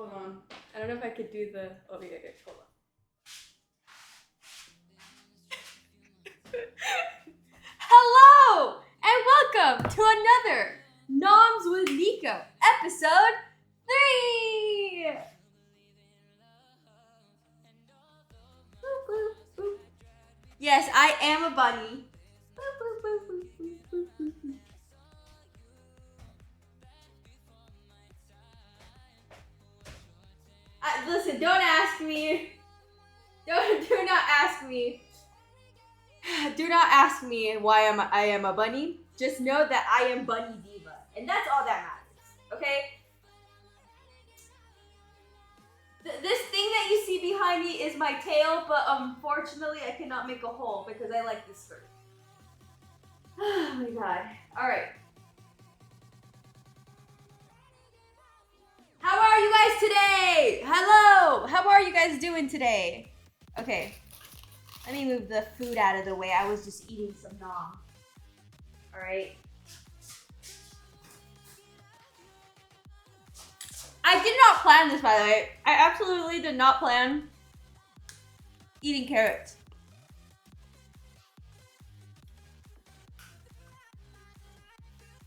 Hold on. I don't know if I could do the. Oh, yeah, hold on. Hello and welcome to another Noms with Neeko, episode 3. Boop, boop, boop. Yes, I am a bunny. Boop, boop, boop, boop, boop, boop, boop, boop. Listen, don't ask me. Do not ask me. Do not ask me why I am a bunny. Just know that I am Bunny Diva, and that's all that matters. Okay. This thing that you see behind me is my tail, but unfortunately I cannot make a hole because I like this skirt. Oh my god. All right. How are you guys today? Hello. How are you guys doing today? Okay. Let me move the food out of the way. I was just eating some nom. All right. I did not plan this, by the way. I absolutely did not plan eating carrots.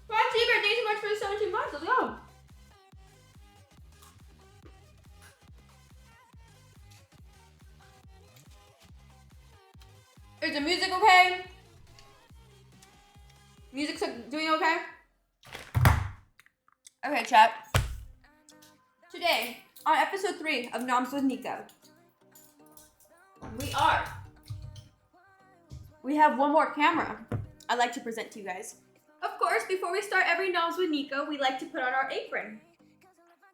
Thank you so much for the 17 months. Let's go. Is the music okay? Music's doing okay? Okay, chat. Today, on episode 3 of Noms with Neeko, we have one more camera I'd like to present to you guys. Of course, before we start every Noms with Neeko, we like to put on our apron.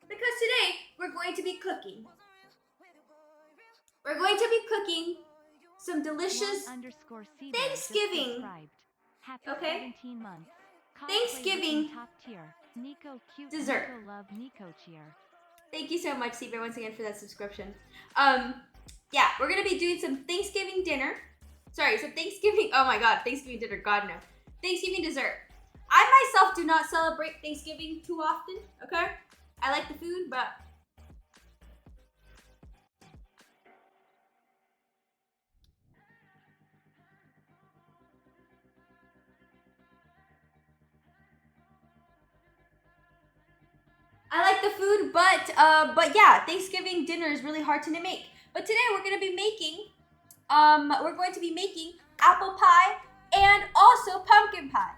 Because today, we're going to be cooking. We're going to be cooking some delicious Thanksgiving. Okay? Thanksgiving top tier. Neeko cute dessert. Neeko love Neeko cheer. Thank you so much, Seabear, once again for that subscription. Yeah, we're gonna be doing some Thanksgiving dinner. Sorry, some Thanksgiving. Oh my God, Thanksgiving dinner. God no. Thanksgiving dessert. I myself do not celebrate Thanksgiving too often. Okay, I like the food, but. I like the food, but yeah, Thanksgiving dinner is really hard to make. But today we're going to be making apple pie and also pumpkin pie.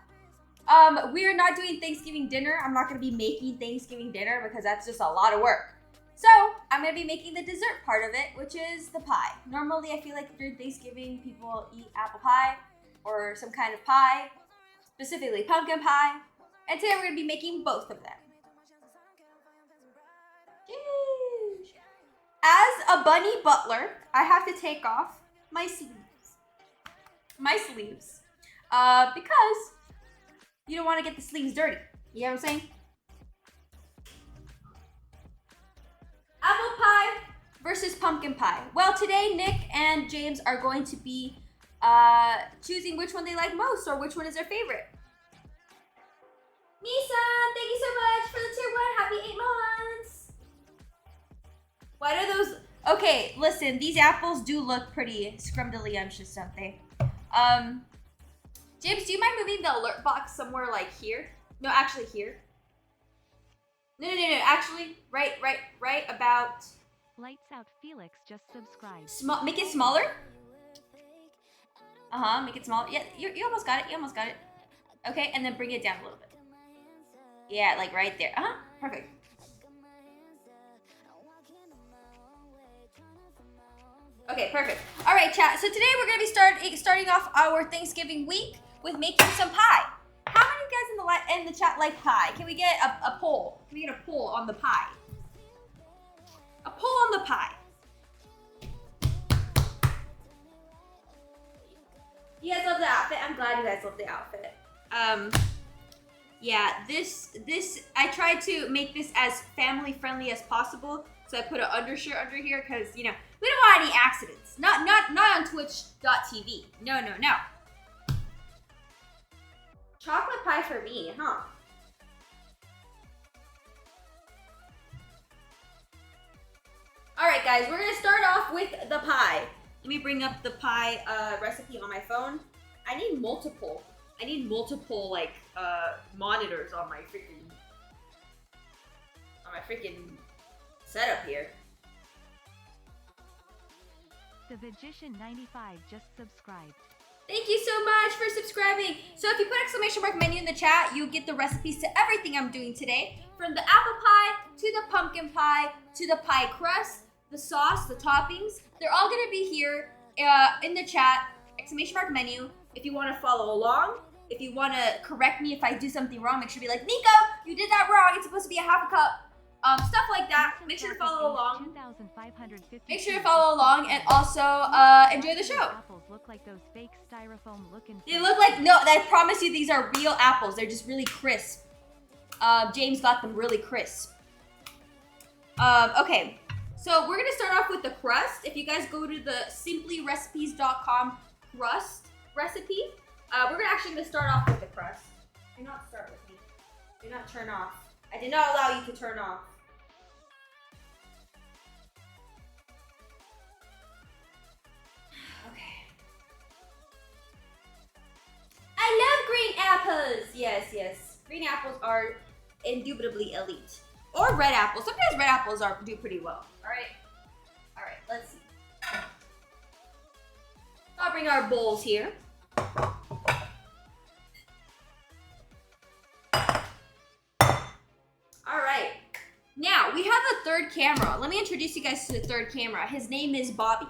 We are not doing Thanksgiving dinner. I'm not going to be making Thanksgiving dinner because that's just a lot of work. So I'm going to be making the dessert part of it, which is the pie. Normally, I feel like during Thanksgiving, people eat apple pie or some kind of pie, specifically pumpkin pie. And today we're going to be making both of them. As a bunny butler, I have to take off my sleeves. Because you don't want to get the sleeves dirty. You know what I'm saying? Apple pie versus pumpkin pie. Well, today Nick and James are going to be choosing which one they like most or which one is their favorite. Misa, thank you so much for the tier 1. Happy 8 months. Why do those? Okay, listen. These apples do look pretty scrumdiddlyumptious, don't they? James, do you mind moving the alert box somewhere like here? No, actually here. No. Actually, right about. Lights out, Felix. Just subscribe. Make it smaller. Make it smaller. Yeah, you almost got it. Okay, and then bring it down a little bit. Yeah, like right there. Perfect. Okay, perfect. All right, chat. So today we're gonna be starting off our Thanksgiving week with making some pie. How many of you guys in the chat like pie? Can we get a poll? Can we get a poll on the pie? A poll on the pie. You guys love the outfit? I'm glad you guys love the outfit. Yeah, this I tried to make this as family friendly as possible. So I put an undershirt under here because, you know, we don't want any accidents. Not on Twitch.tv. No. Chocolate pie for me, huh? All right, guys, we're gonna start off with the pie. Let me bring up the pie recipe on my phone. I need multiple like monitors on my freaking setup here. The Magician 95 just subscribed. Thank you so much for subscribing. So if you put exclamation mark menu in the chat, you'll get the recipes to everything I'm doing today. From the apple pie, to the pumpkin pie, to the pie crust, the sauce, the toppings. They're all gonna be here in the chat, exclamation mark menu. If you wanna follow along, if you wanna correct me if I do something wrong, make sure to be like, Neeko, you did that wrong. It's supposed to be a half a cup. Stuff like that. Make sure to follow along. Make sure to follow along and also enjoy the show. Apples look like those fake styrofoam looking. They look like, no, I promise you these are real apples. They're just really crisp. James got them really crisp. Okay, so we're gonna start off with the crust. If you guys go to the simplyrecipes.com crust recipe, we're actually gonna start off with the crust. Do not start with me. Do not turn off. I did not allow you to turn off. I love green apples. Yes, yes. Green apples are indubitably elite. Or red apples. Sometimes red apples do pretty well. All right. All right. Let's see. I'll bring our bowls here. All right. Now we have a third camera. Let me introduce you guys to the third camera. His name is Bobby.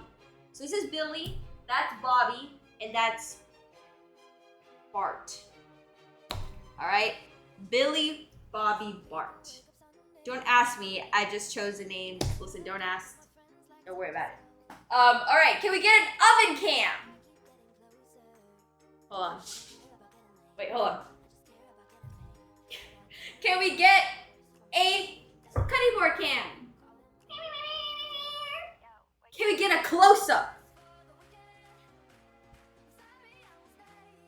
So this is Billy. That's Bobby, and that's Bart. All right, Billy, Bobby, Bart. Don't ask me. I just chose the name. Listen, don't ask. Don't worry about it. All right. Can we get an oven cam? Hold on. Wait, hold on. Can we get a cutting board cam? Can we get a close-up?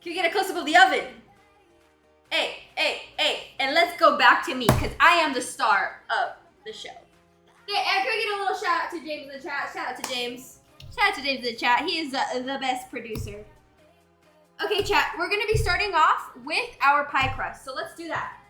Can we get a close-up of the oven? Hey, hey, hey. And let's go back to me, because I am the star of the show. Hey, and can we get a little shout out to James in the chat? Shout out to James. Shout out to James in the chat. He is the best producer. Okay, chat. We're going to be starting off with our pie crust. So let's do that.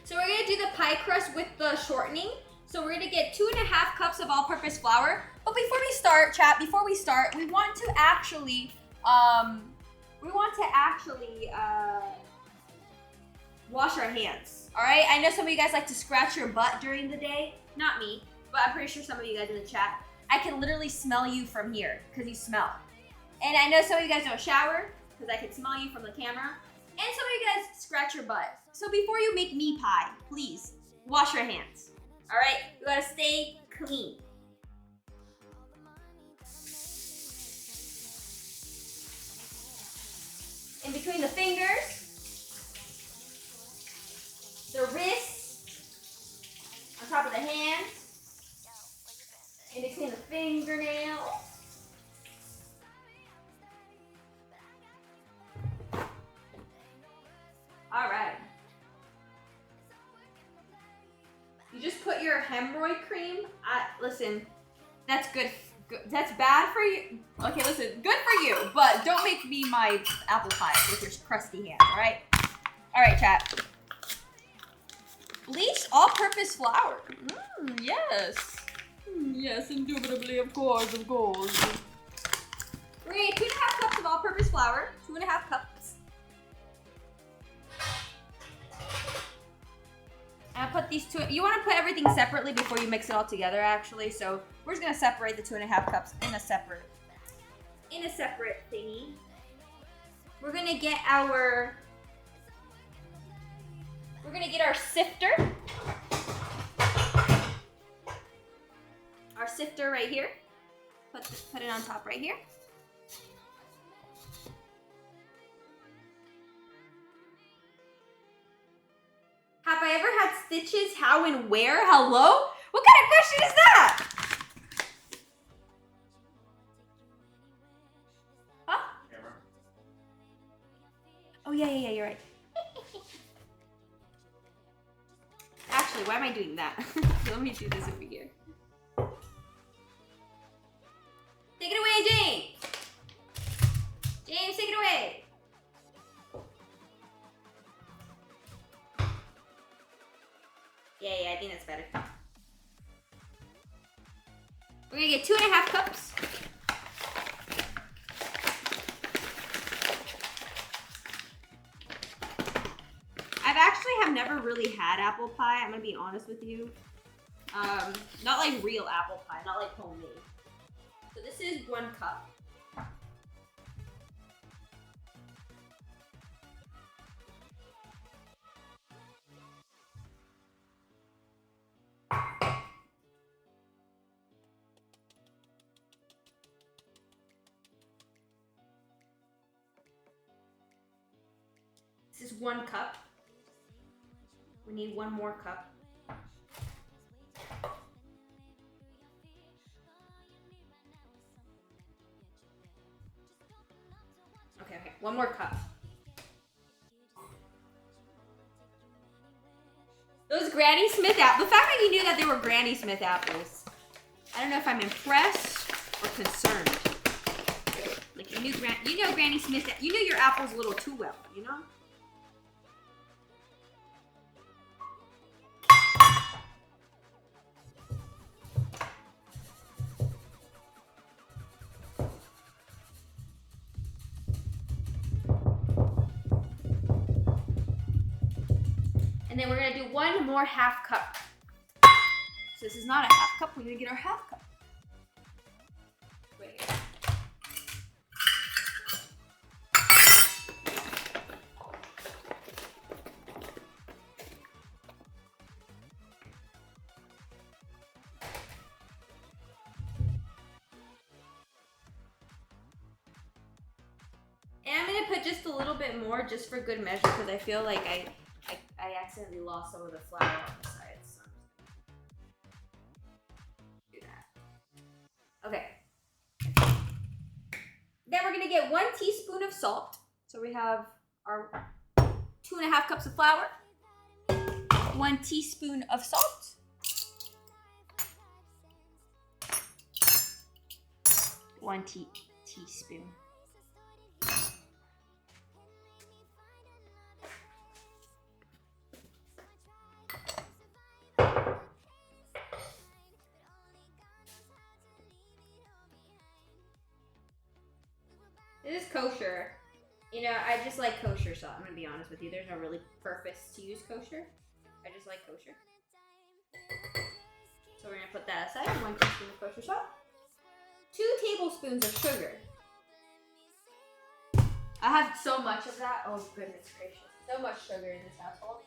So we're going to do the pie crust with the shortening. So we're gonna get 2.5 cups of all-purpose flour. But before we start, chat, we want to actually, wash our hands. All right. I know some of you guys like to scratch your butt during the day. Not me, but I'm pretty sure some of you guys in the chat. I can literally smell you from here because you smell. And I know some of you guys don't shower because I can smell you from the camera. And some of you guys scratch your butt. So before you make me pie, please wash your hands. All right, you gotta stay clean. In between the fingers, the wrists, on top of the hands, in between the fingernails. All right. You just put your hemorrhoid cream. Listen, that's good. That's bad for you. Okay, listen, good for you, but don't make me my apple pie with your crusty hands, all right? All right, chat. Bleached all-purpose flour. Yes. Yes, indubitably, of course, of course. We're gonna get 2.5 cups of all-purpose flour. 2.5 cups. And I'll put these two. You want to put everything separately before you mix it all together, actually. So we're just gonna separate the 2.5 cups in a separate thingy. We're gonna get our sifter. Our sifter right here. Put it on top right here. Have I ever had stitches? How and where? Hello? What kind of question is that? Huh? Camera. Oh, yeah, you're right. actually, why am I doing that? Let me do this over here. Take it away, James! James, take it away! Yeah, I think that's better. We're gonna get 2.5 cups. I've actually have never really had apple pie, I'm gonna be honest with you. Not like real apple pie, not like homemade. So this is 1 cup. This is 1 cup. We need 1 more cup. Okay, 1 more cup. Those Granny Smith apples. The fact that you knew that they were Granny Smith apples. I don't know if I'm impressed or concerned. Like you know Granny Smith, you knew your apples a little too well, you know? And then we're gonna do 1 more half cup. So this is not a half cup, we're gonna get our half cup. Wait. And I'm gonna put just a little bit more just for good measure because I feel like I accidentally lost some of the flour on the sides. So do that. Okay. Then we're gonna get 1 teaspoon of salt. So we have our 2.5 cups of flour. 1 teaspoon of salt. 1 teaspoon. This is kosher. You know, I just like kosher salt. I'm gonna be honest with you. There's no really purpose to use kosher. I just like kosher. So we're gonna put that aside. 1 teaspoon of kosher salt. 2 tablespoons of sugar. I have so much of that. Oh goodness gracious. So much sugar in this household.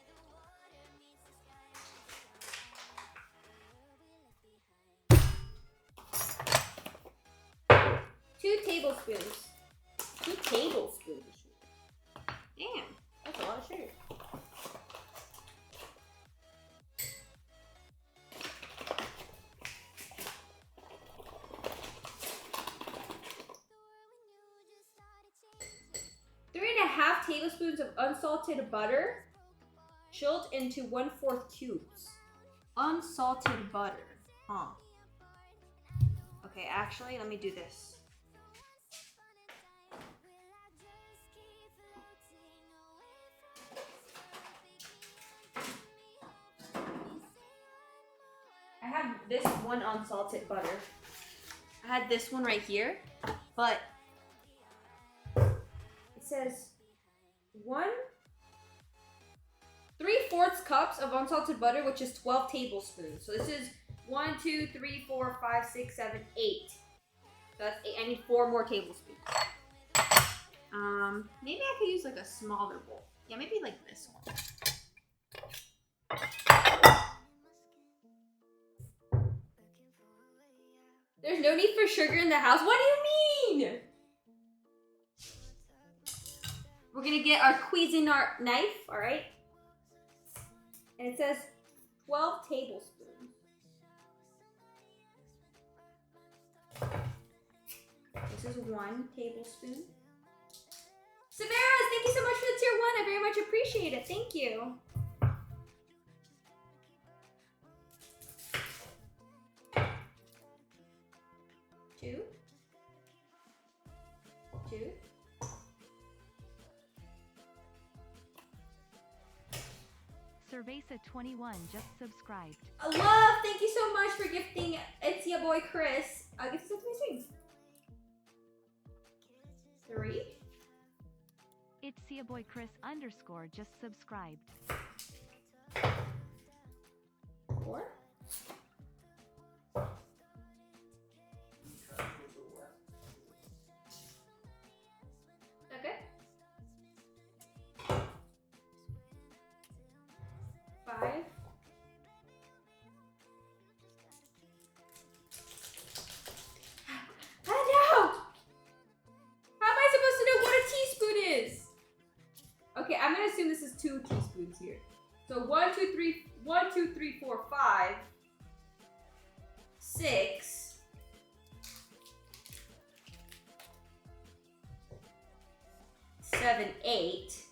Two tablespoons. 2 tablespoons of sugar. Damn, that's a lot of sugar. Three and a half tablespoons of unsalted butter, chilled into 1/4 cubes. Unsalted butter, huh? Okay, actually, let me do this. I have this 1 unsalted butter. I had this one right here, but it says 3/4 cups of unsalted butter, which is 12 tablespoons. So this is 1, 2, 3, 4, 5, 6, 7, 8. So that's 8. I need 4 more tablespoons. Maybe I could use like a smaller bowl. Yeah, maybe like this one. There's no need for sugar in the house. What do you mean? We're gonna get our Cuisinart knife, all right? And it says 12 tablespoons. This is 1 tablespoon. Samaras, thank you so much for the tier 1. I very much appreciate it. Thank you. 2. Cerveza21 just subscribed. Love, thank you so much for gifting It's Your Boy Chris. Gift us to my streams. 3. It's your boy Chris _ just subscribed. 4. Okay. 5. I know! How am I supposed to know what a teaspoon is? Okay, I'm gonna assume this is 2 teaspoons here. So 1, 2, 3, 1, 2, 3, 4, 5, 6, 7, 8.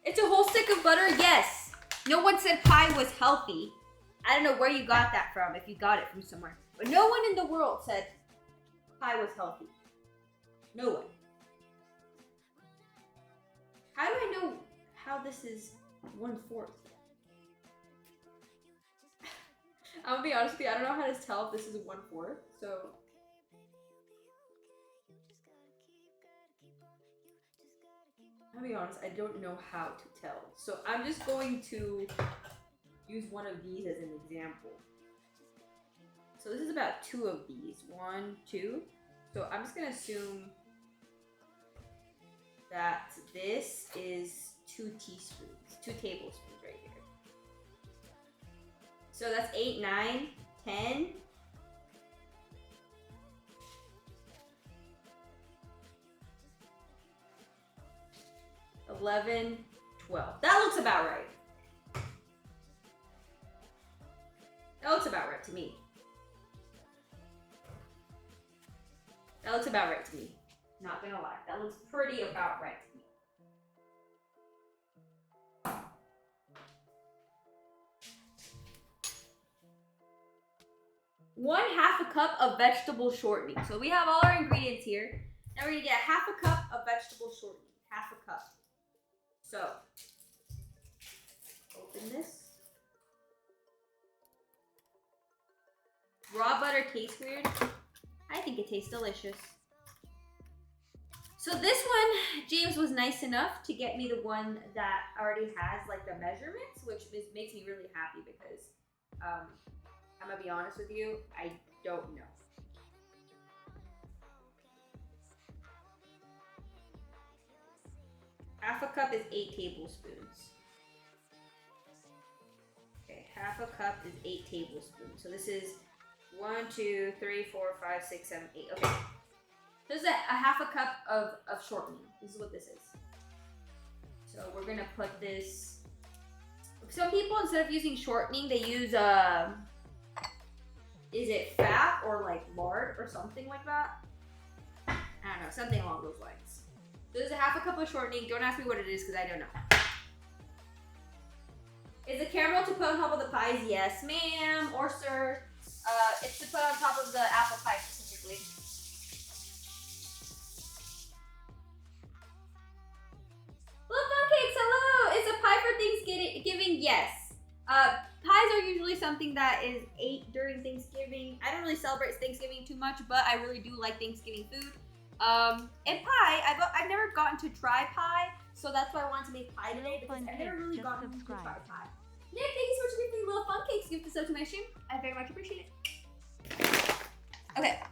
It's a whole stick of butter? Yes. No one said pie was healthy. I don't know where you got that from, if you got it from somewhere. But no one in the world said pie was healthy. No one. How do I know how this is 1/4? I'm gonna be honest with you, I don't know how to tell if this is 1/4, so. I'll be honest, I don't know how to tell. So I'm just going to use one of these as an example. So this is about 2 of these. 1, 2. So I'm just gonna assume that this is 2 teaspoons, 2 tablespoons right here. So that's 8, 9, 10. 11, 12. That looks about right. That looks about right to me. That looks about right to me. Not gonna lie. That looks pretty about right to me. ½ a cup of vegetable shortening. So we have all our ingredients here. Now we're gonna get ½ a cup of vegetable shortening. ½ a cup. So, open this. Raw butter tastes weird. I think it tastes delicious. So this one, James was nice enough to get me the one that already has like the measurements, which makes me really happy because I'm gonna be honest with you, I don't know. ½ a cup is 8 tablespoons. Okay, ½ a cup is 8 tablespoons. So this is 1, 2, 3, 4, 5, 6, 7, 8. Okay. This is a ½ a cup of shortening. This is what this is. So we're gonna put this. Some people, instead of using shortening, they use is it fat or like lard or something like that? I don't know, something along those lines. This is a ½ a cup of shortening. Don't ask me what it is because I don't know. Is the caramel to put on top of the pies? Yes, ma'am or sir. It's to put on top of the apple pie specifically. Little fun cakes, hello! Is a pie for Thanksgiving? Yes. Pies are usually something that is ate during Thanksgiving. I don't really celebrate Thanksgiving too much, but I really do like Thanksgiving food. And pie, I've never gotten to try pie, so that's why I wanted to make pie today because I've never really gotten to try pie. Nick, thank you so much for giving me little fun cakes. Give this up to my stream. I very much appreciate it. Okay.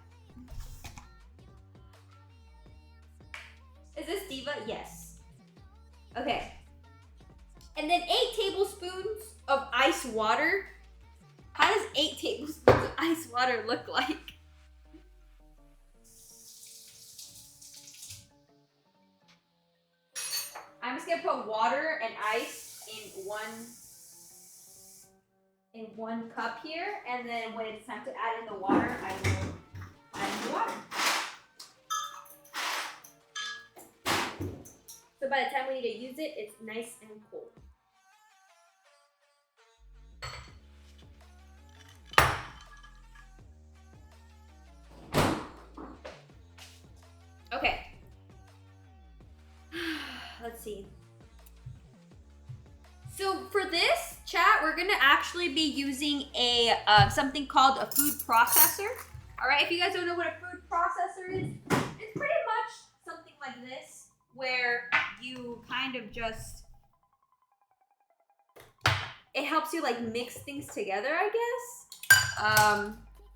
Is this Diva? Yes. Okay. And then 8 tablespoons of ice water. How does 8 tablespoons of ice water look like? I'm just gonna put water and ice in one cup here, and then when it's time to add in the water, I will add in the water. So by the time we need to use it, it's nice and cold. see. So for this chat, we're gonna actually be using a something called a food processor. All right, if you guys don't know what a food processor is, it's pretty much something like this, where you kind of just, it helps you like mix things together, I guess.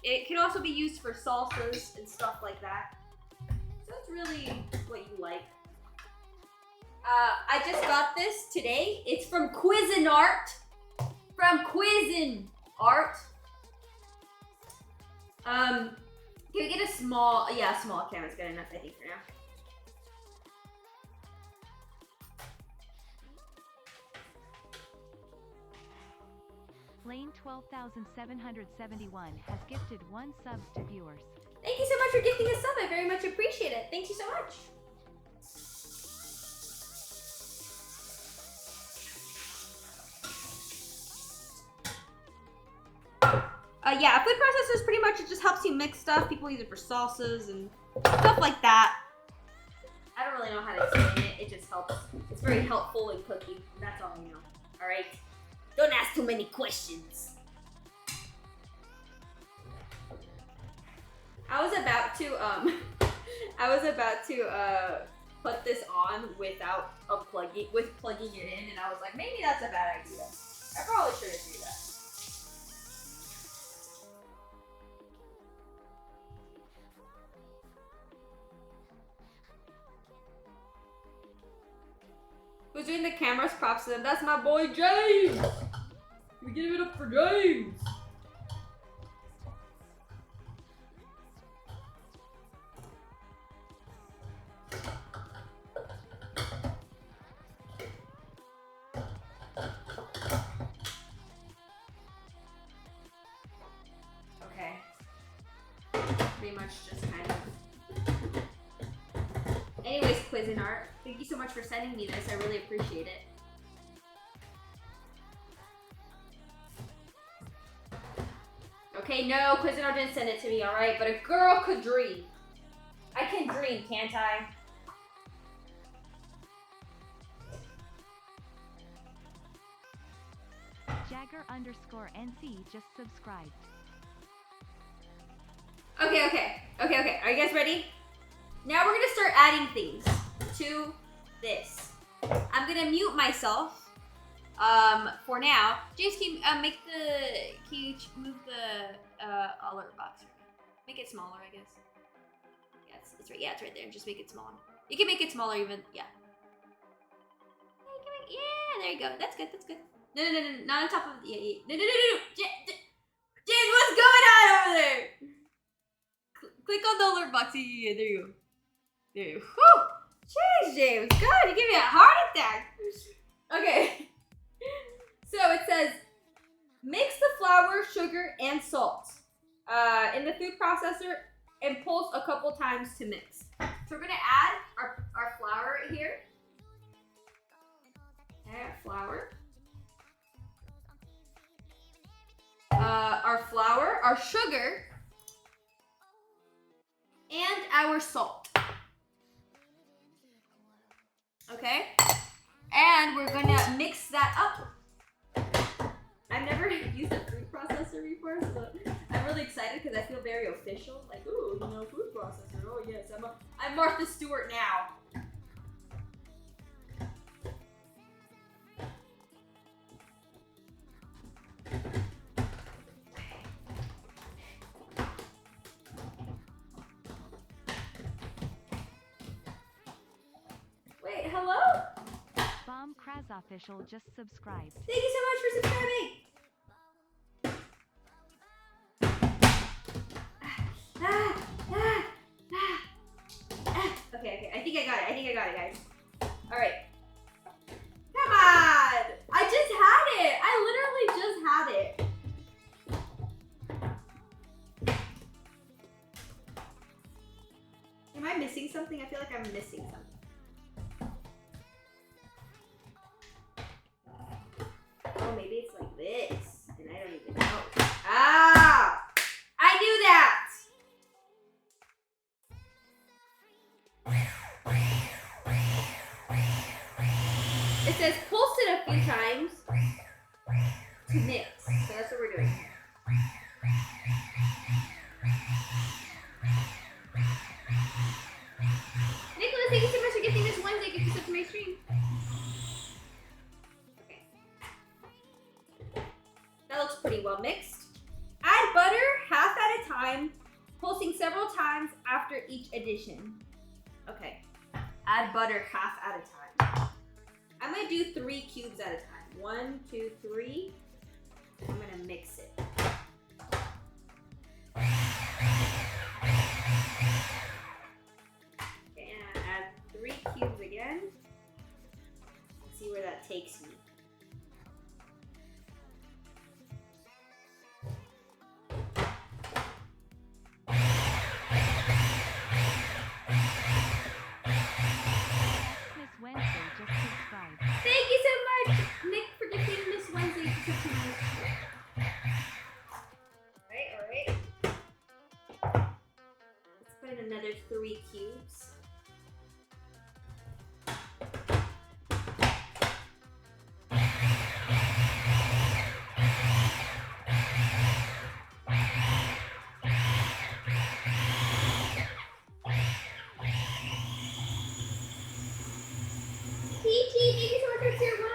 It can also be used for salsas and stuff like that. So it's really what you like. I just got this today. It's from Cuisinart. From Cuisinart. Can we get a small, yeah, a small camera's good enough, I think, for now. Lane 12,771 has gifted 1 subs to viewers. Thank you so much for gifting a sub. I very much appreciate it. Thank you so much. Yeah, a food processor is pretty much, it just helps you mix stuff. People use it for salsas and stuff like that. I don't really know how to explain it. It just helps. It's very helpful in cooking. That's all I know. All right? Don't ask too many questions. I was about to put this on without plugging it in, and I was like, maybe that's a bad idea. I probably shouldn't do that. Who's doing the cameras? Props to them. That's my boy James. We give it up for James. Okay. Pretty much just kind of. Anyways, Cuisinart, thank you so much for sending me this. I really appreciate it. Okay, no, Cuisinart didn't send it to me, alright? But a girl could dream. I can dream, can't I? Jagger_NC just subscribed. Okay. Are you guys ready? Now we're gonna start adding things to this. I'm gonna mute myself for now. James, can you move the alert box? Make it smaller, I guess. Yeah, it's right. Yeah, it's right there. Just make it smaller. You can make it smaller even. Yeah. Yeah, there you go. That's good. No, not on top of. Yeah. No. James, what's going on over there? Click on the alert box. Yeah, there you go. There you go. Whew! Jeez, James. God, you give me a heart attack. Okay. So it says, mix the flour, sugar, and salt in the food processor and pulse a couple times to mix. So we're going to add our flour here. Add flour. Our flour, our sugar, and our salt. Okay? And we're gonna mix that up. I've never used a food processor before, so I'm really excited because I feel very official. Like, ooh, food processor. Oh yes, I'm Martha Stewart now. Wait, hello? Bomb Kraz Official just subscribed. Thank you so much for subscribing. Okay, I think I got it, guys. All right. Come on! I just had it. I literally just had it. Am I missing something? I feel like I'm missing something. Oh, maybe it's like this, and I don't even know. Ah! I knew that! times to mix. So that's what we're doing here. Nicholas, thank you so much for gifting this Wednesday gift yourself to my stream. Okay. That looks pretty well mixed. Add butter half at a time, pulsing several times after each addition. Okay. Add butter half at a time. I'm gonna do 3 cubes at a time. 1, 2, 3. I'm gonna mix it. Okay, and I add 3 cubes again. Let's see where that takes me. Miss Wednesday just subscribed. Thank you so much, Nick, for gifting Miss Wednesday to me. Alright. Let's put in another 3 cubes. Peachy, thank you so much for tier 1.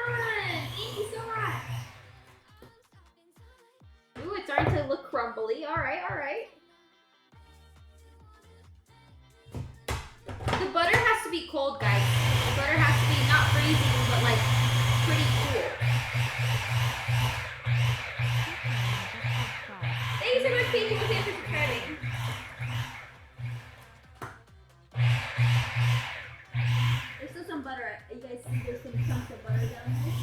Thank you so much. Ooh, it's starting to look crumbly. Alright. The butter has to be cold, guys. The butter has to be not freezing, but like pretty cool. Thank you so much, Peachy, for subscribing. There's still some butter. You guys see there's some chunks of butter down here?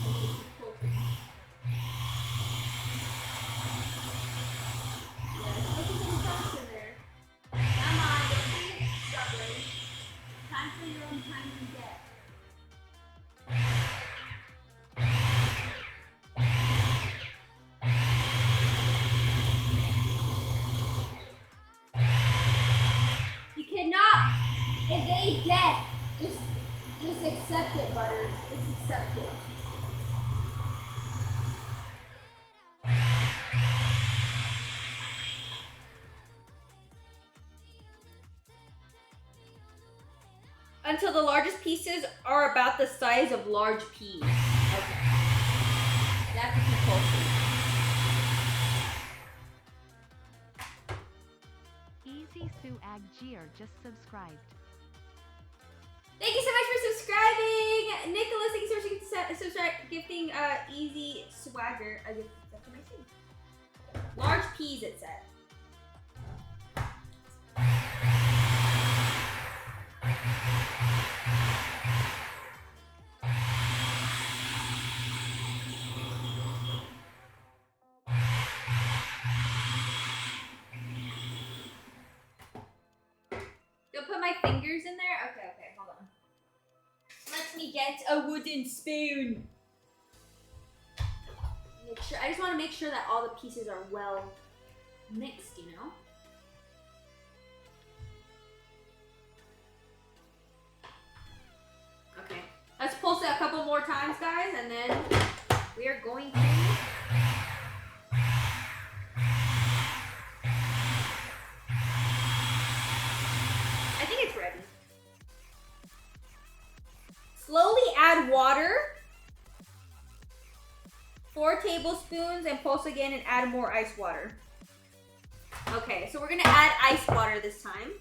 Come on, don't be stubborn. Time for your own time to get. You cannot evade death. Just accept it, butter. Just accept it. Until the largest pieces are about the size of large peas. Okay. That's the compulsion. Easy Sue Agjir just subscribed. Thank you so much for subscribing, Nicholas. Thank you so much for gifting Easy Swagger a gift to my stream. Large peas, it said. Don't put my fingers in there? Okay, hold on. Let me get a wooden spoon. Make sure. I just want to make sure that all the pieces are well mixed, you know? Okay. Let's pulse it a couple more times, guys, and then we are going to... I think it's ready. Slowly add water. 4 tablespoons and pulse again and add more ice water. Okay, so we're gonna add ice water this time.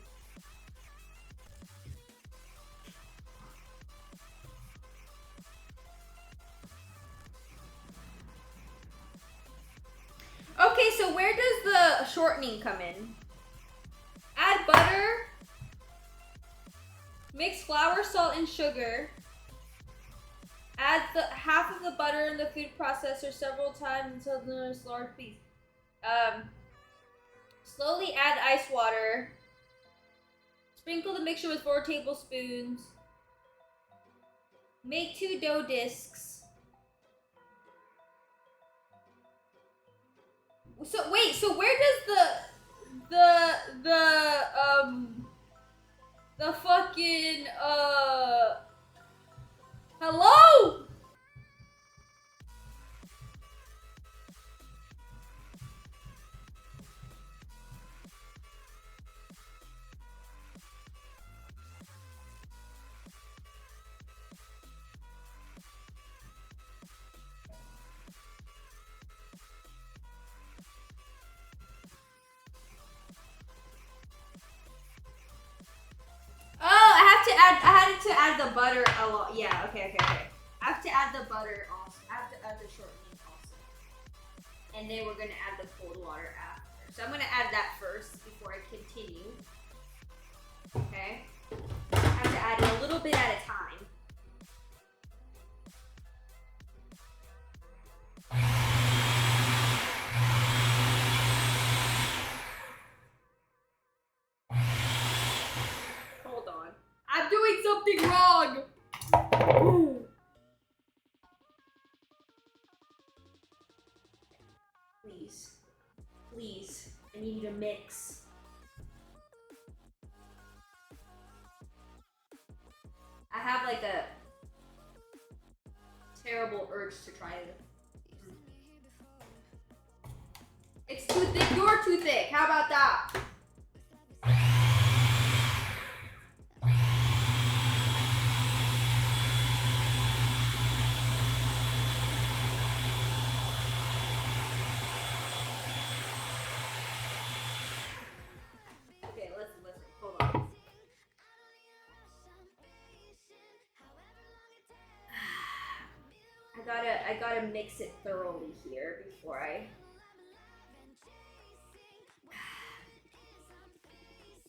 Okay, so where does the shortening come in? Add butter. Mix flour, salt, and sugar. Add the half of the butter in the food processor several times until there's large piece. Slowly add ice water. Sprinkle the mixture with 4 tablespoons. Make 2 dough discs. So wait, so where does the fucking hello? had to add the butter a lot. Yeah, okay. I have to add the butter also. I have to add the shortening also. And then we're gonna add the cold water after. So I'm gonna add that first before I continue. Okay. I have to add it a little bit at a time. Hold on. I'm doing something wrong! Ooh. Please, I need you to mix. I have like a terrible urge to try it. It's too thick, you're too thick. How about that? Okay, listen, hold on. I gotta mix it thoroughly here before I.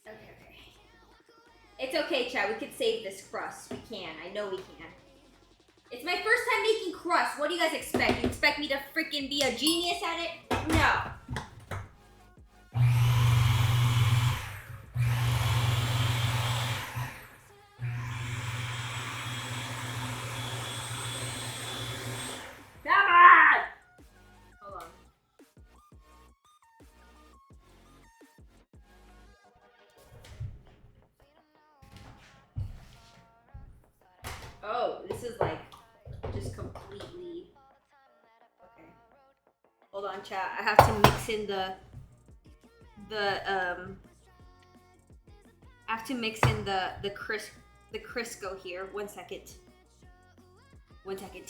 Okay. It's okay, chat. We could save this crust. We can. I know we can. It's my first time making crust. What do you guys expect? You expect me to freaking be a genius at it? No. Come on! Hold on. Oh, this is like just completely. Okay. Hold on, chat. I have to mix in I have to mix in the Crisco here. 1 second. 1 second.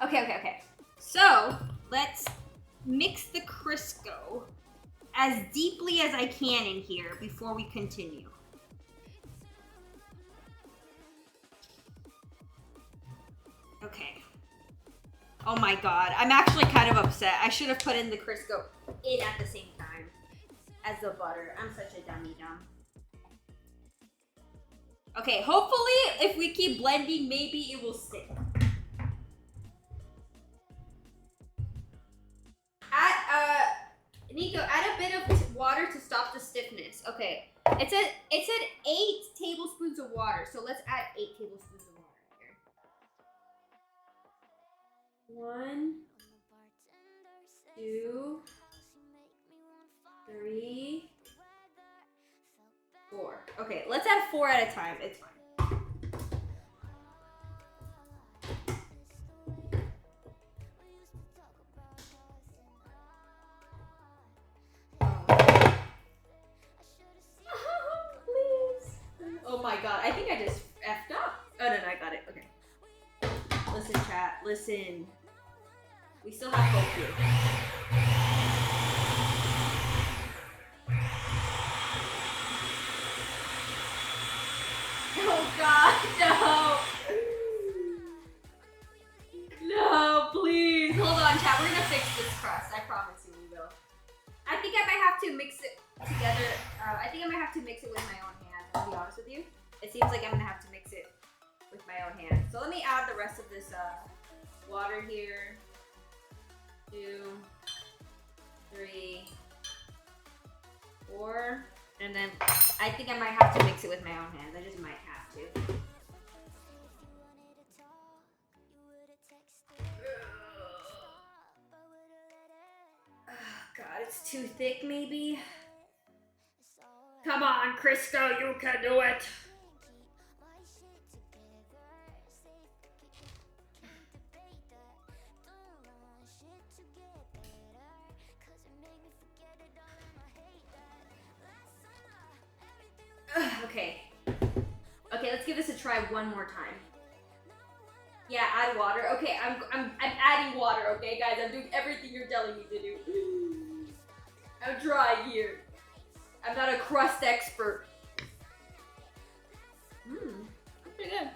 Okay. So, let's mix the Crisco as deeply as I can in here before we continue. Okay. Oh my god, I'm actually kind of upset. I should have put in the Crisco in at the same time as the butter. I'm such a dummy dumb. Okay, hopefully if we keep blending, maybe it will stick. Neeko, add a bit of water to stop the stiffness. Okay, it said 8 tablespoons of water, so let's add 8 tablespoons of water here. 1, 2, 3, 4. Okay, let's add 4 at a time. It's fine. Oh my god, I think I just effed up. Oh no, I got it. Okay. Listen, chat. Listen. We still have hope here. Oh god, no. No, please. Hold on, chat. We're gonna fix this crust. I promise you we will. I think I might have to mix it together. I think I might have to mix it with my own hand, to be honest with you. It seems like I'm gonna have to mix it with my own hand. So let me add the rest of this water here. 2, 3, 4. And then I think I might have to mix it with my own hands. I just might have to. Oh, God, it's too thick maybe. Come on, Crisco, you can do it. Okay. Okay, let's give this a try one more time. Yeah, add water. Okay, I'm adding water, okay, guys? I'm doing everything you're telling me to do. I'm dry here. I'm not a crust expert. That's pretty good.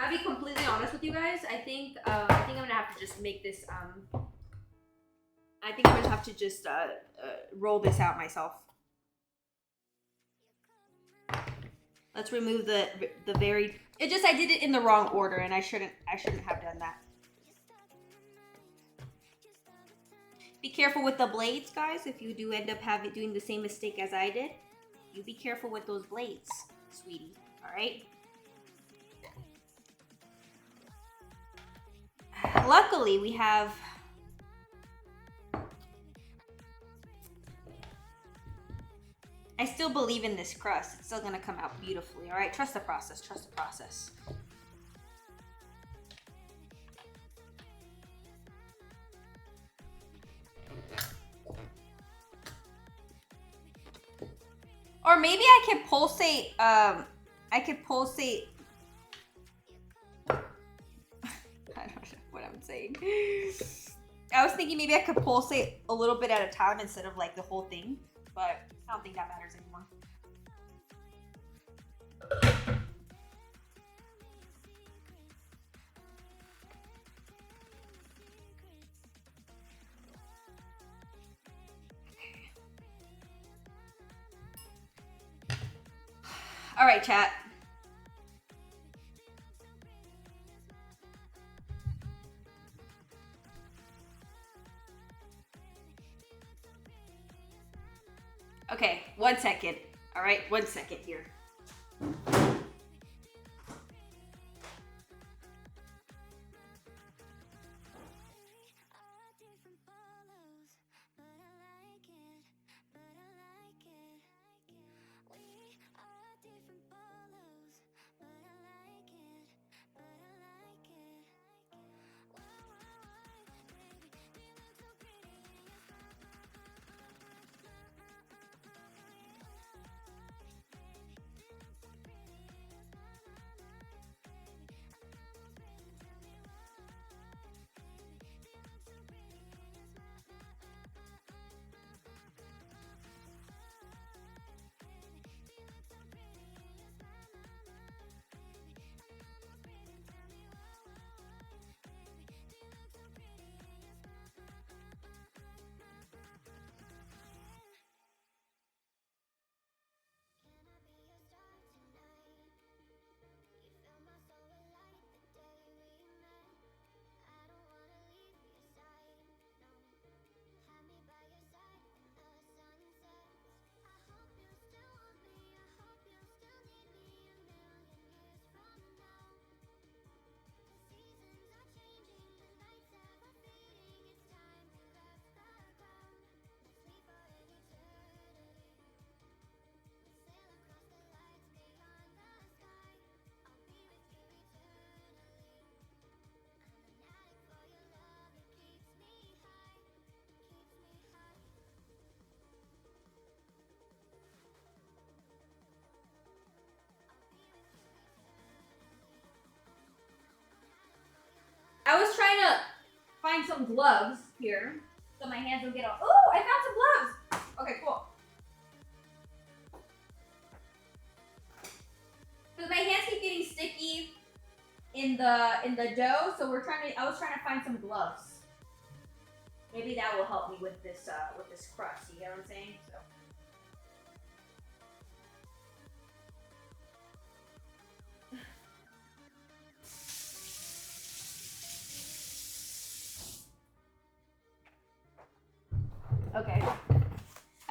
I'll be completely honest with you guys. I think I'm gonna have to just make this. I think I'm gonna have to just roll this out myself. Let's remove the very. It just I did it in the wrong order, and I shouldn't have done that. Be careful with the blades, guys. If you do end up doing the same mistake as I did, you be careful with those blades, sweetie. All right. Luckily, we have. I still believe in this crust. It's still gonna come out beautifully. All right, trust the process. Trust the process. Or maybe I could pulsate. I could pulsate. I don't know what I'm saying. I was thinking maybe I could pulsate a little bit at a time instead of like the whole thing, but I don't think that matters anymore. All right, chat. Okay, 1 second. All right, 1 second here. I was trying to find some gloves here so my hands don't get all. Oh, I found some gloves. Okay, cool. Because my hands keep getting sticky in the dough, so I was trying to find some gloves. Maybe that will help me with this crust. You get what I'm saying? So.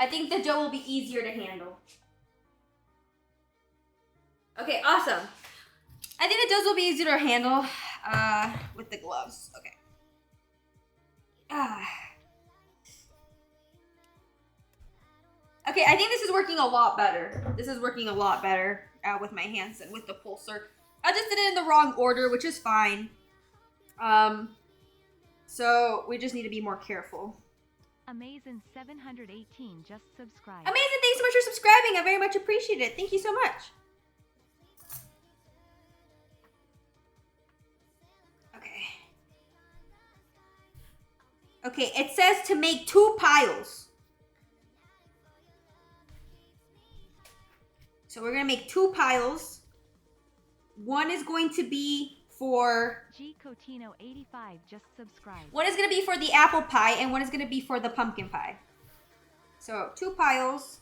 I think the dough will be easier to handle. Okay, awesome. I think the doughs will be easier to handle with the gloves. Okay. Okay, I think this is working a lot better. This is working a lot better with my hands and with the pulser. I just did it in the wrong order, which is fine. So we just need to be more careful. Amazing 718 just subscribed. Amazing, thanks so much for subscribing. I very much appreciate it. Thank you so much. Okay. Okay, it says to make 2 piles. So we're gonna make 2 piles. One is going to be for G Cotino 85 just subscribed. one is gonna be for the apple pie and one is gonna be for the pumpkin pie. So 2 piles.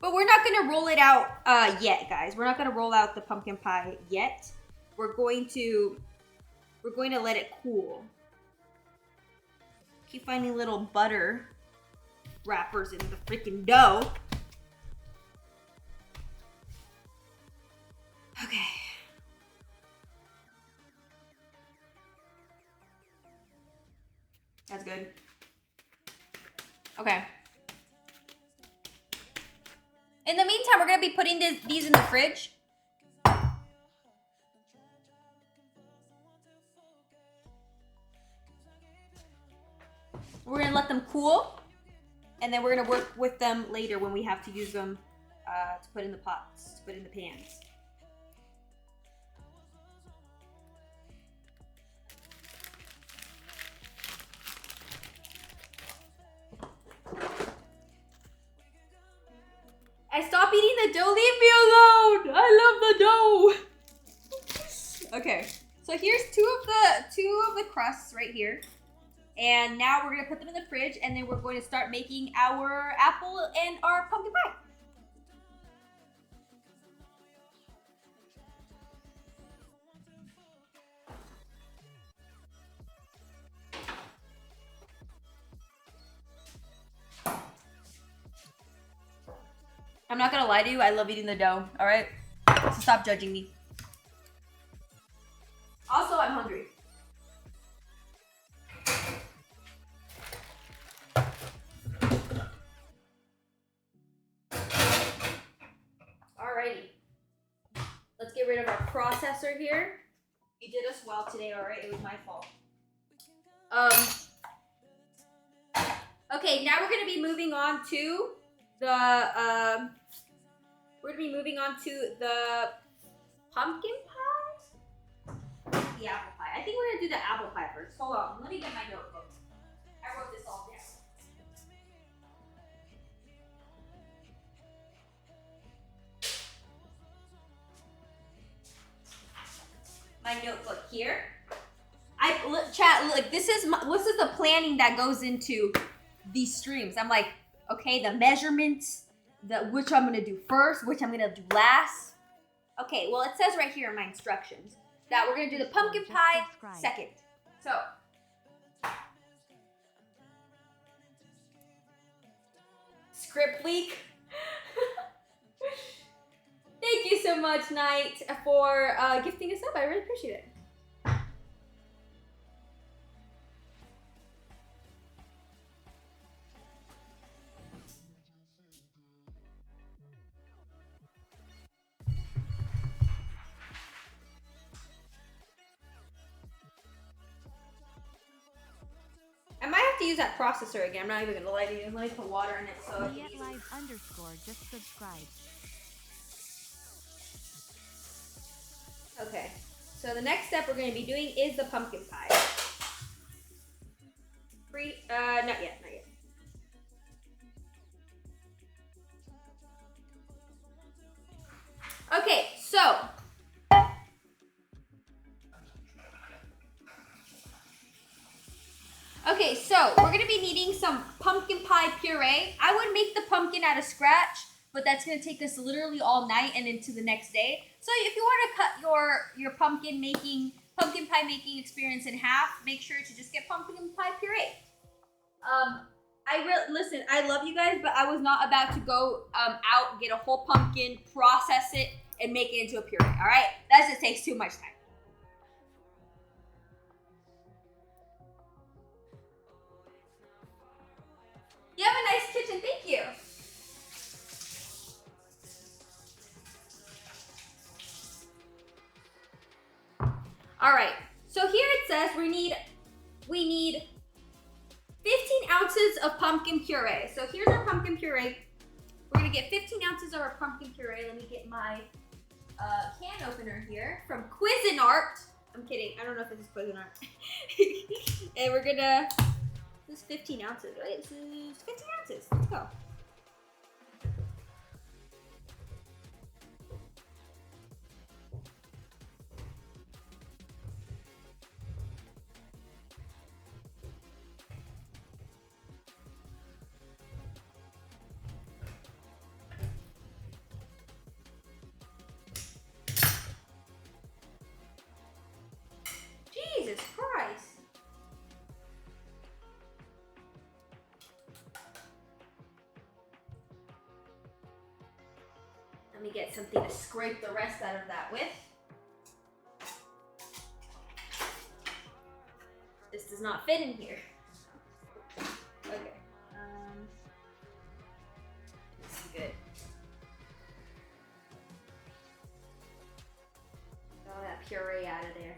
But we're not gonna roll it out yet, guys. We're not gonna roll out the pumpkin pie yet. We're going to let it cool. Keep finding little butter wrappers in the freaking dough. Okay. That's good. Okay. In the meantime, we're going to be putting these in the fridge. We're going to let them cool. And then we're going to work with them later when we have to use them to put in the pots, to put in the pans. I stopped eating the dough. Leave me alone. I love the dough. Okay, so here's two of the crusts right here, and now we're gonna put them in the fridge, and then we're going to start making our apple and our pumpkin pie. I'm not gonna lie to you, I love eating the dough, all right? So stop judging me. Also, I'm hungry. Alrighty. Let's get rid of our processor here. You did us well today, alright? It was my fault. Okay, now we're gonna be moving on to the pumpkin pie? The apple pie. I think we're gonna do the apple pie first. Hold on, let me get my notebook. I wrote this all down. My notebook here. Chat, look, this is the planning that goes into these streams. I'm like, okay, the measurements, which I'm gonna do first, which I'm gonna do last. Okay, well, it says right here in my instructions that we're gonna do the pumpkin pie second. So, script leak. Thank you so much, Knight, for gifting us up. I really appreciate it. I might have to use that processor again. I'm not even gonna lie to you. Let me put water in it so it's easy. Live underscore just subscribe. Okay, so the next step we're going to be doing is the pumpkin pie. Not yet. Okay, so we're going to be needing some pumpkin pie puree. I would make the pumpkin out of scratch, but that's going to take us literally all night and into the next day. So if you want to cut your pumpkin making pumpkin pie making experience in half, make sure to just get pumpkin pie puree. Listen, I love you guys, but I was not about to go out, get a whole pumpkin, process it, and make it into a puree, all right? That just takes too much time. You have a nice kitchen, thank you. All right, so here it says we need 15 ounces of pumpkin puree. So here's our pumpkin puree. We're gonna get 15 ounces of our pumpkin puree. Let me get my can opener here from Cuisinart. I'm kidding, I don't know if this is Cuisinart. And we're gonna, this is 15 ounces, right? This is 15 ounces, let's go. Jesus Christ. Let me get something to scrape the rest out of that with. This does not fit in here. Okay. This is good. Get all that puree out of there.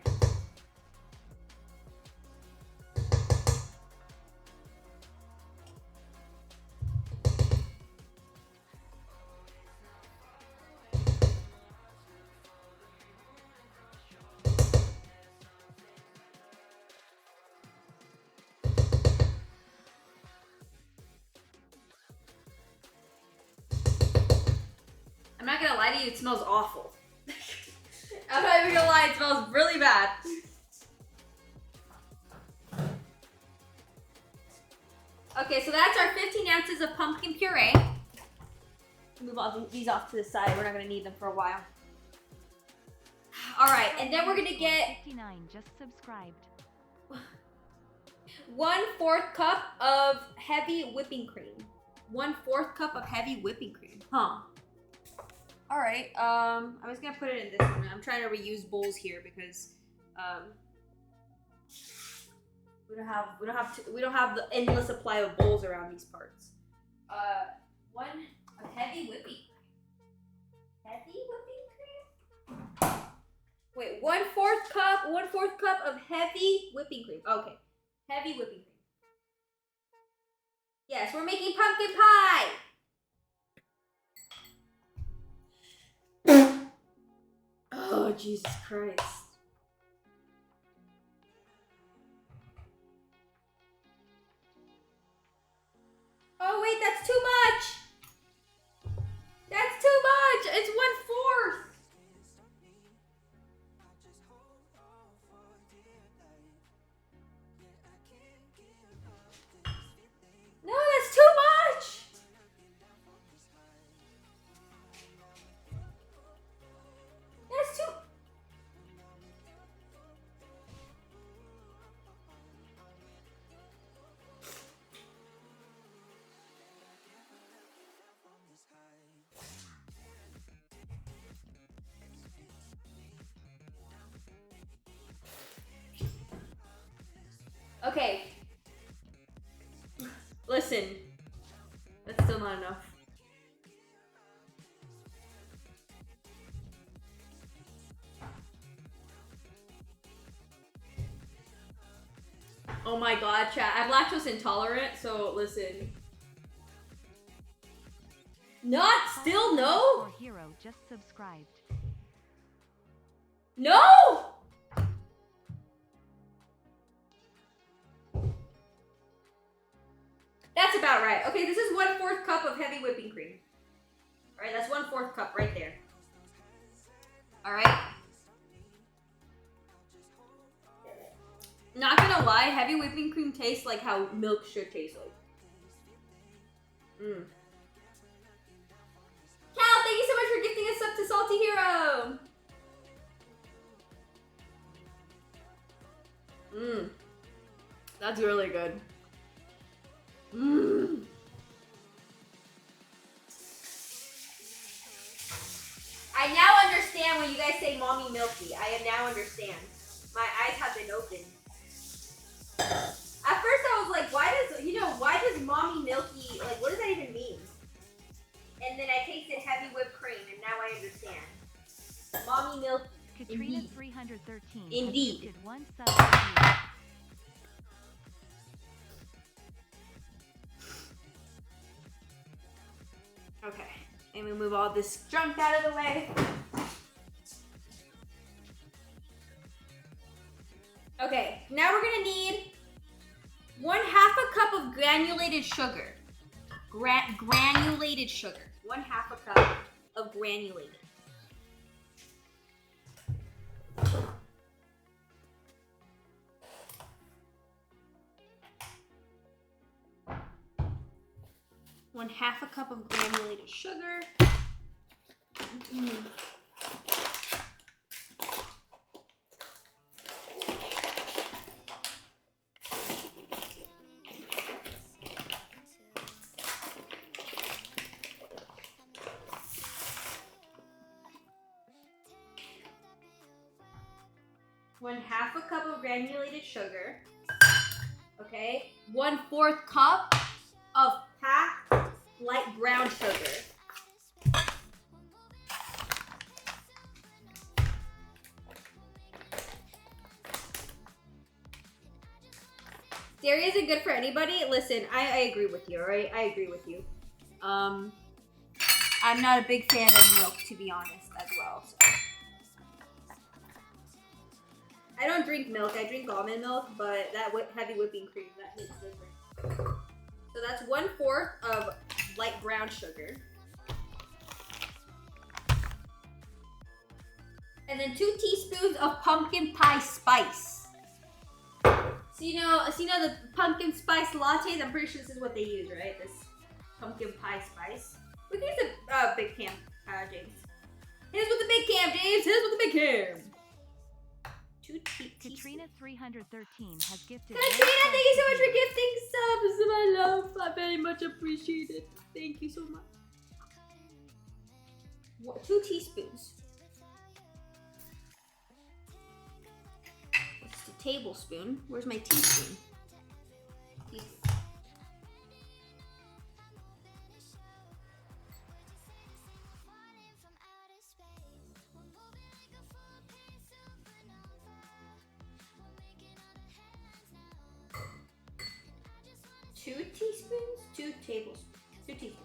I'm not gonna lie to you, it smells awful. I'm not even gonna lie, it smells really bad. Okay, so that's our 15 ounces of pumpkin puree. Move all these off to the side, we're not gonna need them for a while. All right, and then we're gonna get 59 just subscribed. 1/4 cup of heavy whipping cream. 1/4 cup of heavy whipping cream, huh? All right, I'm just gonna put it in this one. I'm trying to reuse bowls here because we don't have the endless supply of bowls around these parts. 1 of heavy whipping cream. Heavy whipping cream? Wait, 1/4 cup of heavy whipping cream. Okay, heavy whipping cream. Yes, we're making pumpkin pie. Oh, Jesus Christ. Oh, wait, that's too much. That's too much. It's 1/4. No, that's too much. That's too... Okay. Listen. That's still not enough. Oh my god, chat. I'm lactose intolerant, so listen. Not still no? Or hero just subscribed. No! That's about right. Okay, this is 1/4 cup of heavy whipping cream. Alright, that's 1/4 cup right there. Alright? Not gonna lie, heavy whipping cream tastes like how milk should taste like. Cal, thank you so much for gifting us up to Salty Hero! That's really good. Mmm. I now understand when you guys say mommy milky. I now understand. My eyes have been opened. At first I was like, why does mommy milky, like, what does that even mean? And then I tasted heavy whipped cream, and now I understand. Mommy milky. Katrina Indeed. 313 Indeed. has gifted 1 sub to you. Okay, and we move all this junk out of the way. Okay, now we're gonna need 1/2 a cup of granulated sugar. Granulated sugar. 1/2 a cup of granulated. One half a cup of granulated sugar. One half a cup of granulated sugar. Okay. 1/4 cup of packed light brown sugar. Dairy isn't good for anybody. Listen, I agree with you, alright? I agree with you. I'm not a big fan of milk, to be honest, as well. So. I don't drink milk. I drink almond milk, but that heavy whipping cream, that makes different. So that's 1/4 of light brown sugar. And then 2 teaspoons of pumpkin pie spice. So you know the pumpkin spice lattes? I'm pretty sure this is what they use, right? This pumpkin pie spice. We can use a big cam, James. Here's with the big cam, James. Here's with the big cam. Katrina 313 has gifted. Katrina, thank you so much for gifting subs, my love. I very much appreciate it. Thank you so much. 2 teaspoons. It's a tablespoon. Where's my teaspoon? Two teaspoons? 2 tablespoons. 2 teaspoons.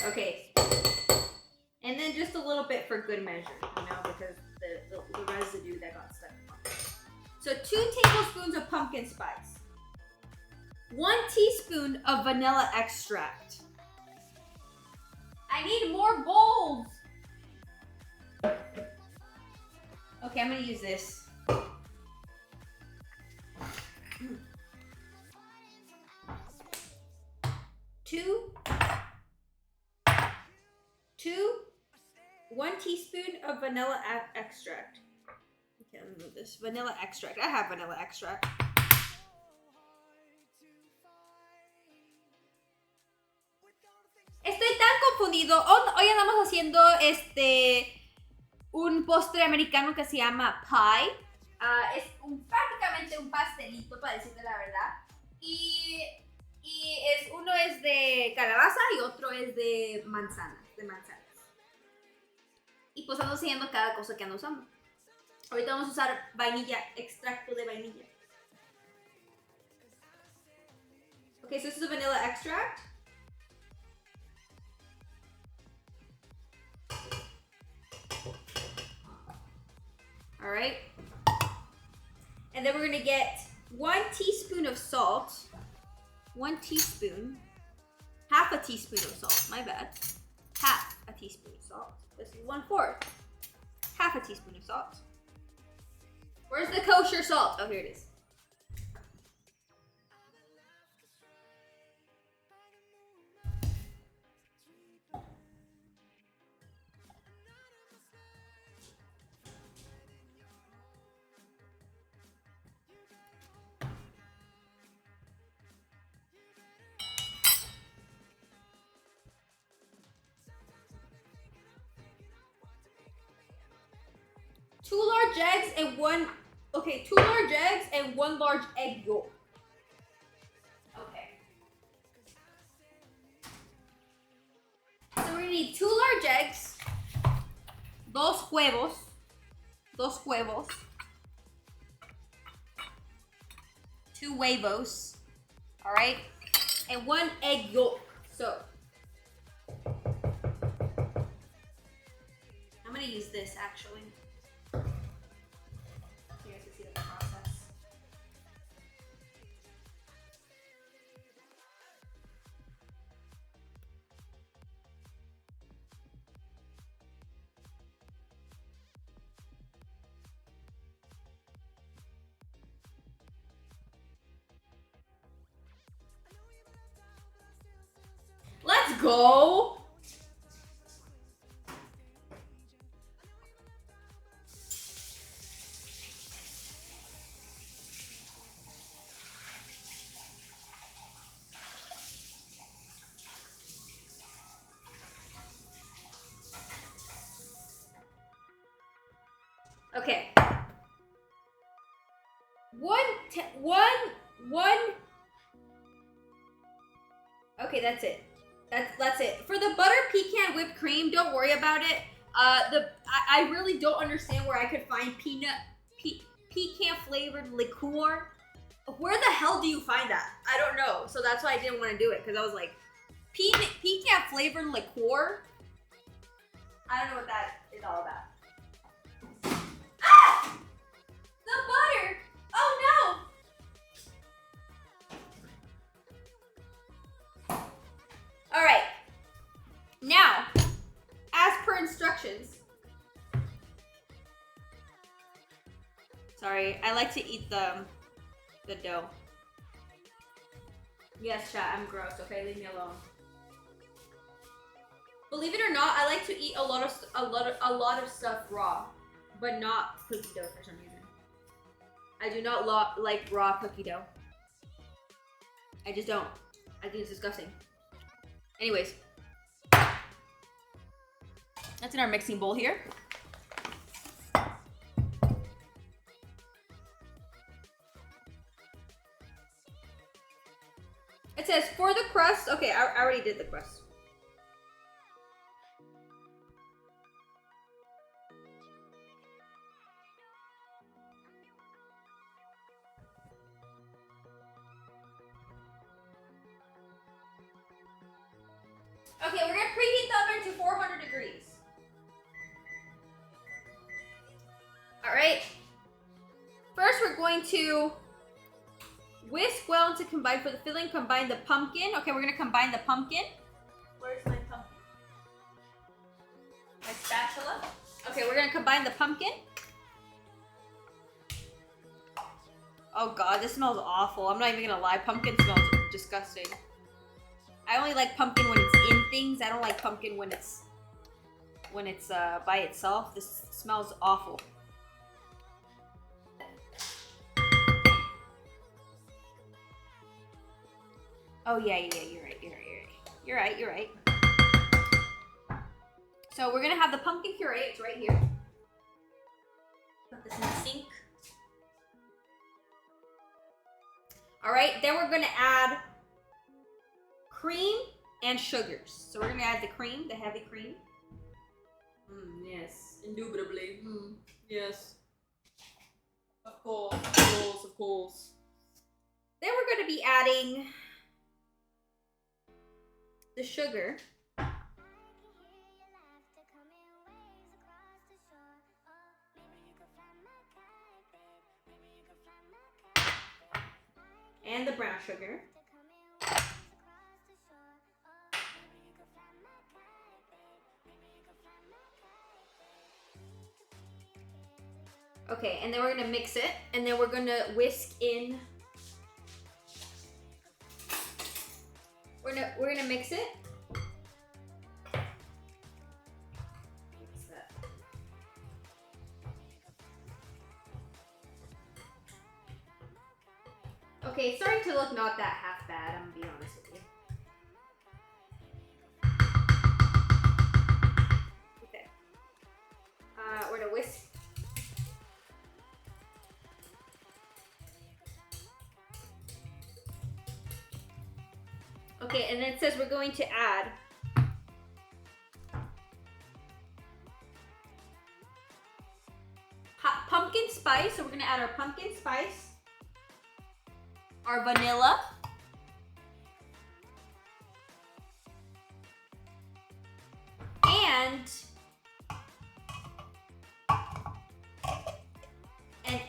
Okay. And then just a little bit for good measure, because the residue that got stuck. So 2 tablespoons of pumpkin spice. 1 teaspoon of vanilla extract. I need more bowls. Okay, I'm gonna use this. One teaspoon of vanilla extract. Okay, let me move this. Vanilla extract. I have vanilla extract. Estoy tan confundido. Hoy andamos haciendo un postre americano que se llama pie. Es prácticamente un pastelito, para decirte la verdad. Y uno es de calabaza y otro es de manzanas. Y pues ando siguiendo cada cosa que ando usando. Ahorita vamos a usar vainilla, extracto de vainilla. Okay, so this is a vanilla extract. All right. And then we're gonna get 1 teaspoon of salt. 1 teaspoon. Half a teaspoon of salt, my bad. Half a teaspoon of salt. This is 1/4. Half a teaspoon of salt. Where's the kosher salt? Oh, here it is. 2 large eggs and 1, okay, 2 large eggs and 1 large egg yolk. Okay. So we're gonna need 2 large eggs, 2 huevos, 2 huevos, 2 huevos, all right, and 1 egg yolk. So I'm gonna use this actually. So you guys can see the process. Let's go. Okay. One. Okay, that's it. That's it. For the butter pecan whipped cream, don't worry about it. I really don't understand where I could find pecan flavored liqueur. Where the hell do you find that? I don't know. So that's why I didn't want to do it, because I was like, pecan flavored liqueur? I don't know what that is all about. Ah! The butter! Oh no! Alright. Now, as per instructions. Sorry, I like to eat the dough. Yes, chat, I'm gross, okay? Leave me alone. Believe it or not, I like to eat a lot of stuff raw, but not cookie dough for some reason. I do not like raw cookie dough. I just don't. I think it's disgusting. Anyways, that's in our mixing bowl here. It says for the crust. Okay, I already did the crust. Okay, we're gonna preheat the oven to 400 degrees. All right. First, we're going to whisk well into combine for the filling. Combine the pumpkin. Okay, we're gonna combine the pumpkin. Where's my pumpkin? My spatula. Okay, we're gonna combine the pumpkin. Oh god, this smells awful. I'm not even gonna lie. Pumpkin smells disgusting. I only like pumpkin when it's in things. I don't like pumpkin when it's by itself. This smells awful. Oh yeah, you're right. So we're gonna have the pumpkin puree. It's right here. Put this in the sink. All right, then we're gonna add cream and sugars. So we're gonna add the cream, the heavy cream. Yes, indubitably. Yes. Of course. Then we're gonna be adding the sugar. And the brown sugar. Okay, and then we're gonna mix it, and then we're gonna whisk in. We're gonna mix it. Mix that. Okay, it's starting to look not that half bad. I'm gonna be honest with you. Okay. We're gonna whisk Okay, and then it says we're going to add pumpkin spice. So we're gonna add our pumpkin spice, our vanilla, and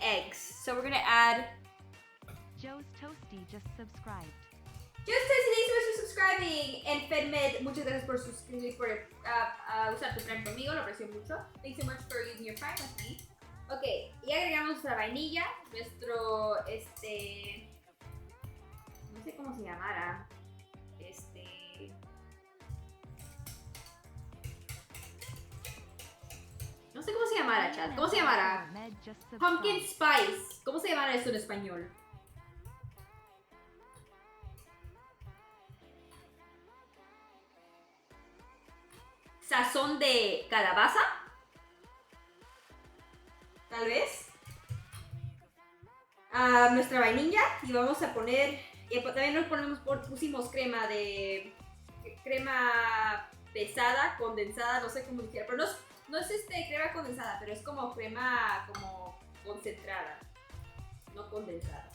eggs. So we're gonna add. Joe's Toasty just subscribed. Just thanks so much for subscribing. And Fedmed, muchas gracias por suscribir, por usar tu Prime conmigo, lo aprecio mucho. Thanks so much for using your Prime with me. Ok, y agregamos nuestra vainilla, nuestro, no sé cómo se llamara, no sé cómo se llamara, chat, ¿cómo se llamará? Pumpkin spice, ¿cómo se llamará eso en español? Sazón de calabaza, tal vez. Nuestra vainilla y vamos a poner, y también pusimos crema pesada, condensada, no sé cómo dijera, pero no es crema condensada, pero es como crema como concentrada, no condensada.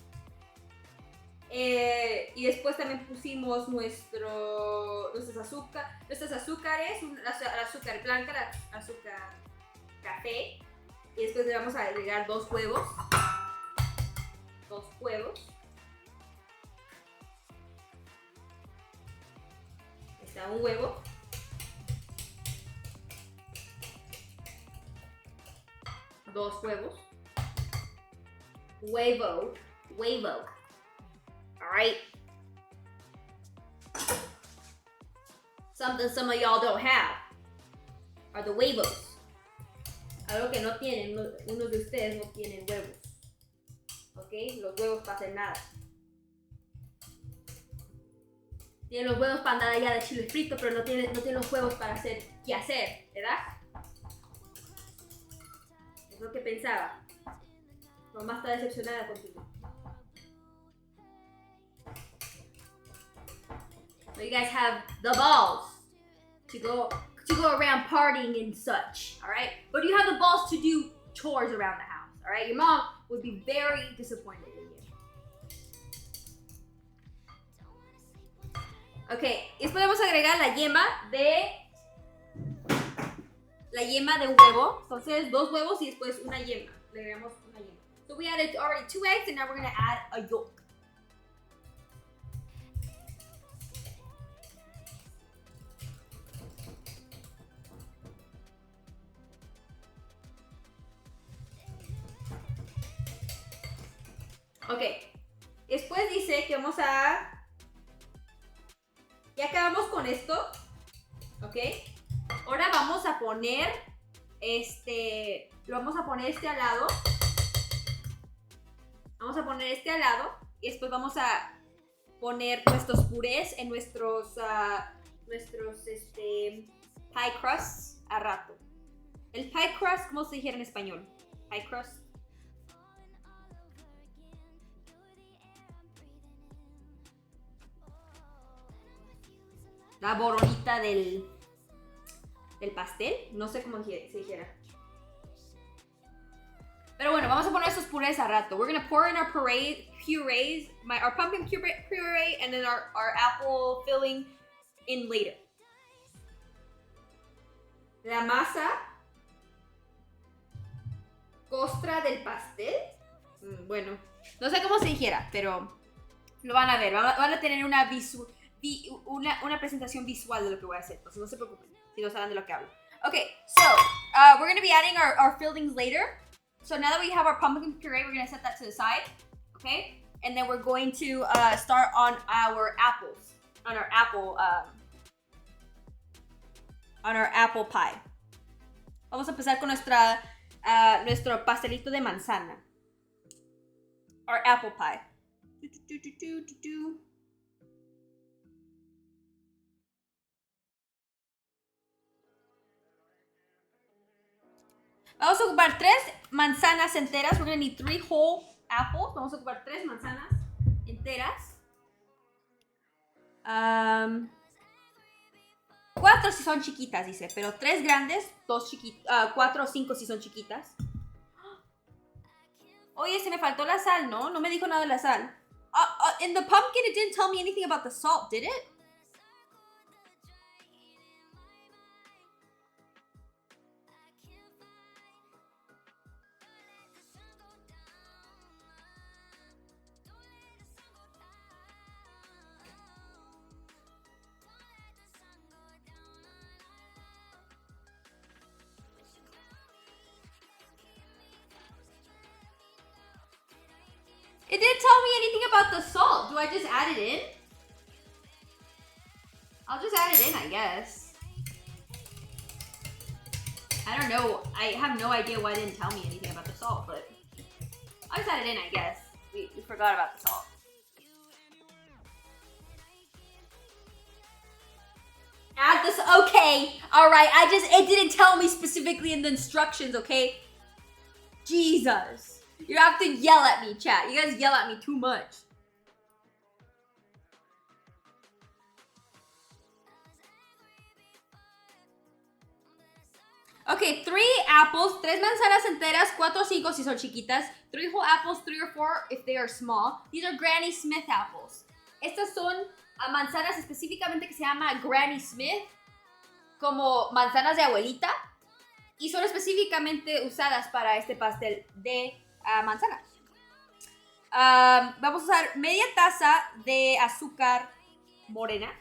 Y después también pusimos nuestras azúcares, el azúcar blanca, el azúcar café, y después le vamos a agregar 2 huevos. 2 huevos. Está un huevo. Dos huevos. Huevo. Alright. Something some of y'all don't have are the huevos. Algo que no tienen, unos de ustedes no tienen huevos. ¿Ok? Los huevos para hacer nada. Tienen los huevos para andar allá de chile frito, pero no tienen los huevos para hacer qué hacer, ¿verdad? Es lo que pensaba. Mamá está decepcionada contigo. So you guys have the balls to go around partying and such, all right? But you have the balls to do chores around the house, all right? Your mom would be very disappointed in you. Okay, y después vamos a agregar la yema de huevo. Entonces 2 huevos y después una yema. Le agregamos una yema. So we added already 2 eggs and now we're gonna add a yolk. Ok, después dice que vamos a... Ya acabamos con esto, ok. Ahora vamos a poner lo vamos a poner al lado. Vamos a poner al lado y después vamos a poner nuestros purés en nuestros pie crusts a rato. El pie crust, ¿cómo se dijera en español? Pie crust. La boronita del pastel. No sé cómo se dijera. Pero bueno, vamos a poner esos purés a rato. We're going to pour in our purees, our pumpkin puree, and then our apple filling in later. La masa costra del pastel. Bueno, no sé cómo se dijera, pero lo van a ver. Van a tener una presentación visual de lo que voy a hacer. Entonces no se preocupen si no saben de lo que hablo. Okay, so we're going to be adding our fillings later. So now that we have our pumpkin puree, we're going to set that to the side. Okay? And then we're going to start on our apples. On our apple pie. Vamos a empezar con nuestro pastelito de manzana. Our apple pie. Vamos a ocupar 3 manzanas enteras. We're going to need 3 whole apples. Vamos a ocupar 3 manzanas enteras. Cuatro si son chiquitas, dice, pero 3 grandes, 2 chiquitas, 4 o 5 si son chiquitas. Oye, se me faltó la sal, ¿no? No me dijo nada de la sal. In the pumpkin, it didn't tell me anything about the salt, did it? It didn't tell me anything about the salt. Do I just add it in? I'll just add it in, I guess. I don't know. I have no idea why it didn't tell me anything about the salt, but I'll just add it in, I guess. We forgot about the salt. Add this. Okay. All right. It didn't tell me specifically in the instructions, okay? Jesus. You have to yell at me, chat. You guys yell at me too much. Okay, 3 apples, 3 manzanas enteras, 4 o 5 si son chiquitas, 3 whole apples, 3 or 4 if they are small. These are Granny Smith apples. Estas son manzanas específicamente que se llama Granny Smith, como manzanas de abuelita, y son específicamente usadas para este pastel de manzanas. Vamos a usar media taza de azúcar morena,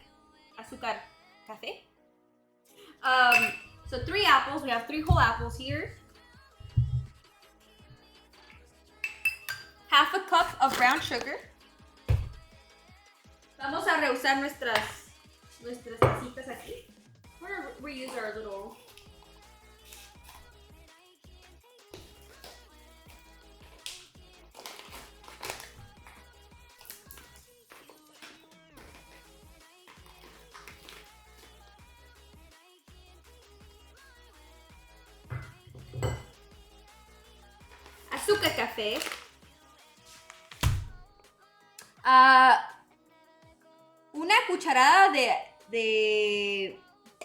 azúcar café. So 3 apples, we have 3 whole apples here. Half a cup of brown sugar. Vamos a reusar nuestras tacitas aquí. We're gonna reuse our little... azúcar café. Una cucharada de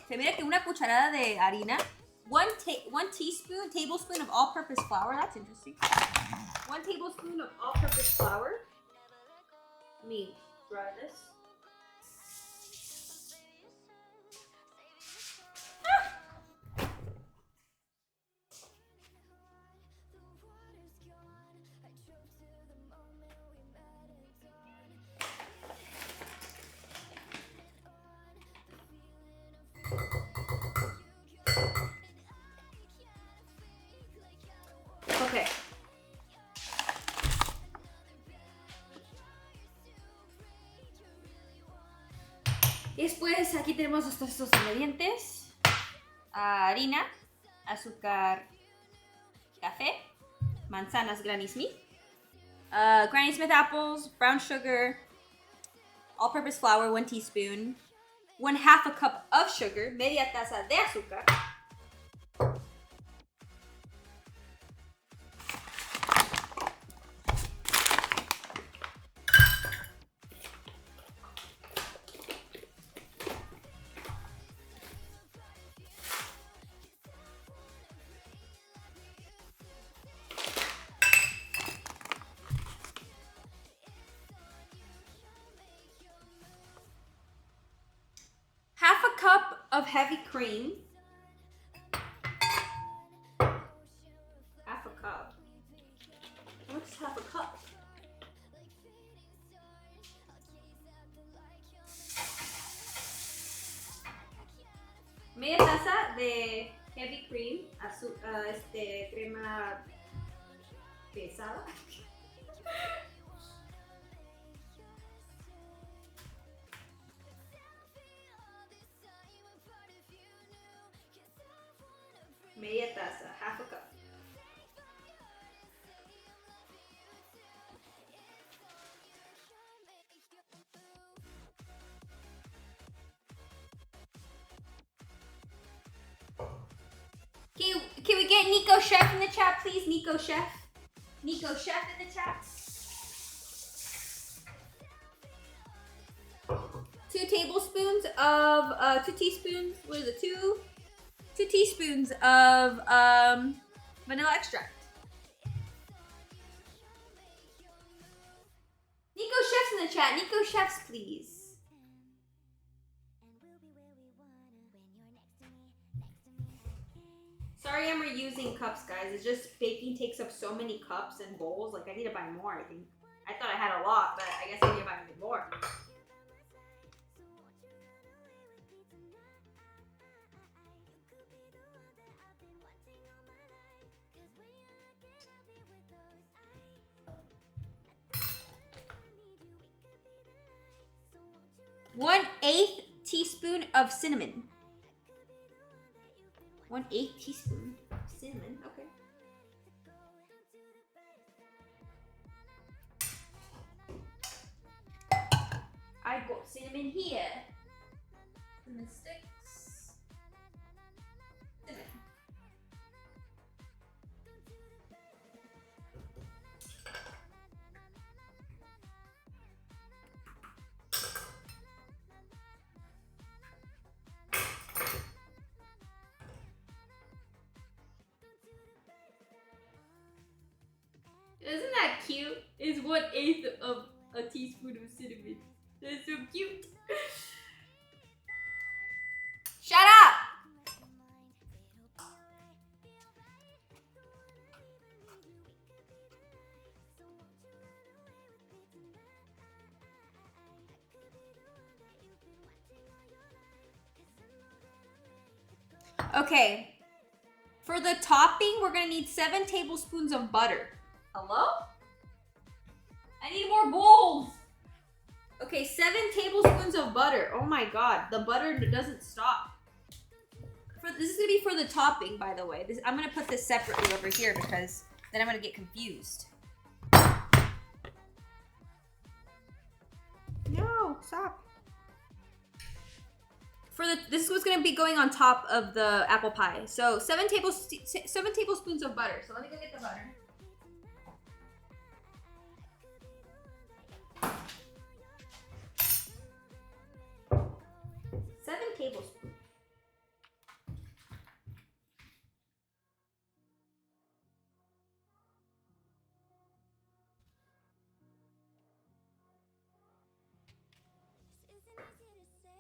se mira que una cucharada de harina. One tablespoon of all-purpose flour. That's interesting. 1 tablespoon of all-purpose flour. Let me dry this. Okay. Después aquí tenemos estos ingredientes. Harina, azúcar, café, manzanas Granny Smith, Granny Smith apples, brown sugar, all-purpose flour, 1 teaspoon, 1/2 a cup of sugar, media taza de azúcar. Half a cup of heavy cream. Half a cup. What's half a cup? Media taza de heavy cream, crema pesada. Media taza, half a cup. Can we get Neeko Chef in the chat, please? Neeko Chef. Neeko Chef in the chat. 2 2 tablespoons of 2 teaspoons. What is it? 2 teaspoons of vanilla extract. Neeko chefs in the chat. Neeko chefs, please. Sorry I'm reusing cups, guys. It's just baking takes up so many cups and bowls. Like, I need to buy more, I think. I thought I had a lot, but I guess I need to buy a bit more. One-eighth teaspoon of cinnamon. 1/8 teaspoon of cinnamon. Okay. I got cinnamon here. Cinnamon sticks. Cinnamon. Isn't that cute? It's 1/8 of a teaspoon of cinnamon. That's so cute. Shut up! Okay. For the topping, we're gonna need 7 tablespoons of butter. Hello? I need more bowls. Okay, 7 tablespoons of butter. Oh my god, the butter doesn't stop. This is gonna be for the topping, by the way. I'm gonna put this separately over here because then I'm gonna get confused. No, stop. This is what's gonna be going on top of the apple pie. So 7 tablespoons of butter. So let me go get the butter. 7 tablespoons.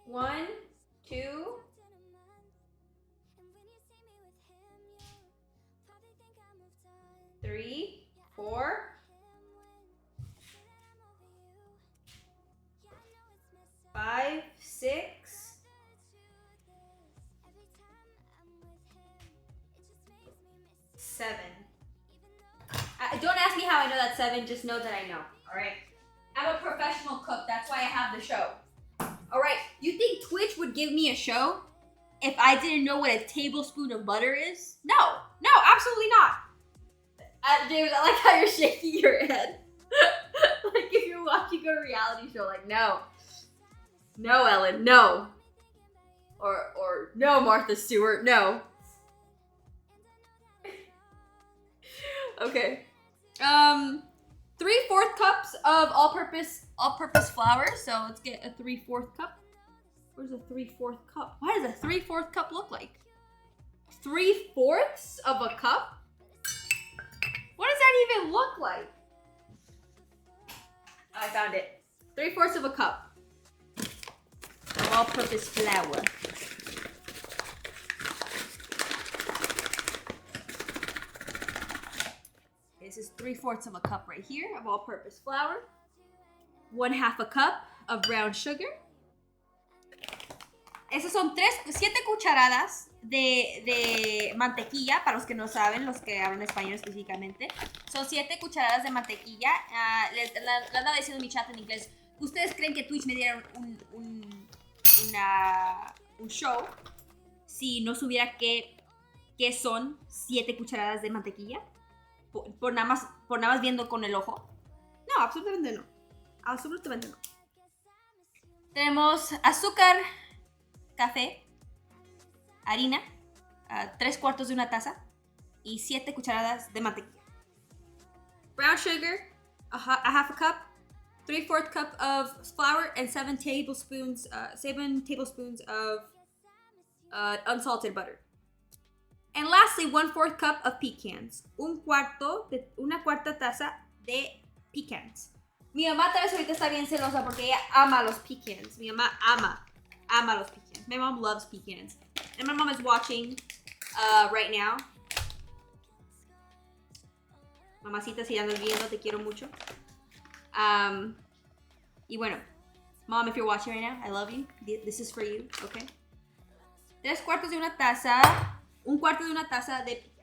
One, 2, 3, 4. 5, 6. 7. Don't ask me how I know that's 7, just know that I know, alright? I'm a professional cook, that's why I have the show. Alright, you think Twitch would give me a show if I didn't know what a tablespoon of butter is? No, absolutely not. James, I like how you're shaking your head. Like if you're watching a reality show, like no. No, Ellen, no. Or no, Martha Stewart, no. Okay. 3/4 cups of all-purpose flour. So let's get a 3/4 cup. Where's a 3/4 cup? Why does a 3/4 cup look like? 3/4 of a cup? What does that even look like? I found it. 3/4 of a cup of all-purpose flour. This is 3/4 of a cup right here of all-purpose flour. 1/2 a cup of brown sugar. Esas son 7 cucharadas de mantequilla, para los que no saben, los que hablan español específicamente. Son 7 cucharadas de mantequilla. Les anda diciendo en mi chat en inglés. ¿Ustedes creen que Twitch me diera un show si no supiera qué son 7 cucharadas de mantequilla? Por nada más viendo con el ojo. No, absolutamente no. Absolutamente no. Tenemos azúcar, café, harina, 3/4 de una taza y 7 cucharadas de mantequilla. Brown sugar, a half a cup. 3/4 cup of flour, and 7 tablespoons of unsalted butter. And lastly, 1/4 cup of pecans. Una cuarta taza de pecans. Mi mamá tal vez ahorita está bien celosa porque ella ama los pecans. Mi mamá ama los pecans. My mom loves pecans. And my mom is watching right now. Mamacita, si andas viendo, te quiero mucho. Y bueno, Mom, if you're watching right now, I love you. This is for you, okay? 3/4 de una taza, 1/4 de una taza de pican.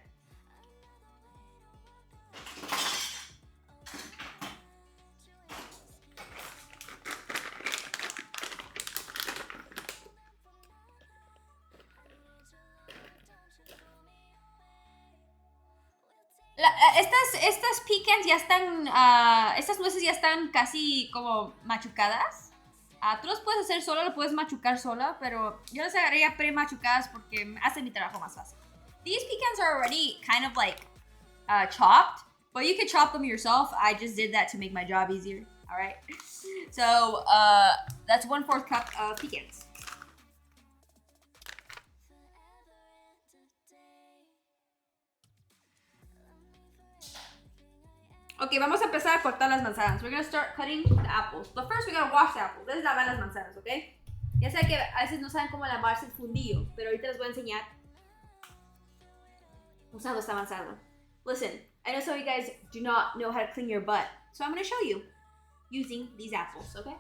Estas pecans ya están, estas nueces ya están casi como machucadas. Tú los puedes hacer sola, lo puedes machucar sola, pero yo las agarraría pre-machucadas porque hacen mi trabajo más fácil. These pecans are already kind of like chopped, but you can chop them yourself. I just did that to make my job easier, all right? So that's 1/4 cup of pecans. Ok, vamos a empezar a cortar las manzanas. We're gonna start cutting the apples. But first we gotta wash the apples. Debes lavar las manzanas, ¿ok? Ya sé que a veces no saben cómo lavarse el fundillo, pero ahorita les voy a enseñar usando esta manzana. Listen, I know some of you guys do not know how to clean your butt, so I'm gonna show you using these apples, okay?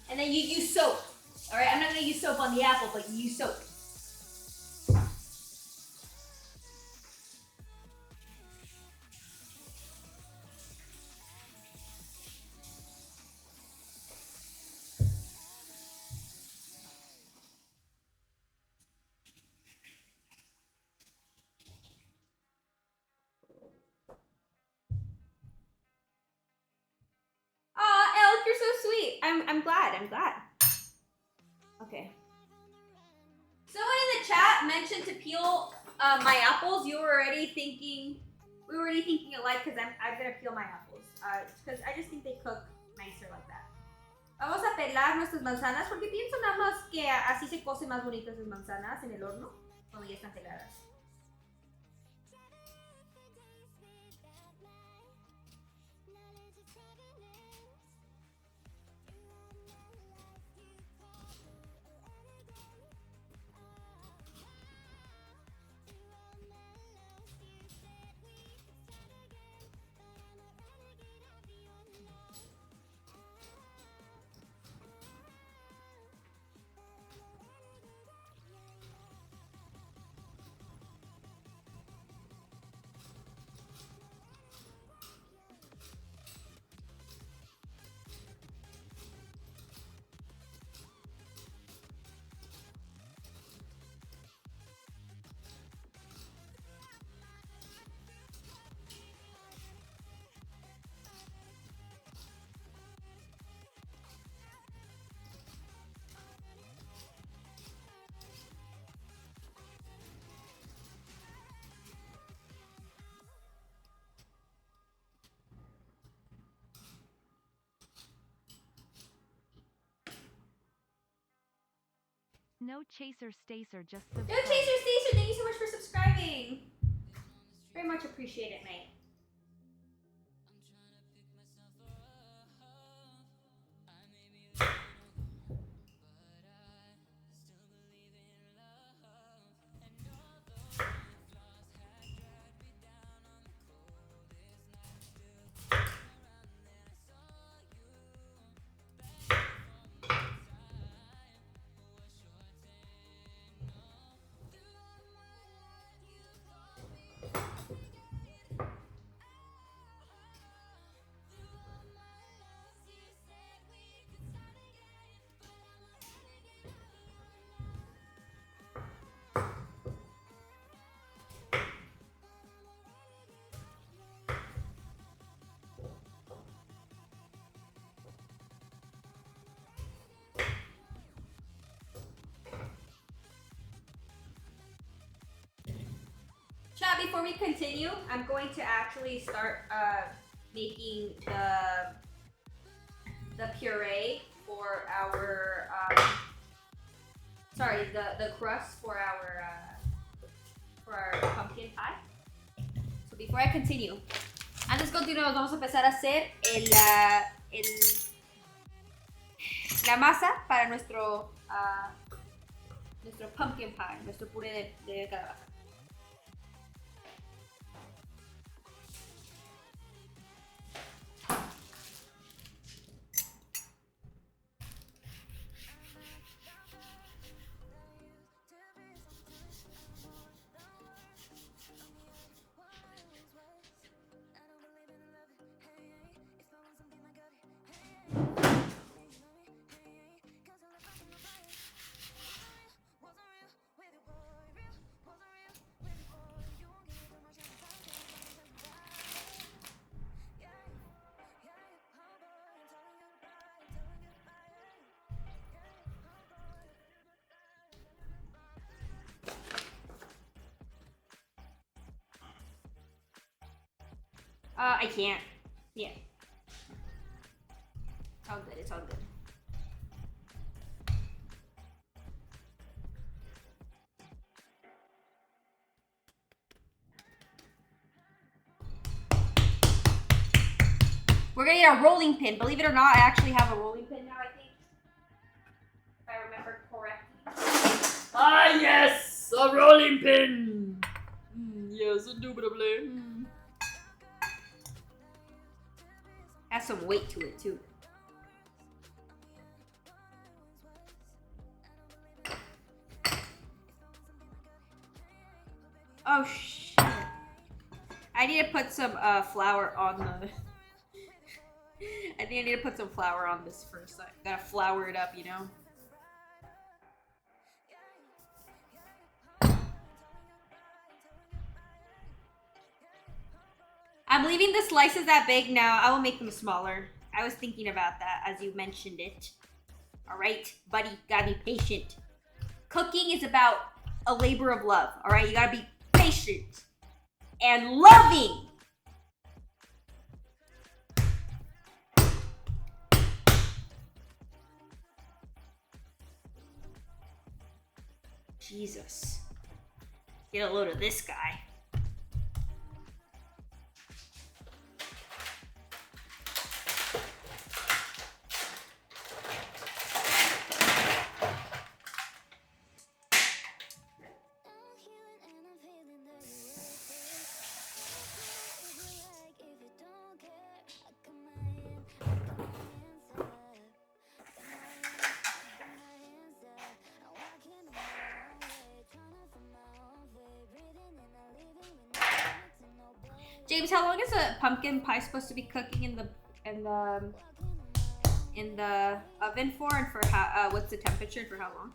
And then you use soap. All right, I'm not gonna use soap on the apple, but you use soap. Aw, Elk, you're so sweet. I'm glad. Okay. Someone in the chat mentioned to peel my apples. We were already thinking alike because I'm gonna peel my apples. Because I just think they cook nicer like that. Vamos a pelar nuestras manzanas porque pienso nada más que así se cocen más bonitas las manzanas en el horno cuando ya están peladas. No chaser stacer, just subscribe. No chaser Stacer, thank you so much for subscribing. Very much appreciate it, mate. before we continue, I'm going to actually start making the puree for our the crust for our pumpkin pie. So before I continue, antes de continuar, vamos a empezar a hacer la masa para nuestro pumpkin pie, nuestro puré de calabaza. I can't. Yeah. It's all good. It's all good. We're gonna get a rolling pin. Believe it or not, I actually have a rolling pin now, I think. If I remember correctly. Ah, yes! A rolling pin! Yes, indubitably. Has some weight to it, too. Oh, shit. I need to put some flour on the... I think I need to put some flour on this first. I gotta flour it up, you know? I'm leaving the slices that big now. I will make them smaller. I was thinking about that as you mentioned it. Alright, buddy, gotta be patient. Cooking is about a labor of love, alright? You gotta be patient and loving. Jesus. Get a load of this guy. James, how long is a pumpkin pie supposed to be cooking in the oven for, and for how? What's the temperature and for how long?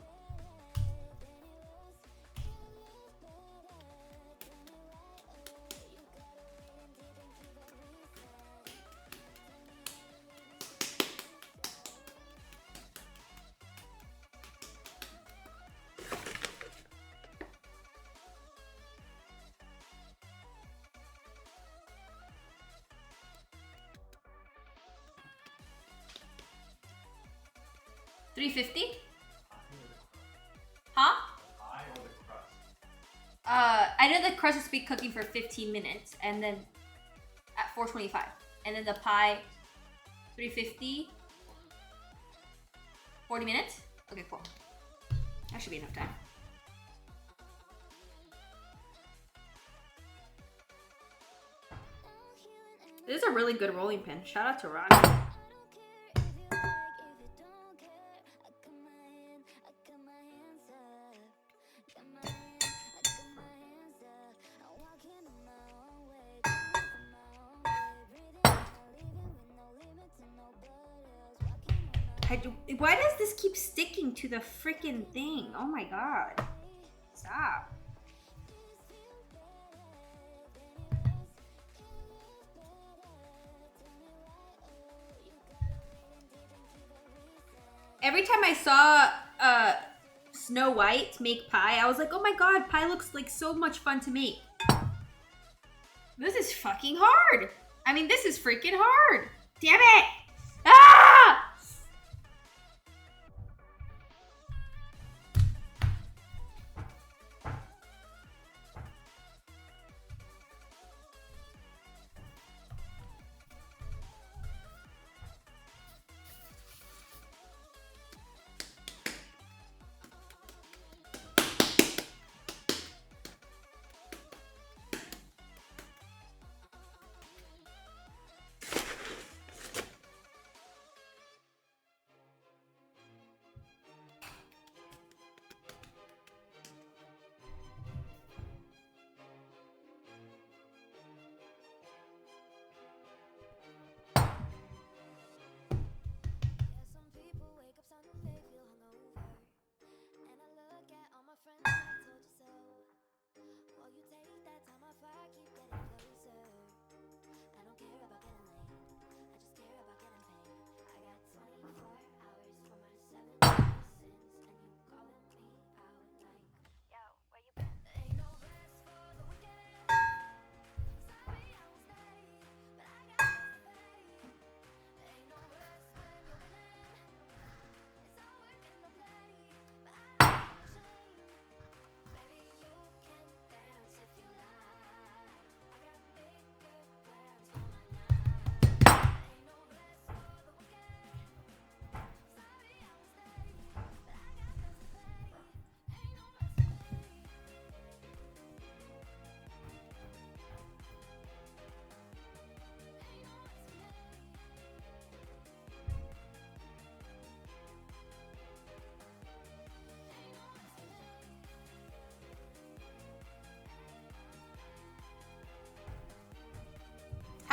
$350? Huh? Pie or the crust? I know the crust is to be cooking for 15 minutes, and then at 425, and then the pie, 350. 40 minutes? Okay, cool. That should be enough time. This is a really good rolling pin. Shout out to Ron. Why does this keep sticking to the freaking thing? Oh my god. Stop. Every time I saw Snow White make pie, I was like, oh my god, pie looks like so much fun to make. This is fucking hard. I mean, this is freaking hard. Damn it. Ah!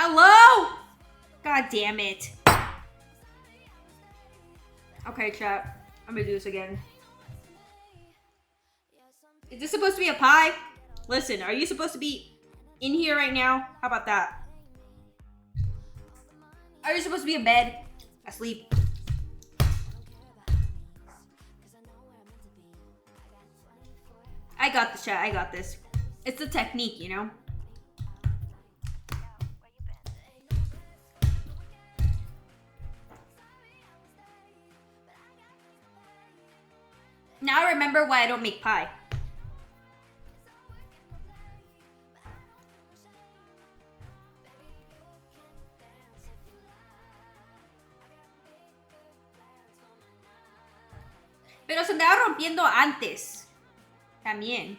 Hello? God damn it. Okay, chat. I'm gonna do this again. Is this supposed to be a pie? Listen, are you supposed to be in here right now? How about that? Are you supposed to be in bed? Asleep? I got this, chat. I got this. It's a technique, you know? Now I remember why I don't make pie. Pero se andaba rompiendo antes. También.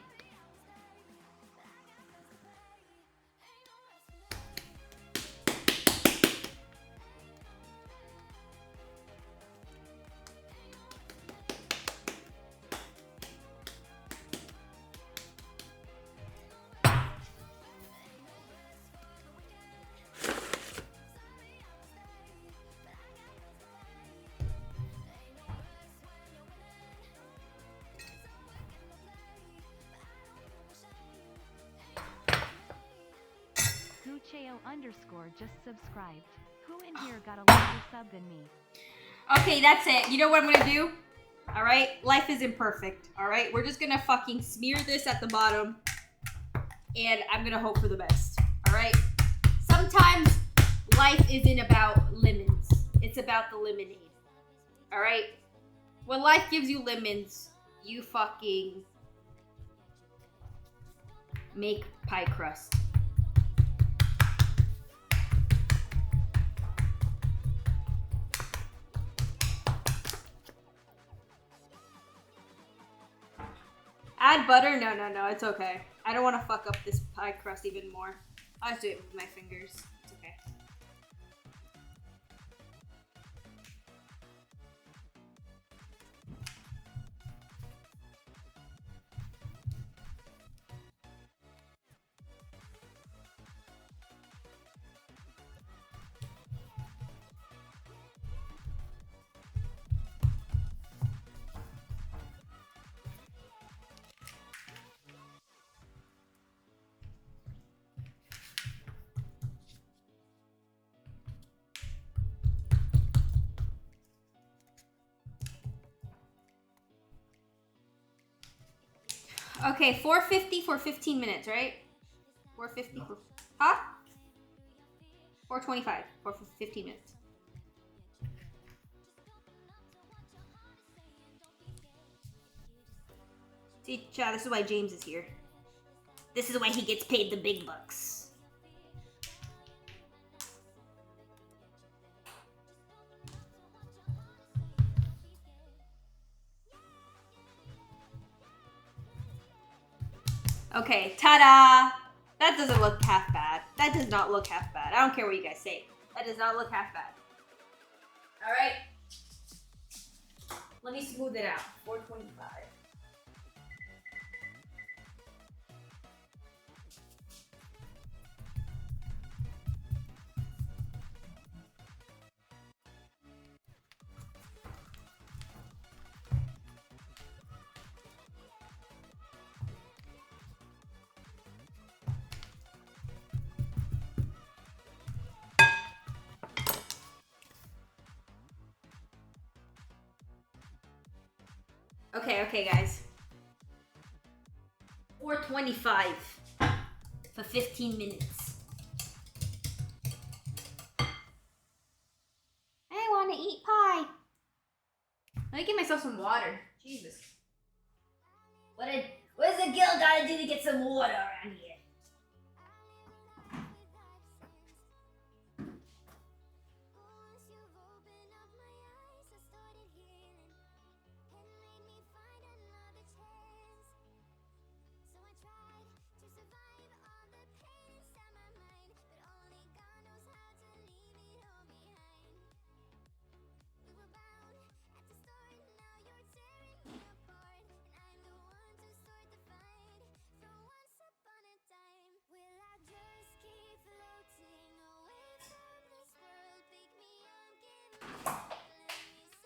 Gucheo_ just subscribed. Who in here got a larger sub than me? Okay, that's it. You know what I'm gonna do? Alright? Life isn't perfect. Alright? We're just gonna fucking smear this at the bottom. And I'm gonna hope for the best. Alright? Sometimes life isn't about lemons. It's about the lemonade. Alright? When life gives you lemons, you fucking make pie crust. Add butter? No, it's okay. I don't want to fuck up this pie crust even more. I'll just do it with my fingers. It's okay. Okay, 450 for 15 minutes, right? 450 for... Huh? 4:25 or for 15 minutes. See, chat, this is why James is here. This is why he gets paid the big bucks. Okay, ta-da! That doesn't look half bad. That does not look half bad. I don't care what you guys say. That does not look half bad. All right. Let me smooth it out. 4:25. Okay, guys. 4:25 for 15 minutes. I want to eat pie. Let me get myself some water. Jesus. What does a girl gotta do to get some water around here?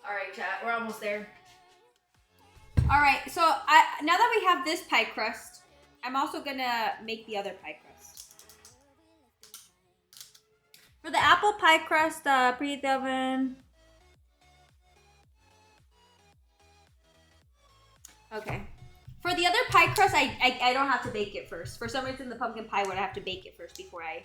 Alright, chat, we're almost there. Alright, so now that we have this pie crust, I'm also gonna make the other pie crust. For the apple pie crust, preheat the oven. Okay. For the other pie crust, I don't have to bake it first. For some reason, the pumpkin pie would have to bake it first before I...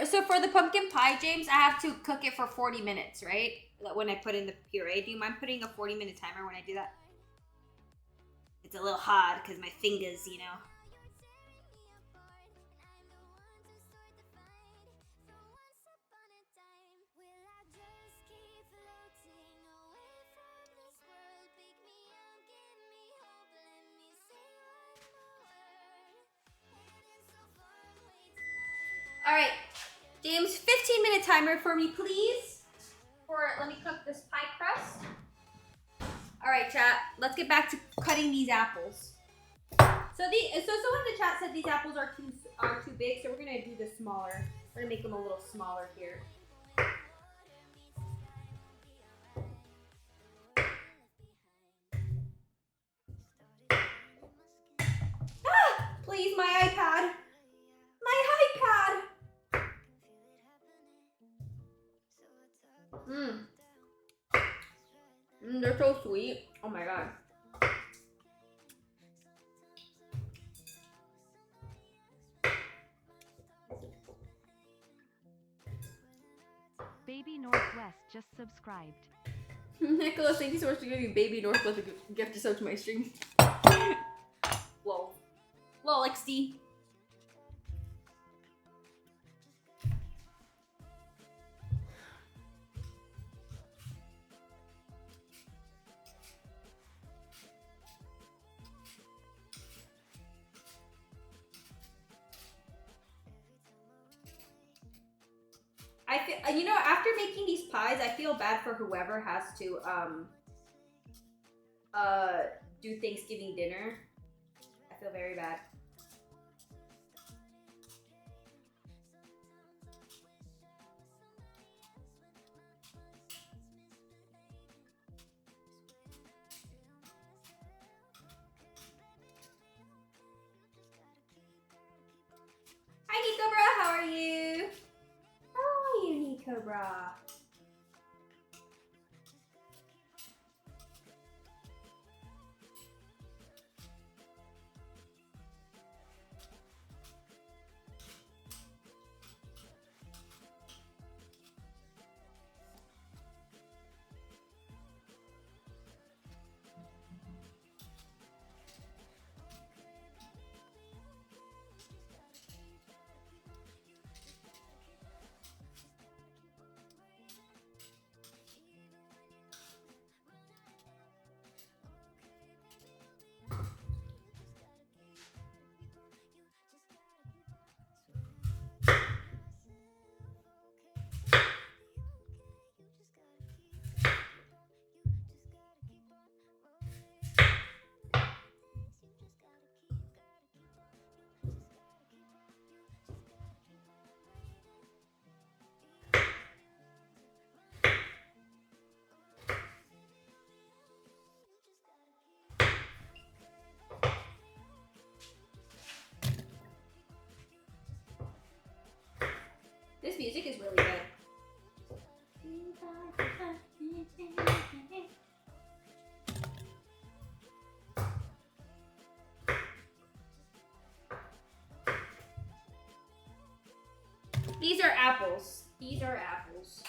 So for the pumpkin pie, James, I have to cook it for 40 minutes, right? When I put in the puree. Do you mind putting a 40-minute timer when I do that? It's a little hard because my fingers, you know. All right, James, 15-minute timer for me, please. Let me cook this pie crust. All right, chat, let's get back to cutting these apples. So someone in the chat said these apples are too big, so we're gonna do this smaller. We're gonna make them a little smaller here. Ah, please, my iPad. My iPad. They're so sweet. Oh my god. Baby Northwest just subscribed. Nicholas, thank you so much for giving Baby Northwest a gift to sub to my stream. Lol. Lol, XD. I feel, you know, after making these pies, I feel bad for whoever has to do Thanksgiving dinner. I feel very bad. Hi, Neeko bra, how are you? How are you, Neeko bra? This music is really good. These are apples. These are apples.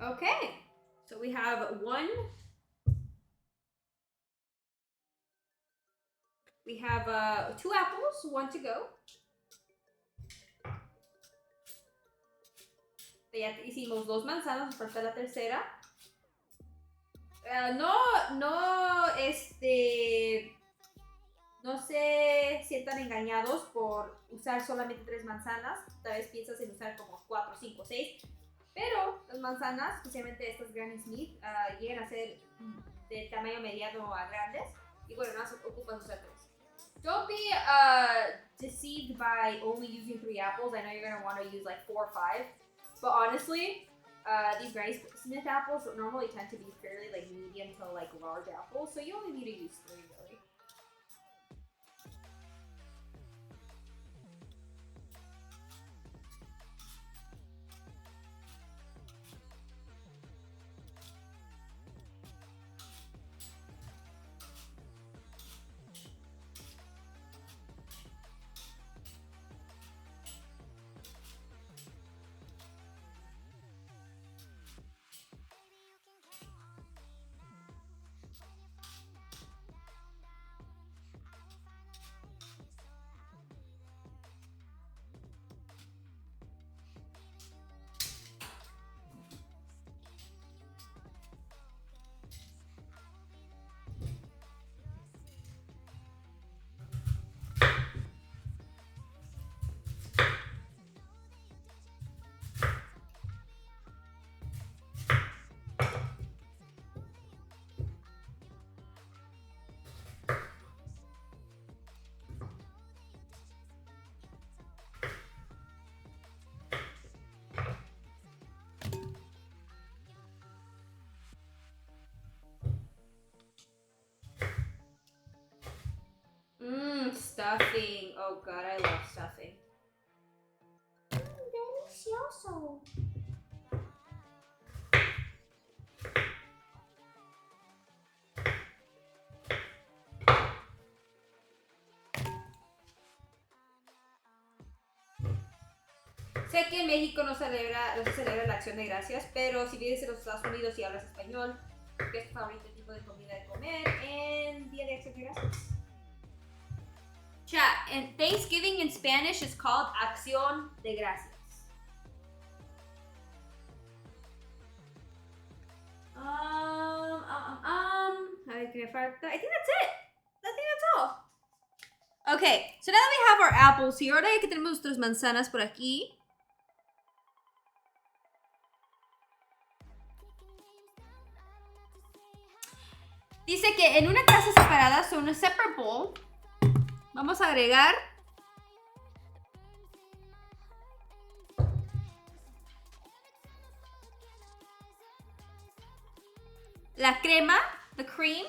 Okay, so we have one. We have 2 apples, 1 to go. Ya hicimos 2 manzanas, nos falta la tercera. No se sientan engañados por usar solamente 3 manzanas. Tal vez piensas en usar como 4, 5, 6. Pero las manzanas, especialmente estas Granny Smith, llegan a ser de tamaño mediano a grandes. Y bueno, no ocupan usar 3. Don't be deceived by only using 3 apples. I know you're going to want to use like 4 or 5. But honestly, these Granny Smith apples normally tend to be fairly like medium to like large apples. So you only need to use 3 really. Stuffing. Oh god, I love stuffing. Delicioso. Sé que en México no se celebra la Acción de Gracias, pero si vives en los Estados Unidos y hablas español, ¿qué es tu favorito tipo de comida de comer en Día de Acción de Gracias? Chat, and Thanksgiving in Spanish is called Acción de Gracias. A ver, ¿qué me falta? I think that's it. I think that's all. Okay, so now that we have our apples here, ahora ya que tenemos nuestras manzanas por aquí. Dice que en una taza separada, so in a separate bowl, vamos a agregar la crema, the cream.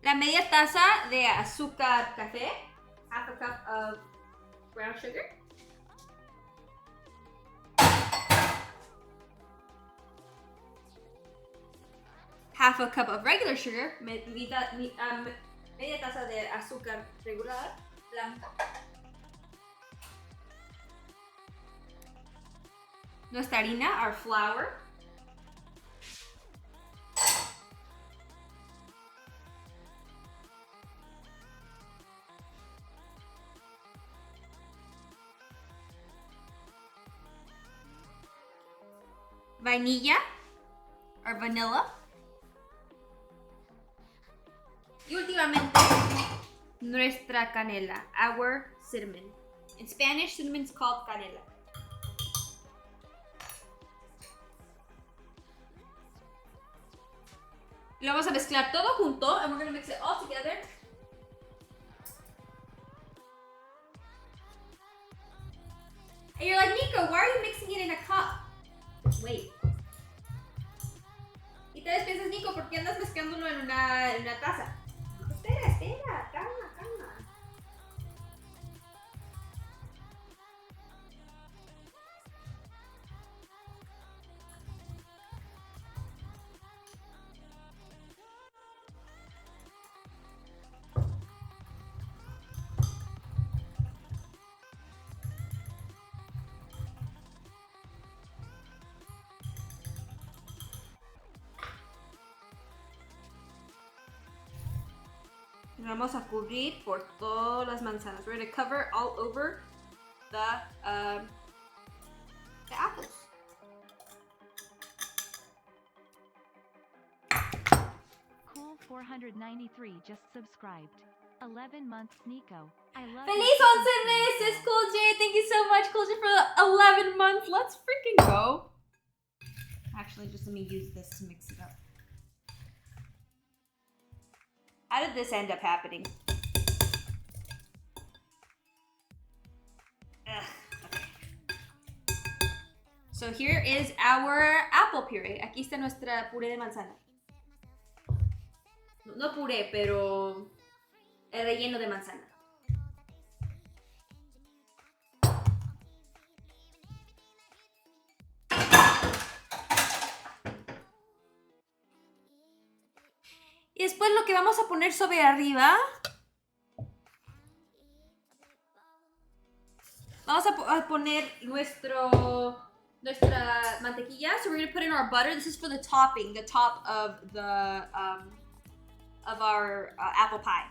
La media taza de azúcar café, half a cup of brown sugar. Half a cup of regular sugar, media taza de azúcar regular, blanca. Nuestra harina, our flour. Vainilla or vanilla. Y últimamente, nuestra canela, our cinnamon. In Spanish, cinnamon is called canela. Y lo vamos a mezclar todo junto, and we're gonna mix it all together. And you're like, Neeko, why are you mixing it in a cup? Wait. Y tal vez piensas, Neeko, ¿por qué andas mezclándolo en una taza? Espera, calma. Vamos a cubrir por todas las manzanas. We're going to cover all over the apples. Cool 493 just subscribed. 11 months Neeko. I love Feliz your 11 meses, Cool J. Thank you so much, Cool J, for the 11 months. Let's freaking go. Actually, just let me use this to mix it up. How did this end up happening? Ugh, okay. So here is our apple puree. Aquí está nuestra puré de manzana. No puré, pero el relleno de manzana. Y después lo que vamos a poner sobre arriba, vamos a poner nuestra mantequilla. So we're gonna put in our butter. This is for the topping, the top of the of our apple pie.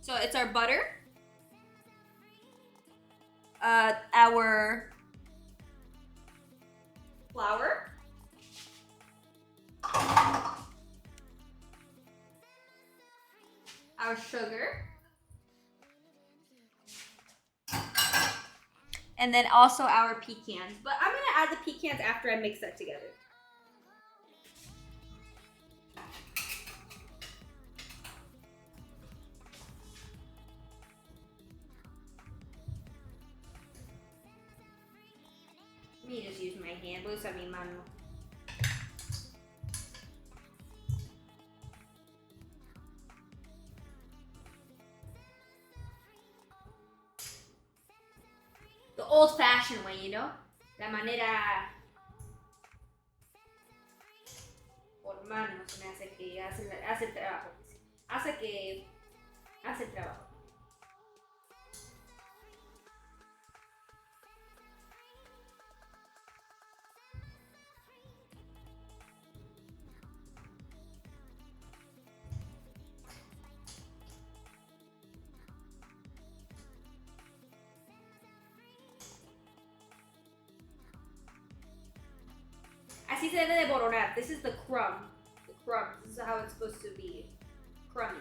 So it's our butter, our flour, our sugar, and then also our pecans. But I'm gonna add the pecans after I mix that together. Let me just use my hand. Voy a usar mi mano. The old-fashioned way, you know? La manera por mano se me hace que hace el trabajo. Hace el trabajo. Así se debe de boronar. This is the crumb. The crumb. This is how it's supposed to be. Crummy.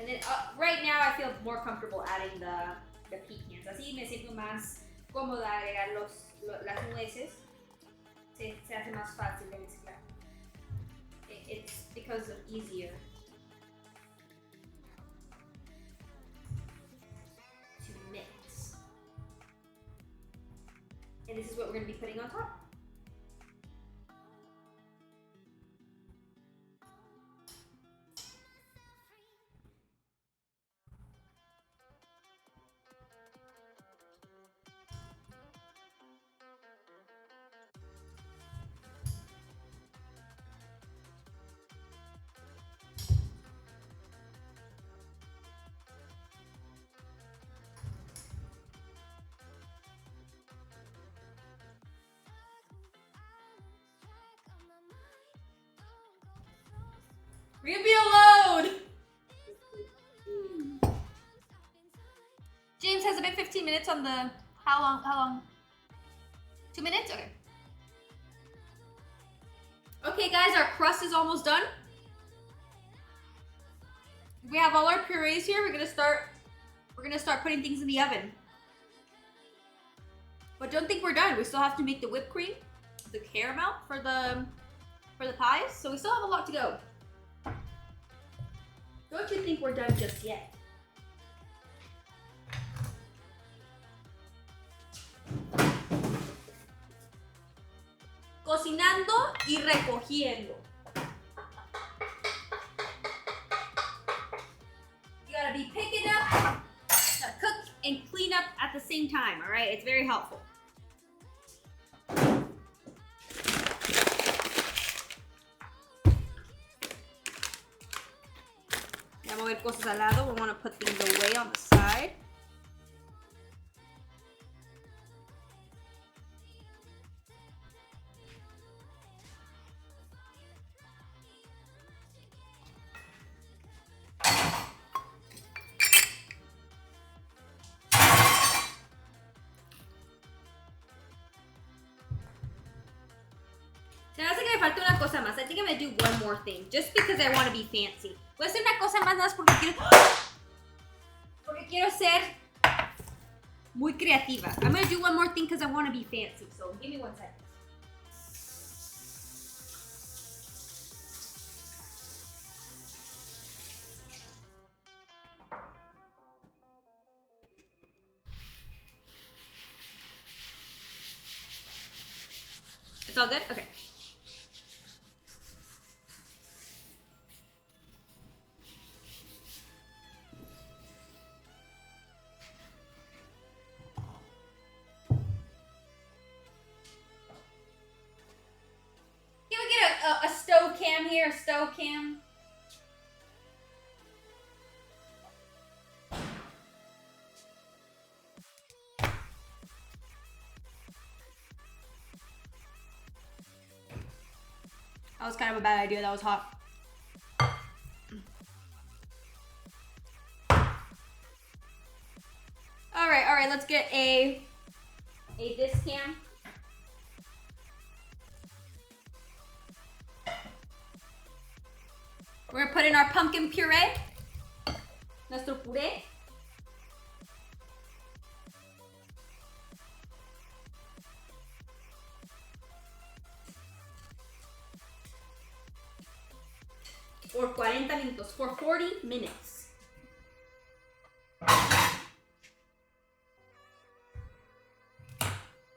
And then right now I feel more comfortable adding the pecans. Así me siento más cómoda agregar las nueces. Se hace más fácil de mezclar. It's because of easier to mix. And this is what we're going to be putting on top. We're gonna be alone! James, has it been 15 minutes on the... How long? 2 minutes? Okay. Okay guys, our crust is almost done. We have all our purees here. We're gonna start putting things in the oven. But don't think we're done. We still have to make the whipped cream. the caramel for the pies. So we still have a lot to go. Don't you think we're done just yet? Cocinando y recogiendo. You gotta be picking up, cook and clean up at the same time, all right? It's very helpful. Ya mover cosas al lado. We want to put things away on the side. Se me hace que me falta una cosa más. I think I'm gonna do one more thing. Just because I want to be fancy. Voy a hacer una cosa más nada más porque quiero ser muy creativa. I'm gonna do one more thing because I want to be fancy. So give me 1 second. It's all good? Okay. Can we get a stove cam here? A stove cam? That was kind of a bad idea. That was hot. All right. Let's get a this cam. We're gonna put in our pumpkin puree. Nuestro puré. For 40 minutos. For 40 minutes.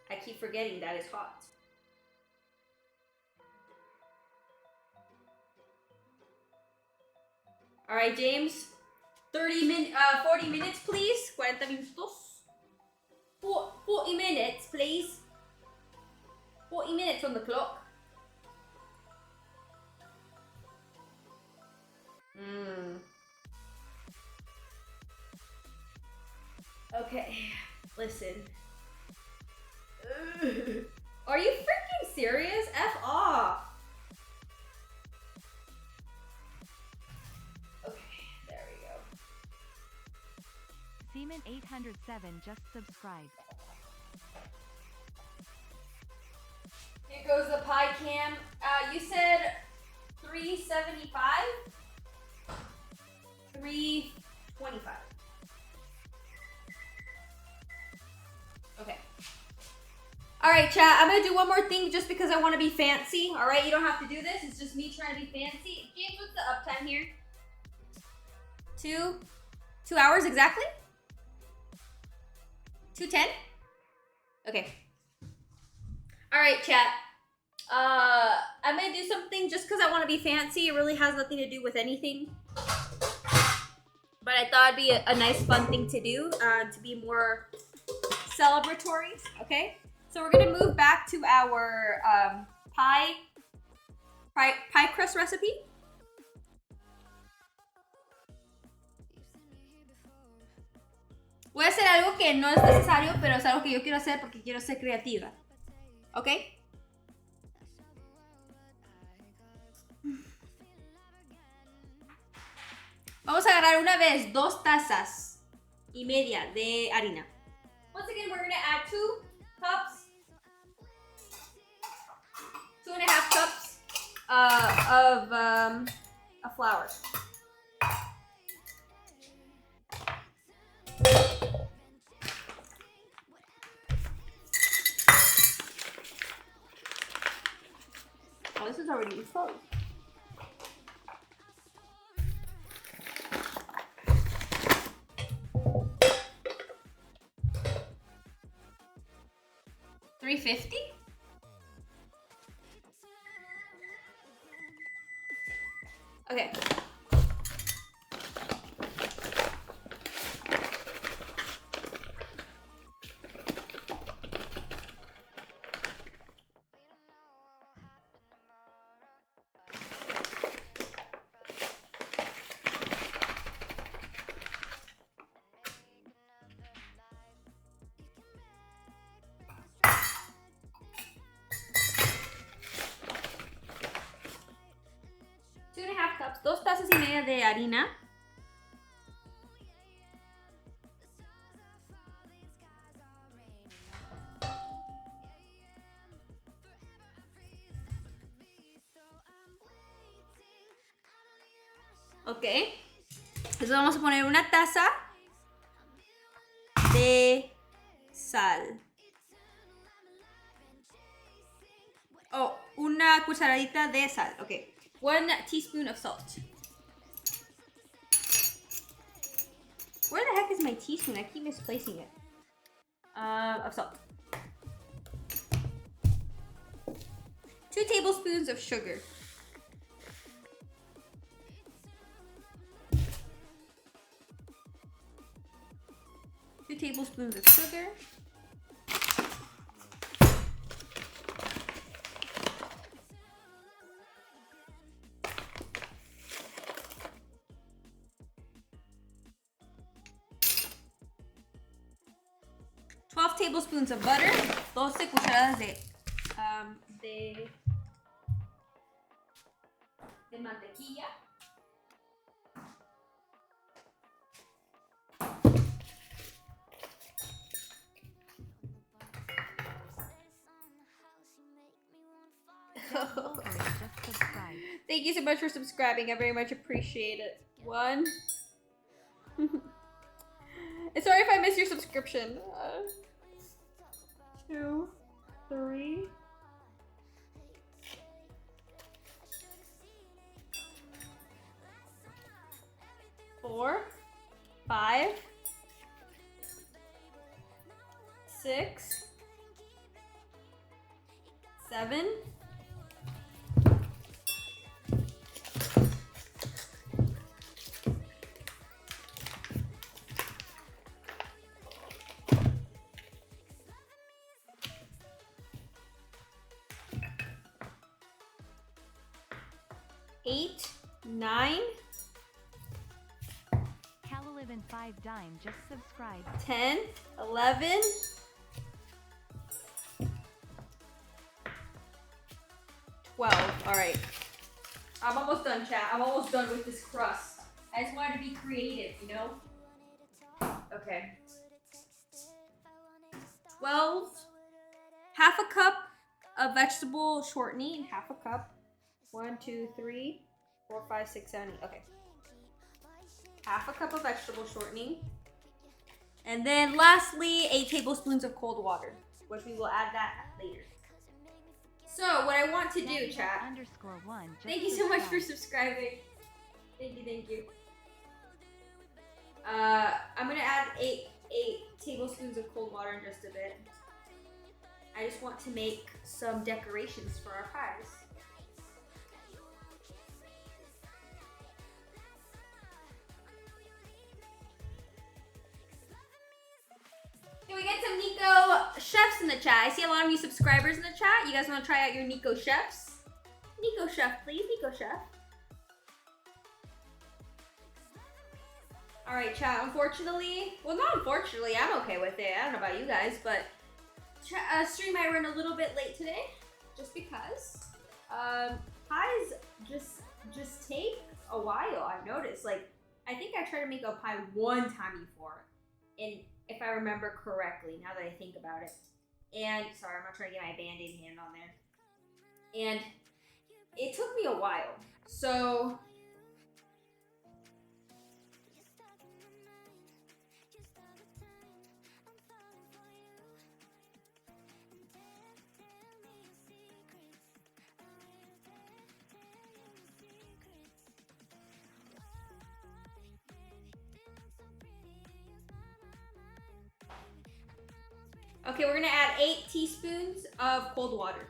I keep forgetting that it's hot. All right, James. 40 minutes, please. 40 minutos. 40 minutes, please. 40 minutes on the clock. Okay, listen. Are you freaking serious? F off. Okay, there we go. Seaman 807 just subscribed. Here goes the pie cam. You said 375? 325. Okay. All right, chat. I'm gonna do one more thing just because I want to be fancy. All right, you don't have to do this. It's just me trying to be fancy. James, what's the uptime here? 2 hours exactly? 2:10? Okay. All right, chat. I'm gonna do something just because I want to be fancy. It really has nothing to do with anything. But I thought it'd be a nice fun thing to do, to be more celebratory, okay? So we're gonna move back to our pie crust recipe. Voy a hacer algo que no es necesario, pero es algo que yo quiero hacer porque quiero ser creativa, ¿ok? Vamos a agarrar una vez 2 tazas y media de harina. Once again, we're going to add 2 cups, 2.5 cups of flour. one's already exposed. $3.50? Okay. Two and a half cups, 2 tazas y media de harina. Ok. Entonces vamos a poner una taza de sal. Oh, una cucharadita de sal. Okay. 1 teaspoon of salt. Where the heck is my teaspoon? I keep misplacing it. Of salt. 2 tablespoons of sugar. Two tablespoons of sugar. Tablespoons of butter, 12 cucharadas de mantequilla. Thank you so much for subscribing. I very much appreciate it. 1. And sorry if I missed your subscription. 2, 3. 4, 5, 6, 7. 8, 9. Cal live in 5 dime, just subscribe. 10, 11. 12. All right. I'm almost done, chat. I'm almost done with this crust. I just wanted to be creative, you know? Okay. 12. Half a cup of vegetable shortening. Half a cup. 1, 2, 3, 4, 5, 6, 7, 8. Okay. Half a cup of vegetable shortening. And then lastly, 8 tablespoons of cold water, which we will add that later. So what I want to do, chat. _1, Thank you so much for subscribing. Thank you. I'm gonna add 8 tablespoons of cold water in just a bit. I just want to make some decorations for our pies. Can we get some Neeko chefs in the chat? I see a lot of new subscribers in the chat. You guys want to try out your Neeko chefs? Neeko chef, please. Neeko chef. All right, chat. Unfortunately, well, not unfortunately. I'm okay with it. I don't know about you guys, but stream might run a little bit late today, just because. Pies just take a while. I've noticed. Like, I think I tried to make a pie one time before, and if I remember correctly, now that I think about it. And, sorry, I'm not trying to get my Band-Aid hand on there. And it took me a while. So, Okay, we're gonna add 8 teaspoons of cold water.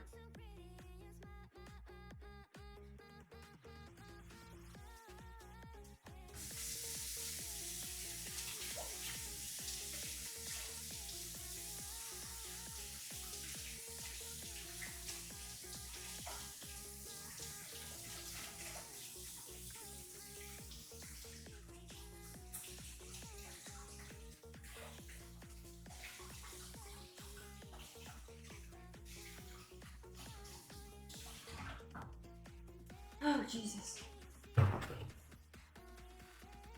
Oh, Jesus.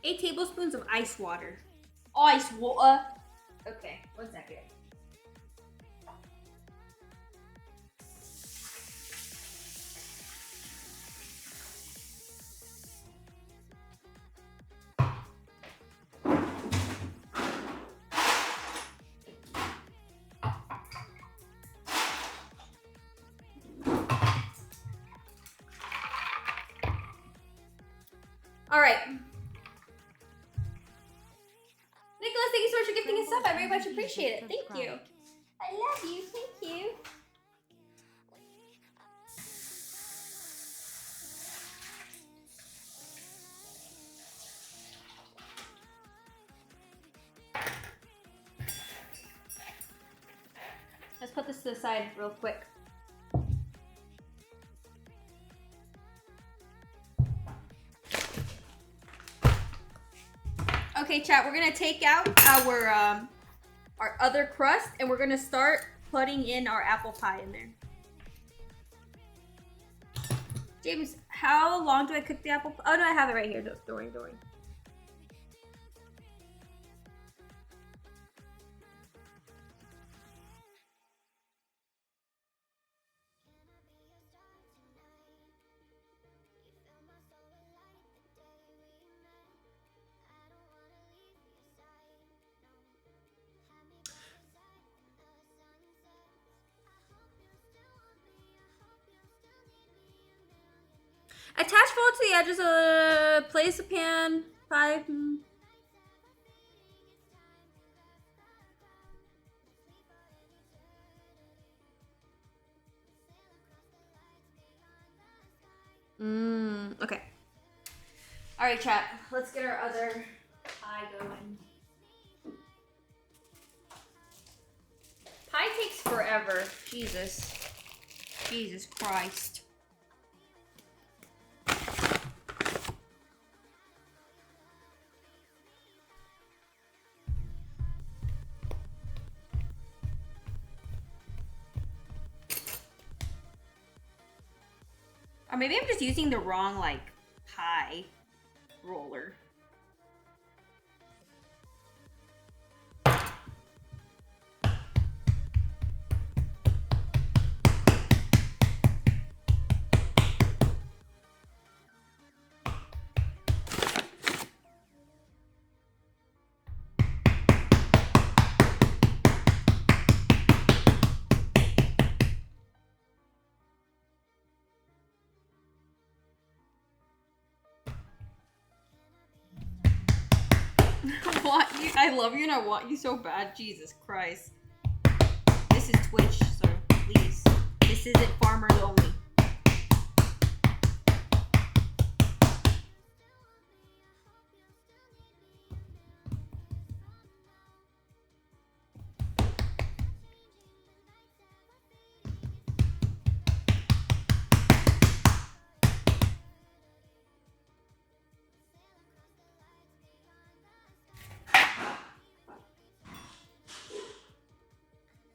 8 tablespoons of ice water. Ice water. Okay, 1 second. All right. Nicholas, thank you so much for gifting us up. I very much appreciate it. Thank you. I love you. Thank you. Let's put this to the side real quick. Okay, chat, we're gonna take out our other crust and we're gonna start putting in our apple pie in there. James, how long do I cook the apple pie? Oh no, I have it right here. Don't worry. Attach fold to the edges of place a pan, pie. Okay. All right, chat. Let's get our other pie going. Pie takes forever. Jesus Christ. Or maybe I'm just using the wrong, like, pie roller. I love you and I want you so bad. Jesus Christ. This is Twitch, so please. This isn't farmers only.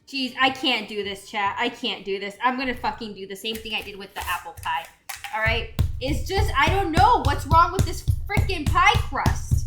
Jeez, I can't do this, chat. I can't do this. I'm gonna fucking do the same thing I did with the apple pie. Alright? It's just, I don't know what's wrong with this freaking pie crust.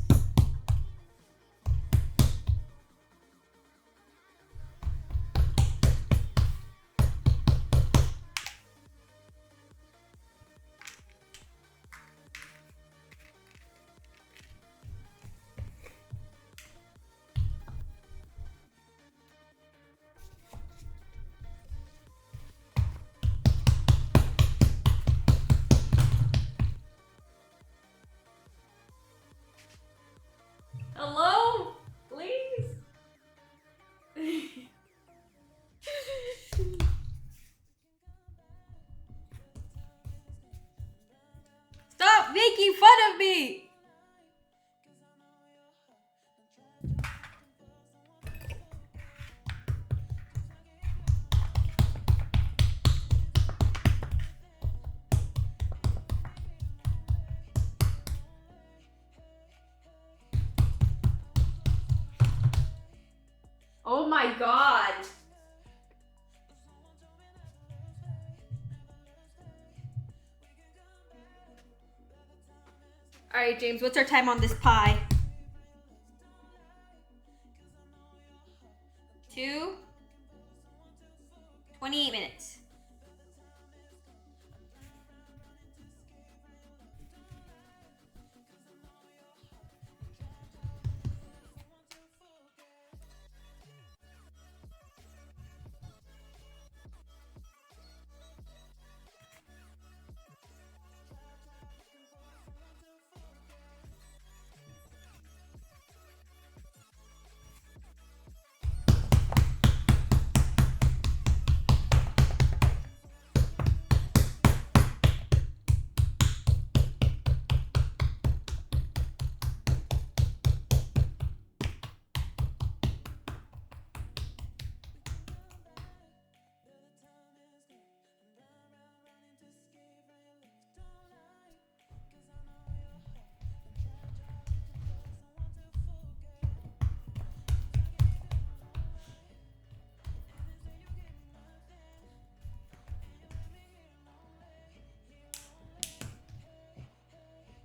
Hello? Please? making fun of me. Oh my god. All right, James, what's our time on this pie? 28 minutes.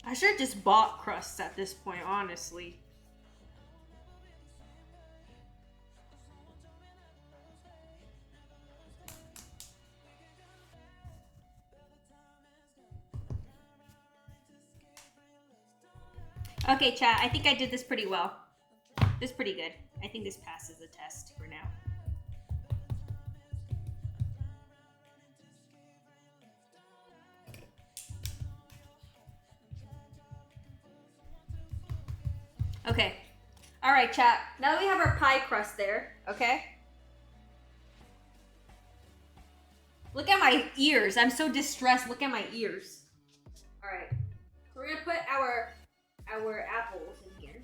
I should have just bought crusts at this point, honestly. Okay, chat, I think I did this pretty well. This is pretty good. I think this passes the test for now. Okay. All right, chat. Now that we have our pie crust there, okay? Look at my ears. I'm so distressed. Look at my ears. All right. We're gonna put our apples in here.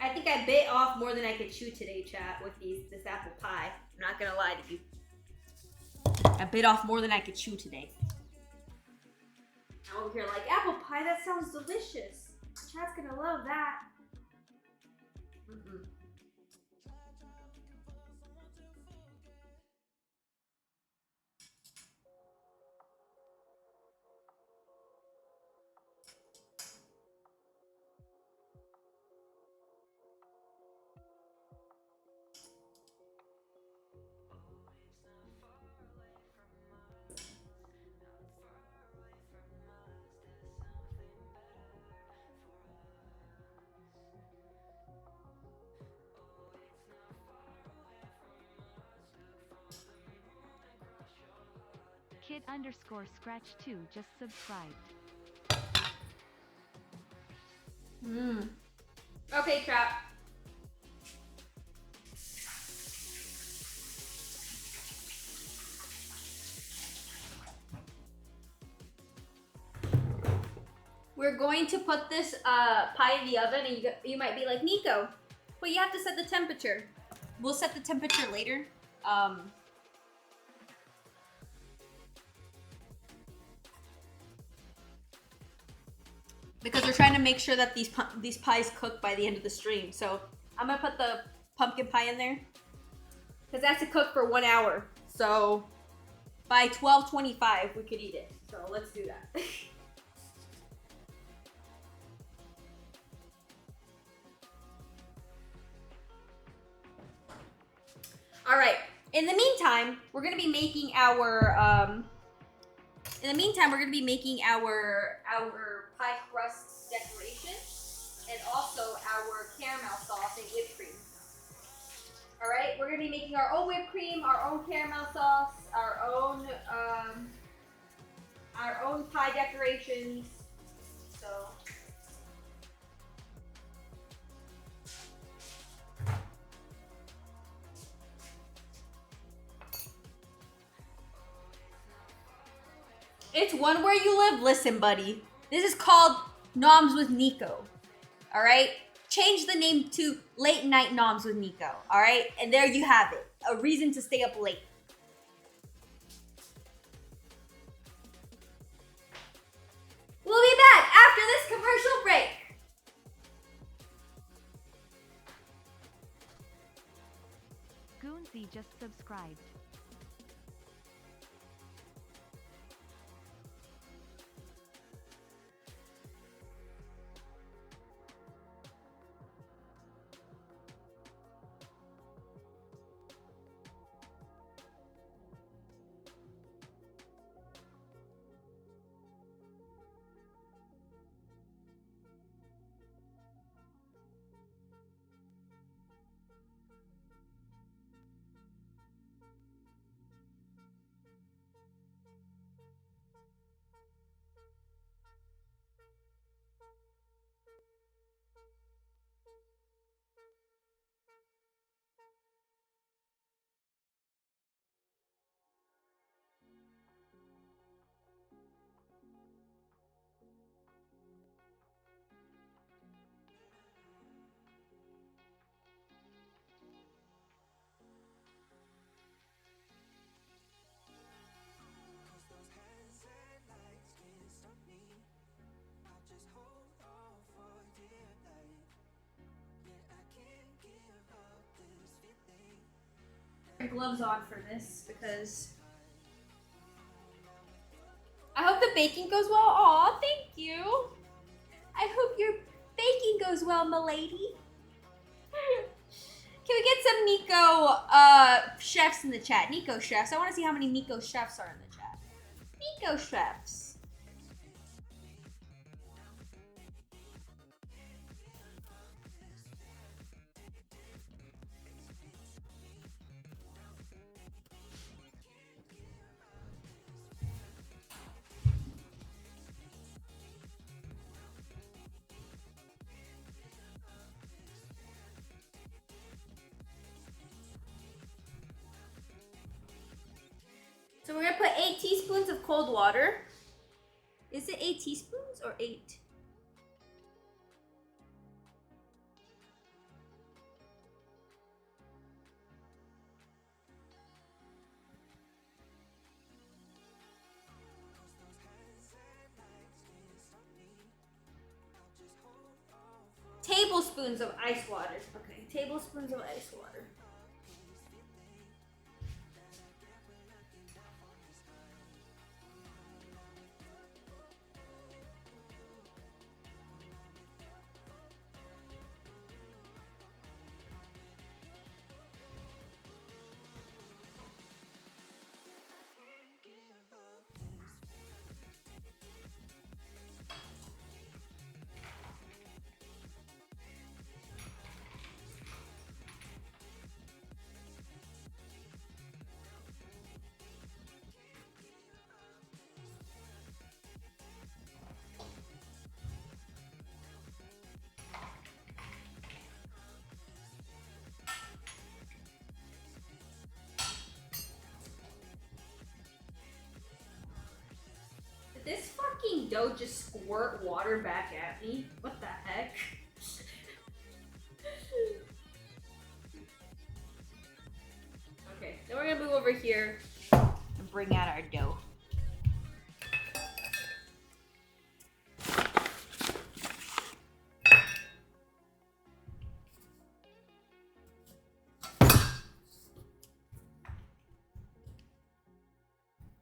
I think I bit off more than I could chew today, chat, with this apple pie. I'm not gonna lie to you. I bit off more than I could chew today. I'm over here like, apple pie, that sounds delicious. Chat's gonna love that. Mm-mm. Kid_scratch2 just subscribed. Okay, chat. We're going to put this pie in the oven, and you might be like, Neeko, but you have to set the temperature. We'll set the temperature later. Because we're trying to make sure that these pies cook by the end of the stream. So I'm gonna put the pumpkin pie in there because that's to cook for 1 hour. So by 12:25 we could eat it. So let's do that. All right. In the meantime, we're gonna be making our pie crust decoration and also our caramel sauce and whipped cream. All right, we're gonna be making our own whipped cream, our own caramel sauce, our own pie decorations. So. It's one where you live. Listen, buddy. This is called Noms with Neeko. All right? Change the name to Late Night Noms with Neeko. All right? And there you have it. A reason to stay up late. We'll be back after this commercial break. Goonsy just subscribed. Gloves on for this because I hope the baking goes well. Aw, thank you. I hope your baking goes well, milady. Can we get some Neeko chefs in the chat? Neeko chefs. I want to see how many Neeko chefs are in the chat. Neeko chefs. So we're gonna put 8 teaspoons of cold water. Is it 8 teaspoons or 8? Tablespoons of ice water. Okay, tablespoons of ice water. Did this fucking dough just squirt water back at me? What the heck? Okay, then we're gonna move over here and bring out our dough.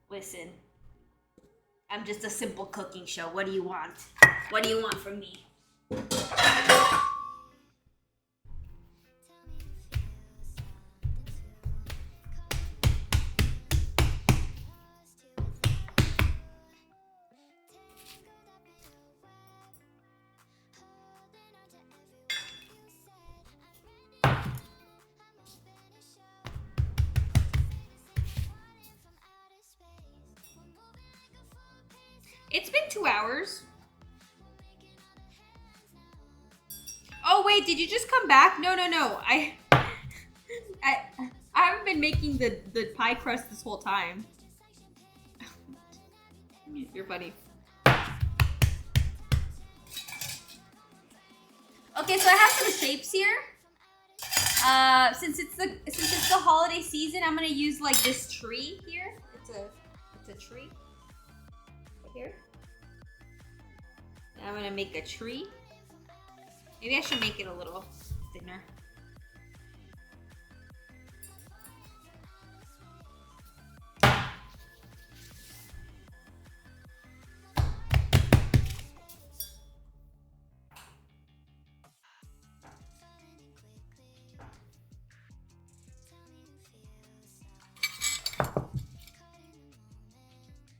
Listen, I'm just a simple cooking show. What do you want? What do you want from me? 2 hours. Oh wait, did you just come back? No. I haven't been making the pie crust this whole time. You're funny. Okay, so I have some shapes here. Since it's the holiday season, I'm gonna use like this tree here. It's a tree right here. And I'm gonna make a tree. Maybe I should make it a little thinner.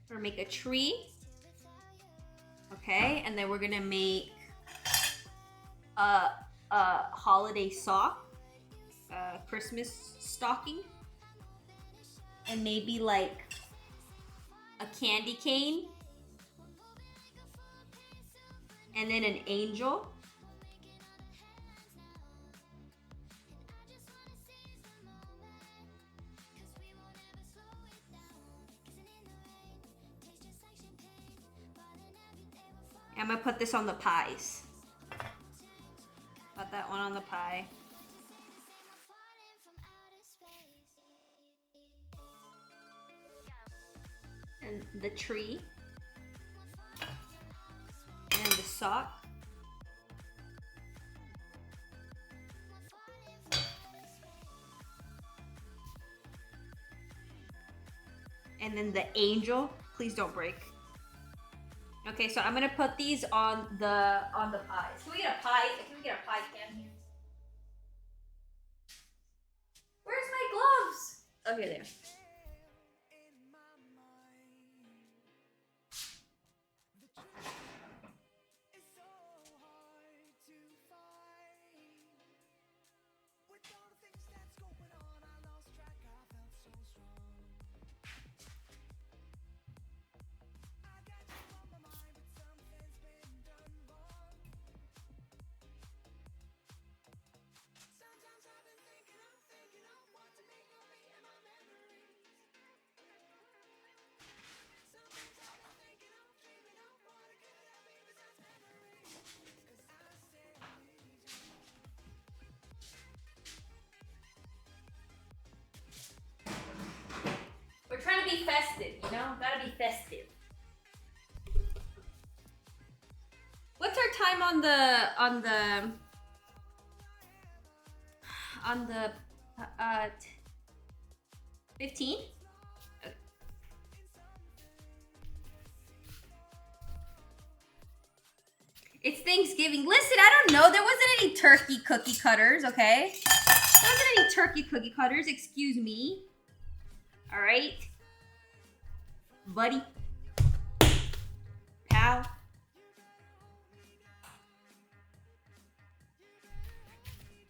We're gonna make a tree. Okay, and then we're gonna make a holiday sock, Christmas stocking, and maybe like a candy cane, and then an angel. I'm gonna put this on the pies. Put that one on the pie. And the tree. And the sock. And then the angel. Please don't break. Okay, so I'm gonna put these on the pies. Can we get a pie? Can we get a pie can here? Where's my gloves? Okay, there. We're trying to be festive, you know? Gotta be festive. What's our time on the 15? Okay. It's Thanksgiving. Listen, I don't know. There wasn't any turkey cookie cutters, okay? There wasn't any turkey cookie cutters, excuse me. All right, buddy, pal.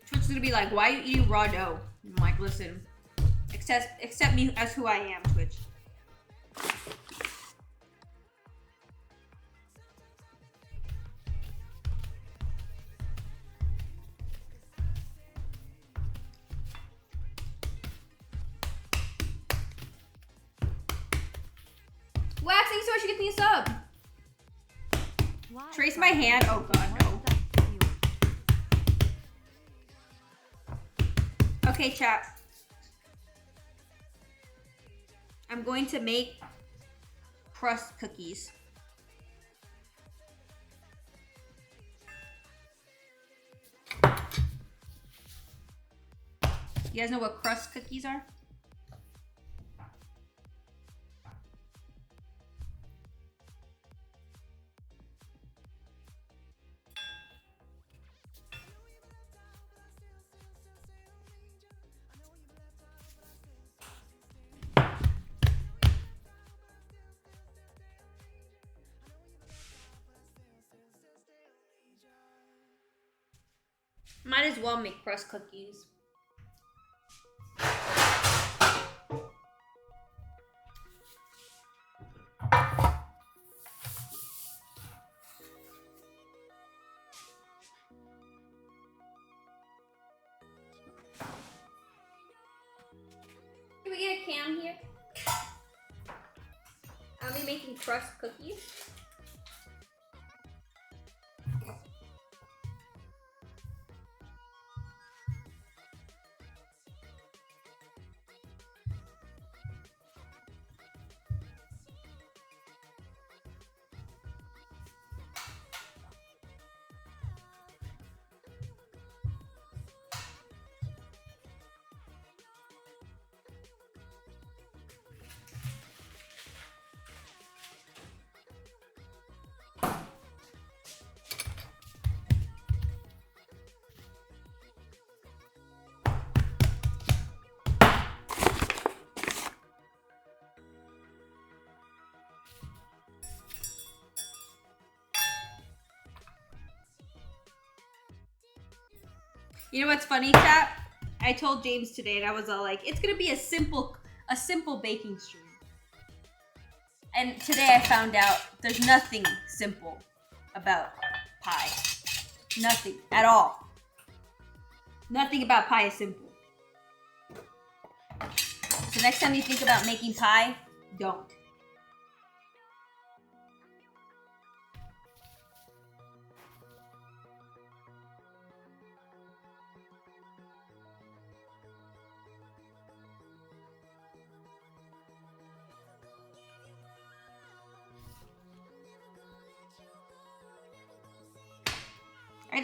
Twitch is gonna be like, "Why are you eating raw dough?" I'm like, "Listen, accept me as who I am, Twitch." Wax, thank you so much for getting me a sub. Trace my hand. Oh god, no. Okay, chat. I'm going to make crust cookies. You guys know what crust cookies are? Might as well make crust cookies. Can we get a cam here? I'll be making crust cookies. You know what's funny, chat? I told James today, and I was all like, "It's gonna be a simple baking stream." And today I found out there's nothing simple about pie. Nothing at all. Nothing about pie is simple. So next time you think about making pie, don't.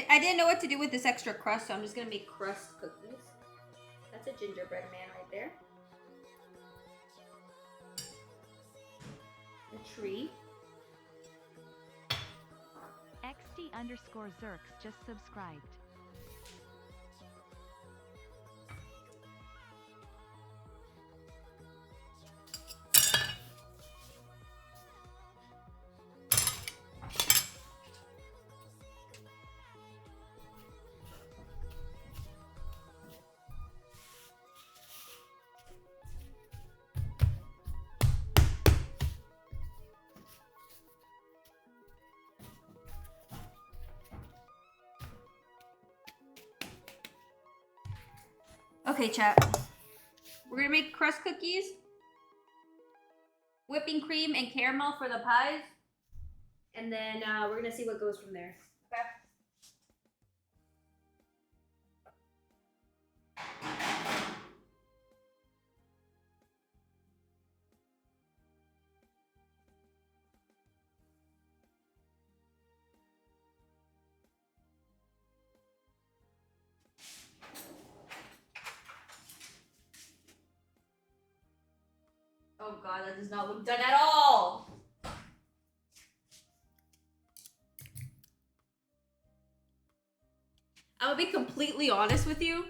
I didn't know what to do with this extra crust, so I'm just gonna make crust cookies. That's a gingerbread man right there. A tree. XD_Zerks just subscribed. Okay, chat. We're gonna make crust cookies, whipping cream and caramel for the pies, and then we're gonna see what goes from there. Okay. Oh god, that does not look done at all! I'm gonna be completely honest with you.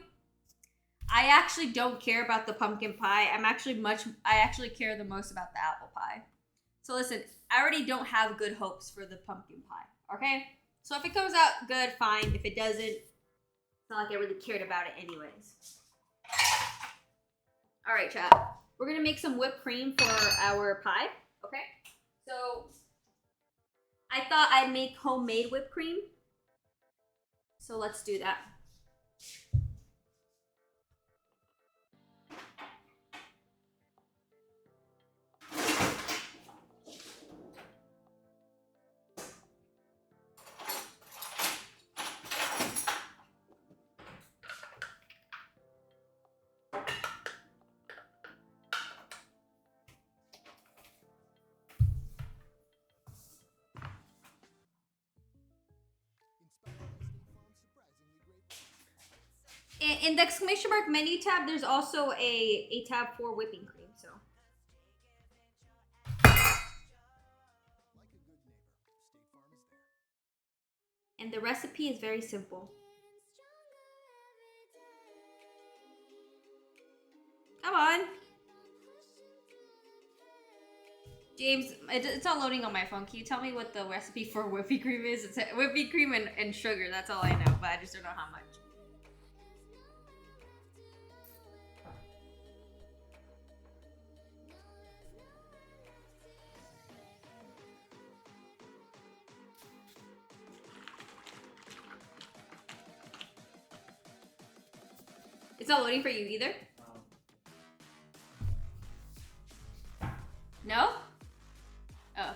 I actually don't care about the pumpkin pie. I actually care the most about the apple pie. So listen, I already don't have good hopes for the pumpkin pie, okay? So if it comes out good, fine. If it doesn't, it's not like I really cared about it anyways. All right, chat. We're gonna make some whipped cream for our pie, okay? So I thought I'd make homemade whipped cream. So let's do that. In the exclamation mark menu tab, there's also a tab for whipping cream, so. And the recipe is very simple. Come on. James, it's not loading on my phone. Can you tell me what the recipe for whipping cream is? It's whipping cream and sugar. That's all I know, but I just don't know how much. It's not loading for you either? No? Oh.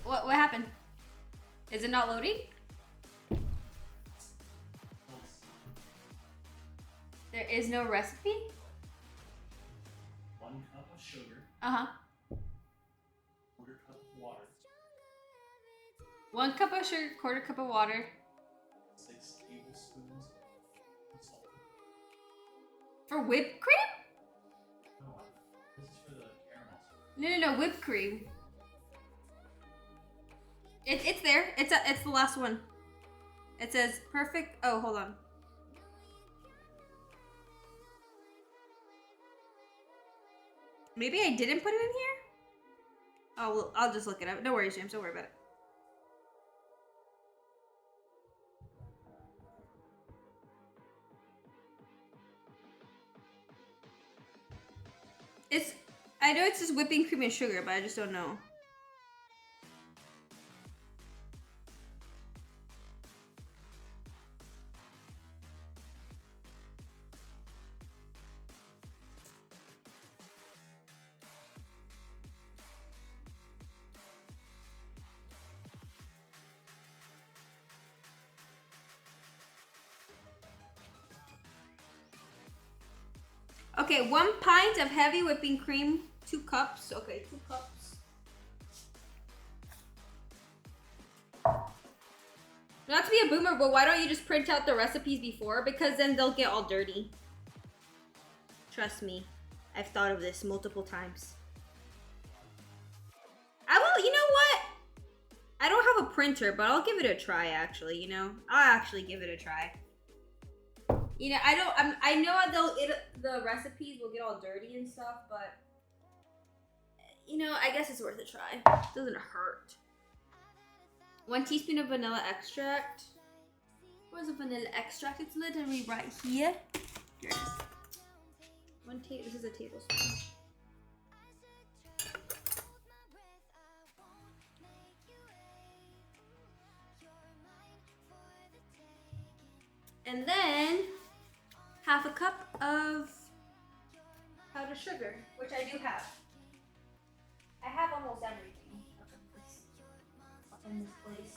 What happened? Is it not loading? There is no recipe? 1 cup of sugar. Uh-huh. 1/4 cup of water. 1 cup of sugar, 1/4 cup of water. 6 tablespoons of salt. For whipped cream? No, this is for the caramel. No, whipped cream. It's there. It's the last one. It says perfect. Oh, hold on. Maybe I didn't put it in here? Oh, well, I'll just look it up. No worries, James. Don't worry about it. I know it's just whipping cream and sugar, but I just don't know. Okay, 1 pint of heavy whipping cream, 2 cups. Okay, 2 cups. Not to be a boomer, but why don't you just print out the recipes before? Because then they'll get all dirty. Trust me, I've thought of this multiple times. I will, you know what? I don't have a printer, but I'll give it a try actually, you know? I'll actually give it a try. You know, I know the recipes will get all dirty and stuff, but you know, I guess it's worth a try. It doesn't hurt. 1 teaspoon of vanilla extract. Where's the vanilla extract? It's literally right here. Here it is. This is a tablespoon. And then 1/2 cup of powdered sugar, which I do have. I have almost everything up in this place.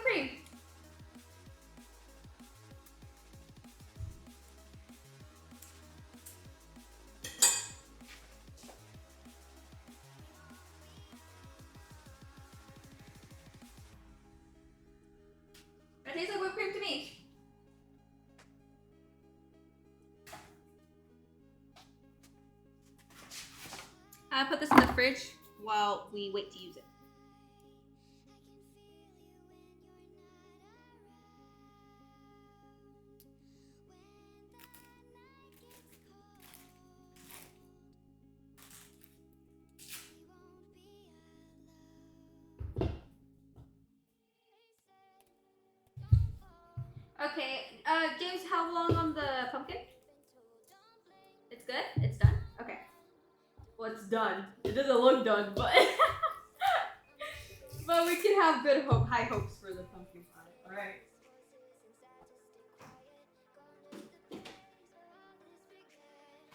cream. It tastes like whipped cream to me. I put this in the fridge while we wait to use it. Okay, James, how long on the pumpkin? It's good? It's done? Okay. Well, it's done. It doesn't look done, but but we can have good hope, high hopes for the pumpkin pie. All right.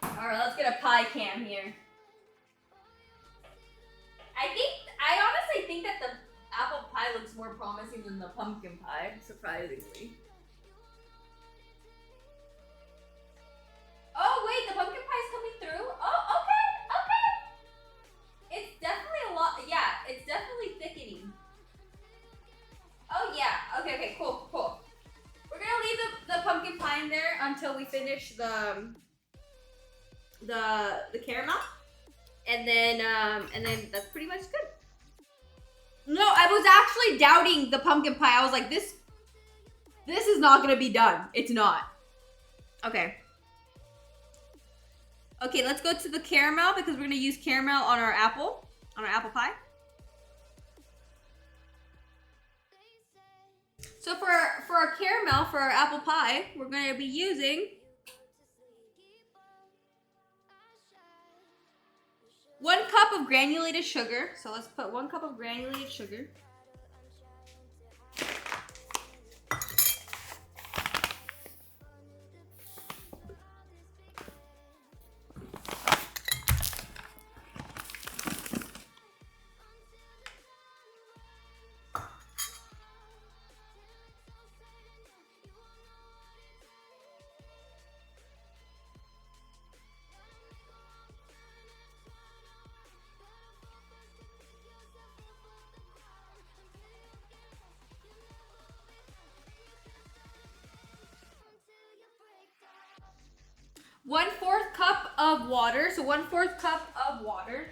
All right, let's get a pie cam here. I honestly think that the apple pie looks more promising than the pumpkin pie, surprisingly. Oh wait, the pumpkin pie is coming through. Oh, okay, okay. It's definitely a lot. Yeah, it's definitely thickening. Oh yeah. Okay, okay, cool, cool. We're gonna leave the pumpkin pie in there until we finish the caramel, and then that's pretty much good. No, I was actually doubting the pumpkin pie. I was like, this is not gonna be done. It's not. Okay. Okay, let's go to the caramel because we're gonna use caramel on our apple pie. So for our caramel, for our apple pie, we're gonna be using 1 cup of granulated sugar. So let's put 1 cup of granulated sugar. One-fourth cup of water. So 1/4 cup of water.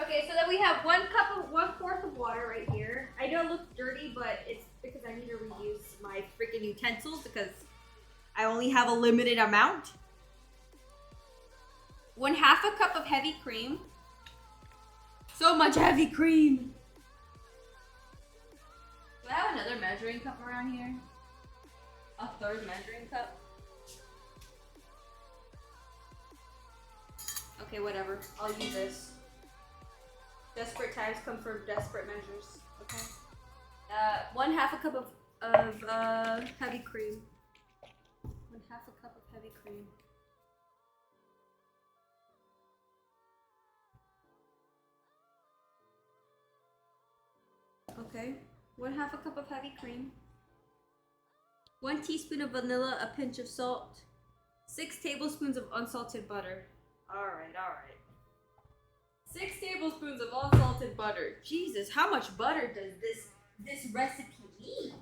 Okay, so then we have 1/4 of water right here. I know it looks dirty, but it's because I need to reuse my freaking utensils because I only have a limited amount. 1/2 cup of heavy cream. So much heavy cream. Do I have another measuring cup around here? A 3rd measuring cup? Okay, whatever. I'll use this. Desperate times come from desperate measures. Okay. 1/2 cup of heavy cream. 1/2 cup of heavy cream. Okay. 1/2 cup of heavy cream. 1 teaspoon of vanilla, a pinch of salt. 6 tablespoons of unsalted butter. All right, all right. 6 tablespoons of unsalted butter. Jesus, how much butter does this recipe need?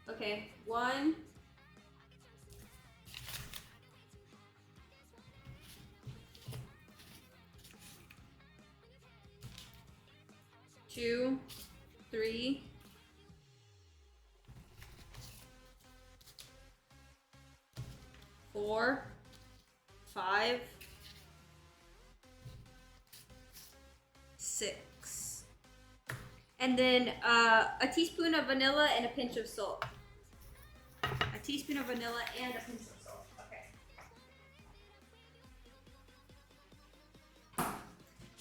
Okay, 1. 2, 3. 4, 5, 6. And then a teaspoon of vanilla and a pinch of salt. A teaspoon of vanilla and a pinch of salt. Okay.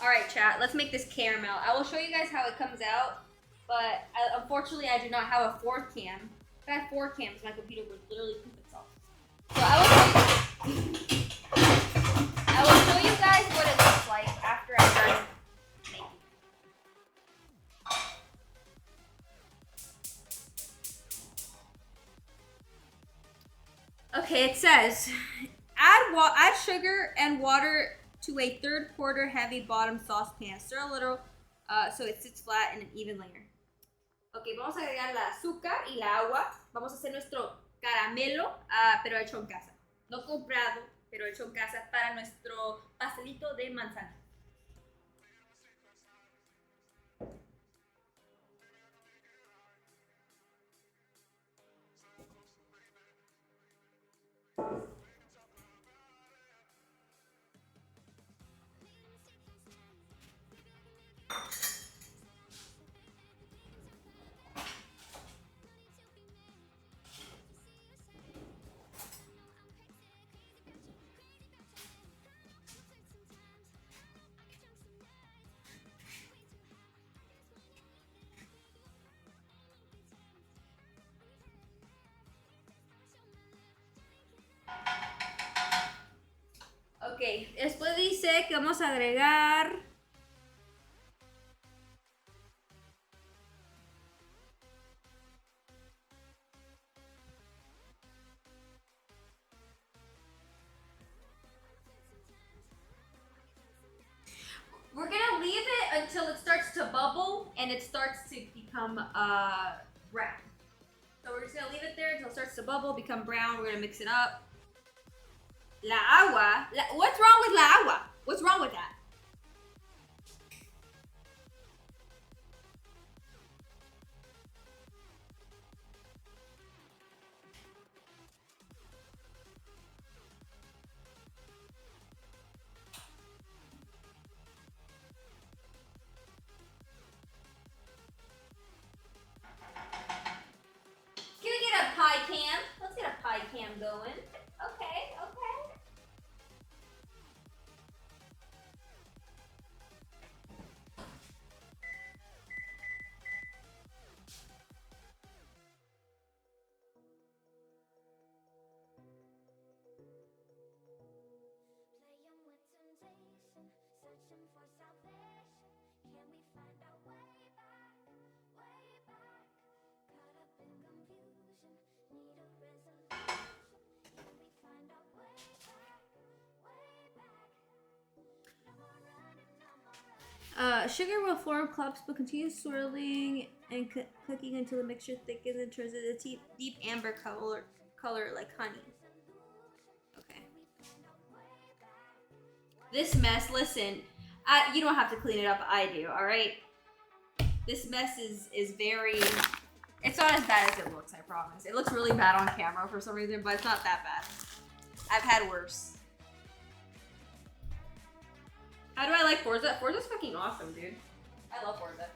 Alright, chat. Let's make this caramel. I will show you guys how it comes out. But unfortunately, I do not have a 4th cam. If I had 4 cams, my computer would literally poop itself. So I will show you guys what it looks like after I'm done making. Okay, it says, add sugar and water to a 1/3 quarter heavy bottom saucepan. Stir a little so it sits flat in an even layer. Ok, vamos a agregar el azúcar y la agua. Vamos a hacer nuestro caramelo, pero hecho en casa. No comprado, pero hecho en casa para nuestro pastelito de manzana. Ok, después dice que vamos a agregar we're gonna leave it until it starts to bubble and it starts to become brown. So we're just gonna leave it there until it starts to bubble, become brown. We're gonna mix it up. La agua. What's wrong with la agua? What's wrong with that? Can we get a pie cam? Let's get a pie cam going. Okay, okay. Sugar will form clumps, but continue swirling and cooking until the mixture thickens and turns into a deep amber color like honey. Okay. This mess, listen, you don't have to clean it up, I do, alright? This mess is very, it's not as bad as it looks, I promise. It looks really bad on camera for some reason, but it's not that bad. I've had worse. How do I like Forza? Forza's fucking awesome, dude. I love Forza.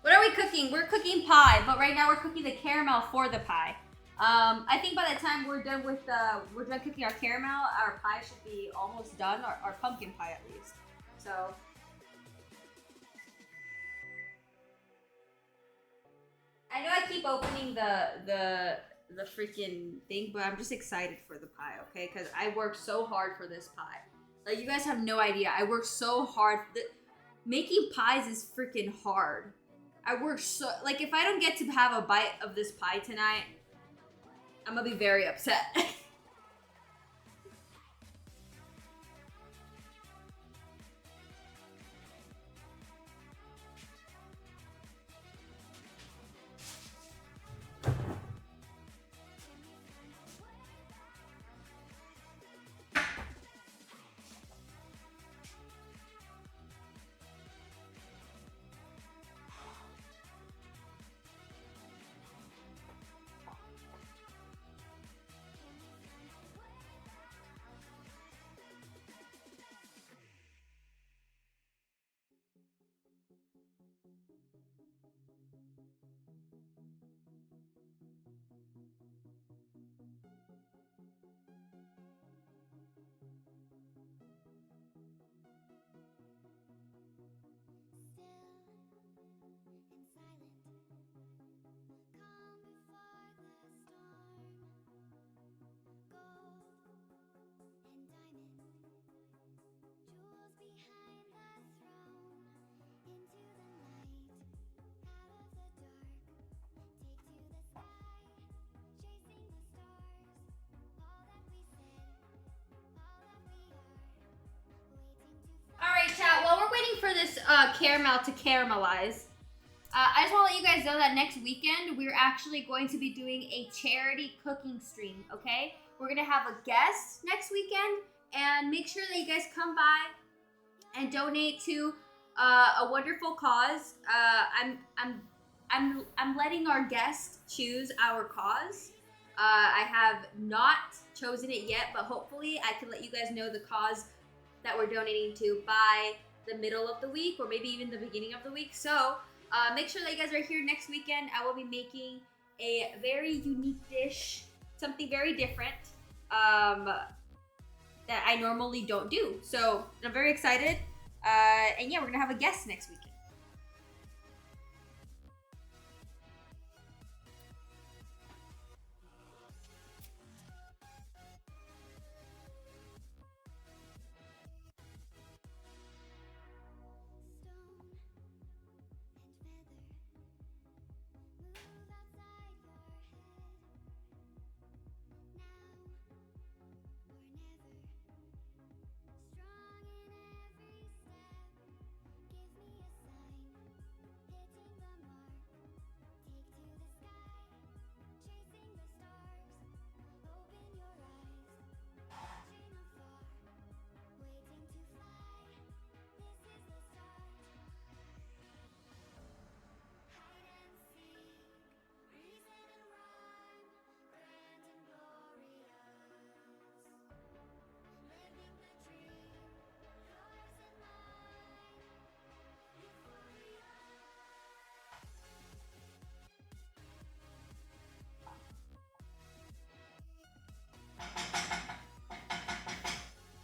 What are we cooking? We're cooking pie, but right now we're cooking the caramel for the pie. I think by the time we're done cooking our caramel, our pie should be almost done, our pumpkin pie at least. So. I know I keep opening the freaking thing, but I'm just excited for the pie, okay? Because I worked so hard for this pie. Like, you guys have no idea. I worked so hard. Making pies is freaking hard. I worked so... Like, if I don't get to have a bite of this pie tonight, I'm gonna be very upset. Alright, chat, while we're waiting for this caramel to caramelize, I just want to let you guys know that next weekend, we're actually going to be doing a charity cooking stream, okay? We're going to have a guest next weekend, and make sure that you guys come by and donate to a wonderful cause. I'm letting our guest choose our cause. I have not chosen it yet, but hopefully I can let you guys know the cause that we're donating to by the middle of the week, or maybe even the beginning of the week. So make sure that you guys are here next weekend. I will be making a very unique dish, something very different that I normally don't do. So I'm very excited. And yeah, we're gonna have a guest next weekend.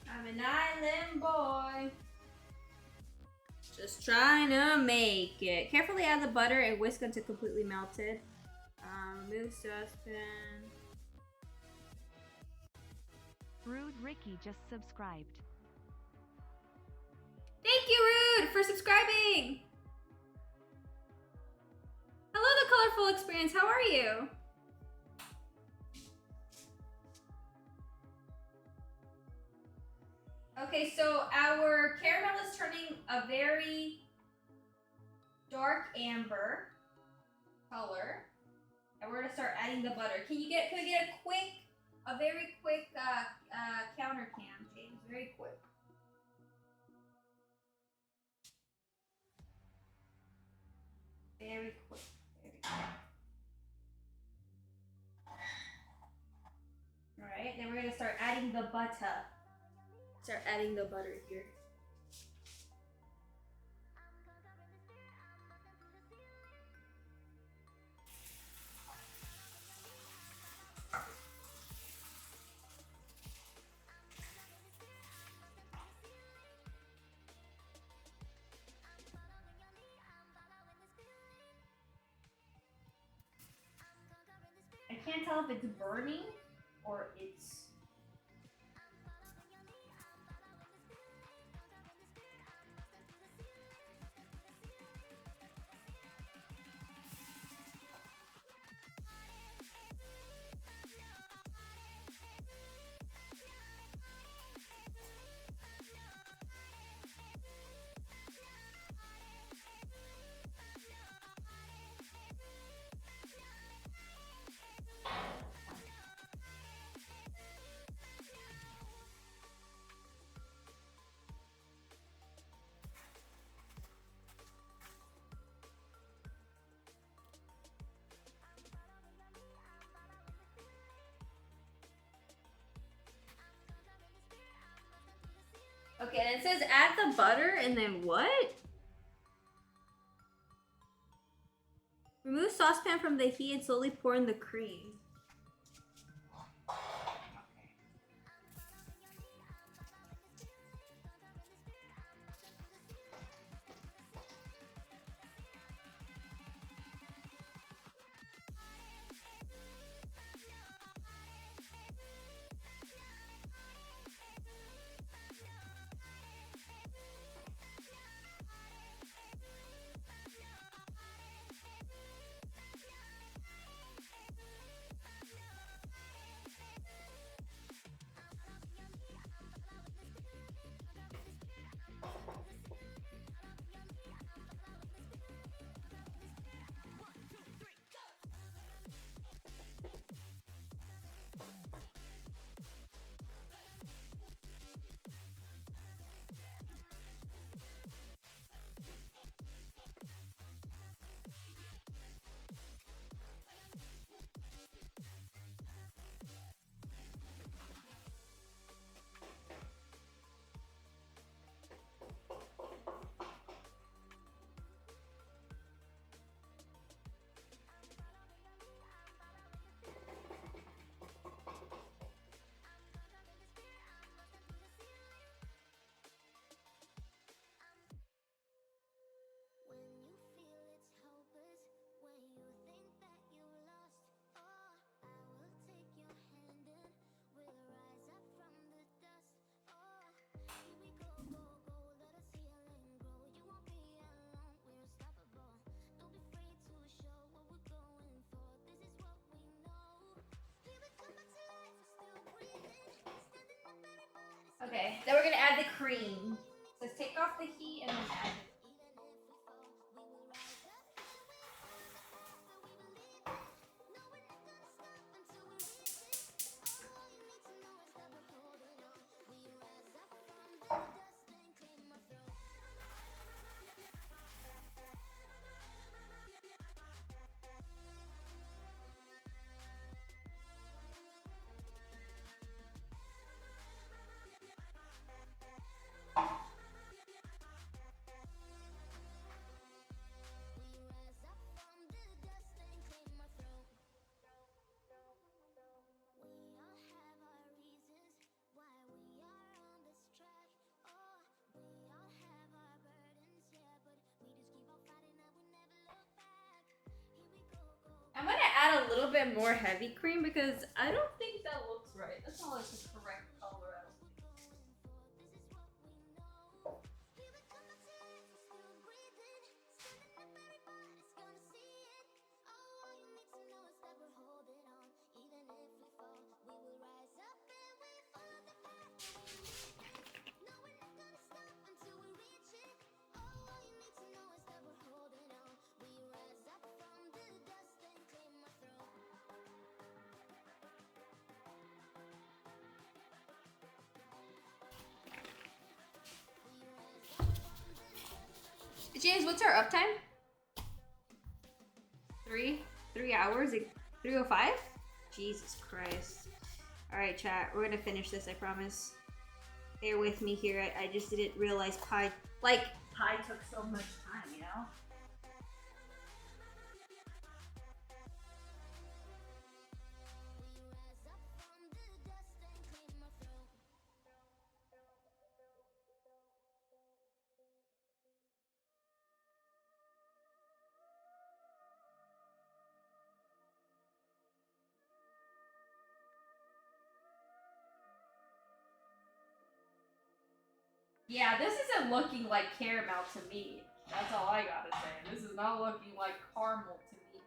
I'm an island boy, just trying to make it. Carefully add the butter and whisk until completely melted. Remove saucepan. Rude Ricky just subscribed. Thank you, Rude, for subscribing. Hello, The Colorful Experience. How are you? Okay, so our caramel is turning a very dark amber color, and we're gonna start adding the butter. Can we get a very quick counter cam, James? Very quick. Very quick. Very quick. All right, then we're gonna start adding the butter. Start adding the butter here. can't tell if it's burning or it's. Okay, and it says add the butter and then what? Remove saucepan from the heat and slowly pour in the cream. Okay, then we're gonna add the cream. So let's take off the heat and then add it. I'm gonna add a little bit more heavy cream because I don't think that looks right. That's not like the correct color. I don't think. James, what's our uptime? 3 hours? 3:05? Jesus Christ. Alright, chat. We're gonna finish this, I promise. Bear with me here. I just didn't realize pie took so much time, you know? Yeah, this isn't looking like caramel to me. That's all I gotta say. This is not looking like caramel to me.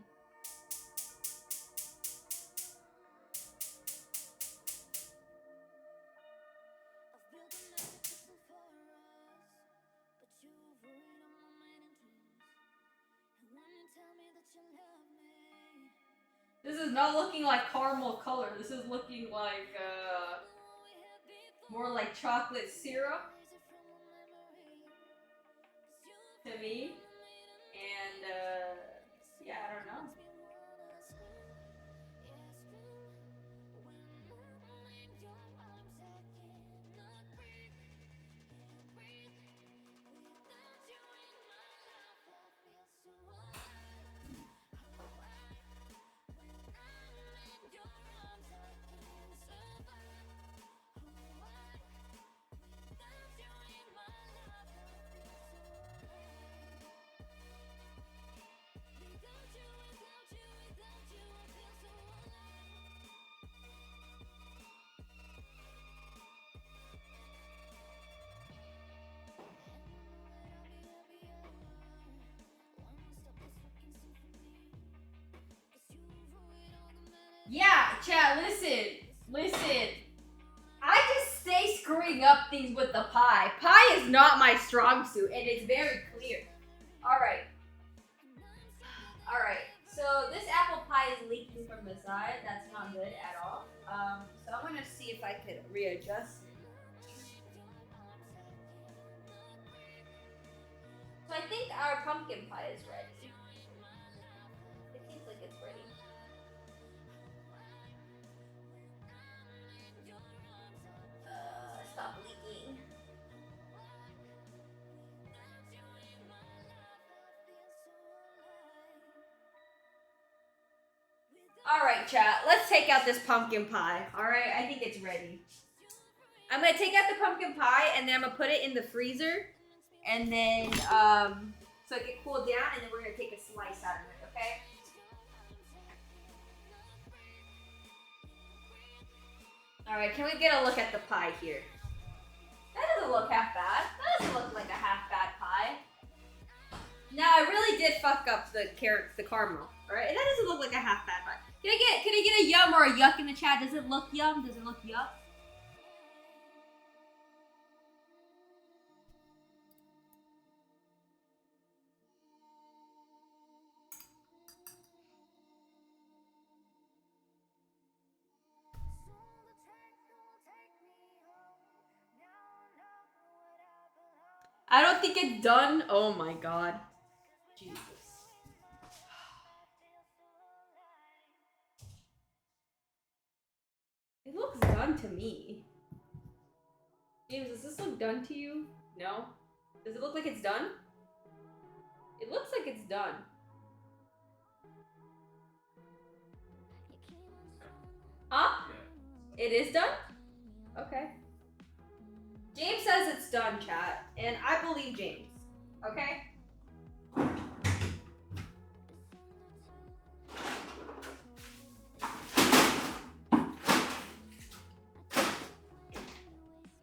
This is not looking like caramel color. This is looking like more like chocolate syrup to me. And yeah, I don't know. Yeah, chat, listen. I just stay screwing up things with the pie. Pie is not my strong suit, and it's very clear. Alright. Alright, so this apple pie is leaking from the side. That's not good at all. So I'm gonna see if I could readjust. So I think our pumpkin pie is ready. It seems like it's ready. Stop leaking. Alright, chat. Let's take out this pumpkin pie. Alright, I think it's ready. I'm gonna take out the pumpkin pie and then I'm gonna put it in the freezer. And then, so it can cool down, and then we're gonna take a slice out of it, okay? Alright, can we get a look at the pie here? That doesn't look half bad. That doesn't look like a half bad pie. Now, I really did fuck up the caramel, alright? That doesn't look like a half bad pie. Can I get a yum or a yuck in the chat? Does it look yum? Does it look yuck? I don't think it's done. Oh my god. Jesus. It looks done to me. James, does this look done to you? No? Does it look like it's done? It looks like it's done. Huh? Yeah. It is done? Okay. James says it's done, chat. And I believe James. Okay?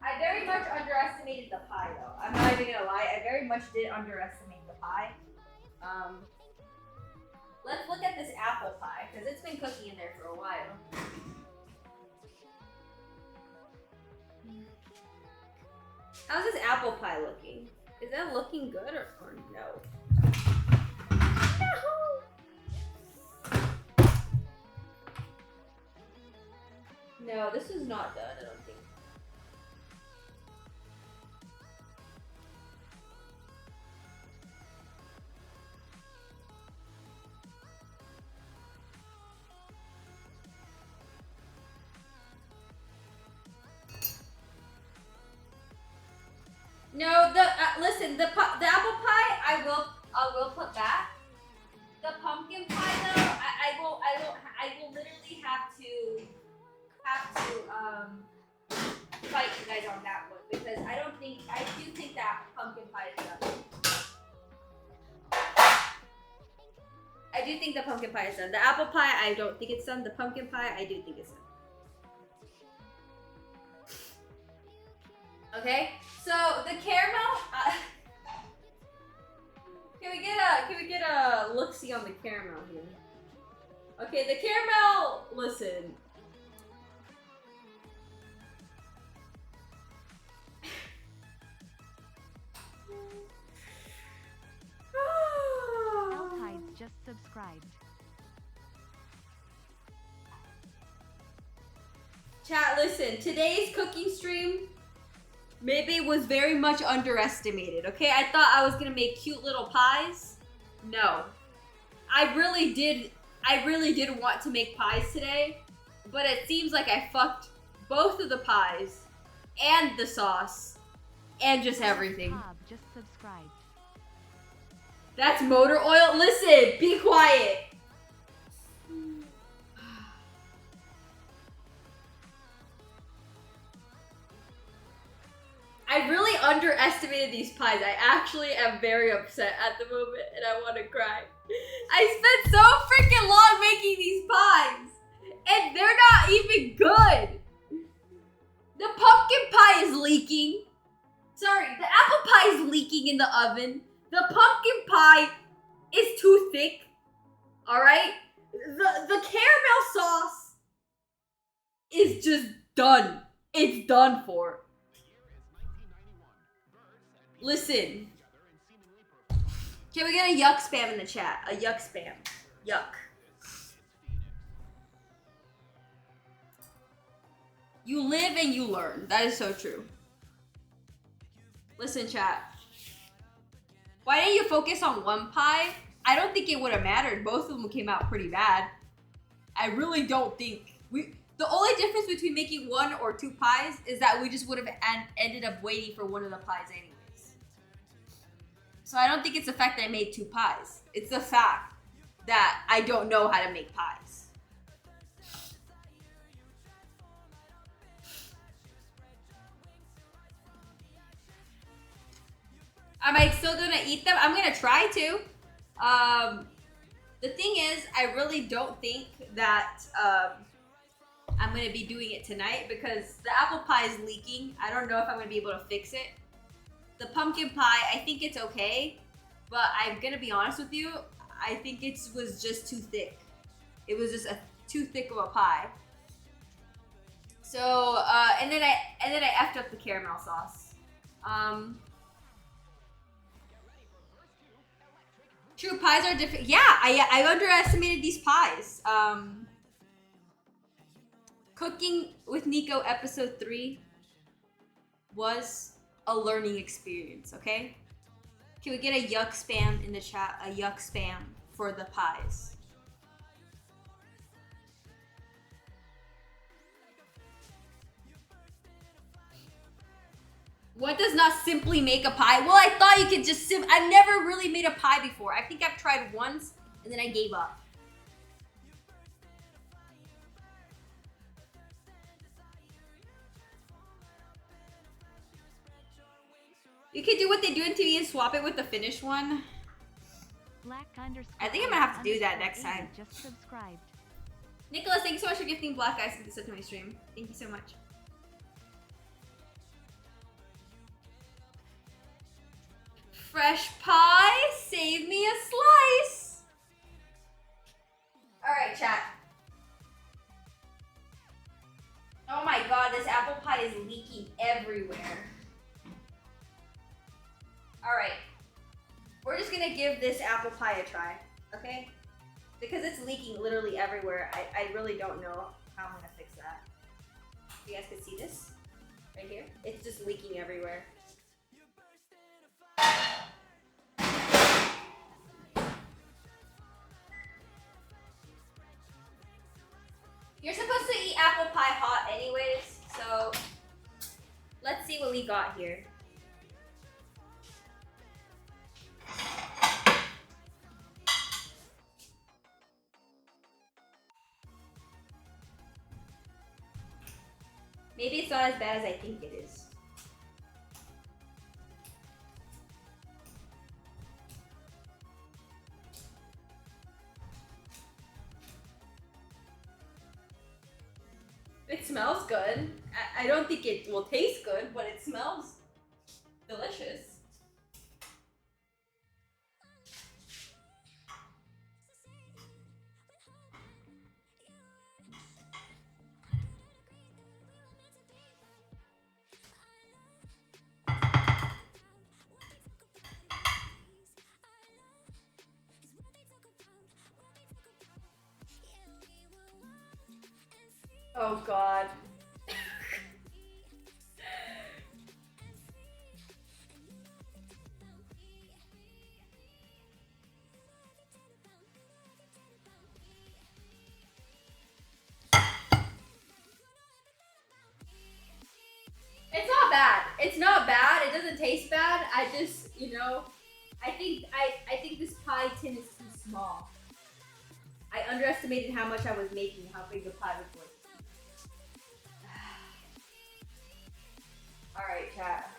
I very much underestimated the pie, though. I'm not even gonna lie. I very much did underestimate the pie. Let's look at this apple pie, because it's been cooking in there for a while. How's this apple pie looking? Is that looking good or no? No! No, this is not done, I don't think. No, listen, the apple pie I will put back. The pumpkin pie though, I will literally have to fight you guys on that one, because I do think that pumpkin pie is done. I do think the pumpkin pie is done. The apple pie, I don't think it's done. The pumpkin pie, I do think it's done. Okay, so the caramel. Can we get a look-see on the caramel here? Okay, the caramel. Listen. Altides just subscribed. Chat, listen. Today's cooking stream maybe was very much underestimated. Okay, I thought I was gonna make cute little pies. No, I really did want to make pies today, but it seems like I fucked both of the pies and the sauce and just everything. Bob just subscribed. That's motor oil. Listen, be quiet. I really underestimated these pies. I actually am very upset at the moment and I want to cry. I spent so freaking long making these pies and they're not even good. The pumpkin pie is leaking. Sorry, the apple pie is leaking in the oven. The pumpkin pie is too thick. All right? The caramel sauce is just done. It's done for. Listen. Can we get a yuck spam in the chat? A yuck spam. Yuck. You live and you learn. That is so true. Listen, chat. Why didn't you focus on one pie? I don't think it would have mattered. Both of them came out pretty bad. I really don't think the only difference between making one or two pies is that we just would have ended up waiting for one of the pies anyways. So I don't think it's the fact that I made two pies. It's the fact that I don't know how to make pies. Am I still gonna eat them? I'm gonna try to. The thing is, I really don't think that I'm gonna be doing it tonight because the apple pie is leaking. I don't know if I'm gonna be able to fix it. The pumpkin pie, I think it's okay, but I'm gonna be honest with you, I think it was just too thick. It was just too thick of a pie. So, and then I effed up the caramel sauce. True, pies are different. Yeah, I underestimated these pies. Cooking with Neeko episode 3 was a learning experience, okay? Can we get a yuck spam in the chat? A yuck spam for the pies. What does not simply make a pie? Well, I thought you could just I've never really made a pie before. I think I've tried once and then I gave up. You could do what they do in TV and swap it with the finished one. I think I'm gonna have to do that next time. Just subscribed. Nicholas, thank you so much for gifting Black Ice to my stream. Thank you so much. Fresh pie, save me a slice. All right, chat. Oh my god, this apple pie is leaking everywhere. All right, we're just gonna give this apple pie a try, okay? Because it's leaking literally everywhere. I really don't know how I'm gonna fix that. You guys can see this right here. It's just leaking everywhere. You're supposed to eat apple pie hot anyways, so let's see what we got here. Maybe it's not as bad as I think it is. It's it smells good. I don't think it will taste good, but it smells delicious. Oh God. It's not bad. It's not bad. It doesn't taste bad. I just, you know, I think this pie tin is too small. I underestimated how much I was making, how big the pie was going to be. All right, chat.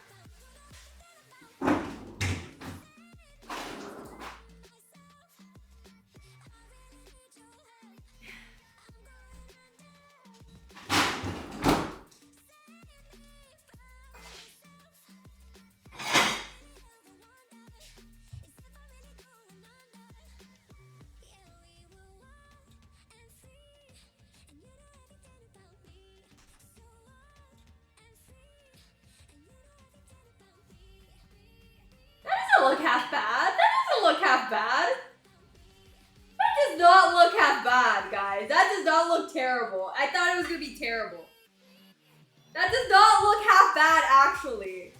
Look half bad. That doesn't look half bad. That does not look half bad, guys. That does not look terrible. I thought it was gonna be terrible. That does not look half bad, actually.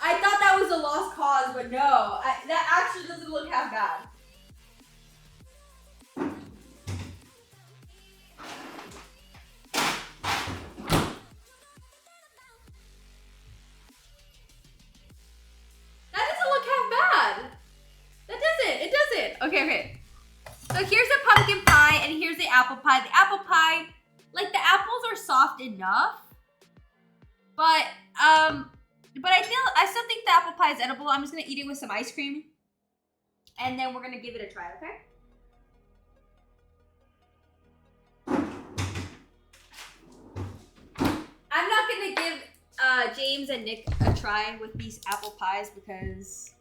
I thought that was a lost cause, but no. That actually doesn't look half bad. Okay. So here's a pumpkin pie and here's the apple pie. The apple pie, like the apples are soft enough, but I still think the apple pie is edible. I'm just gonna eat it with some ice cream, and then we're gonna give it a try. Okay. I'm not gonna give James and Nick a try with these apple pies because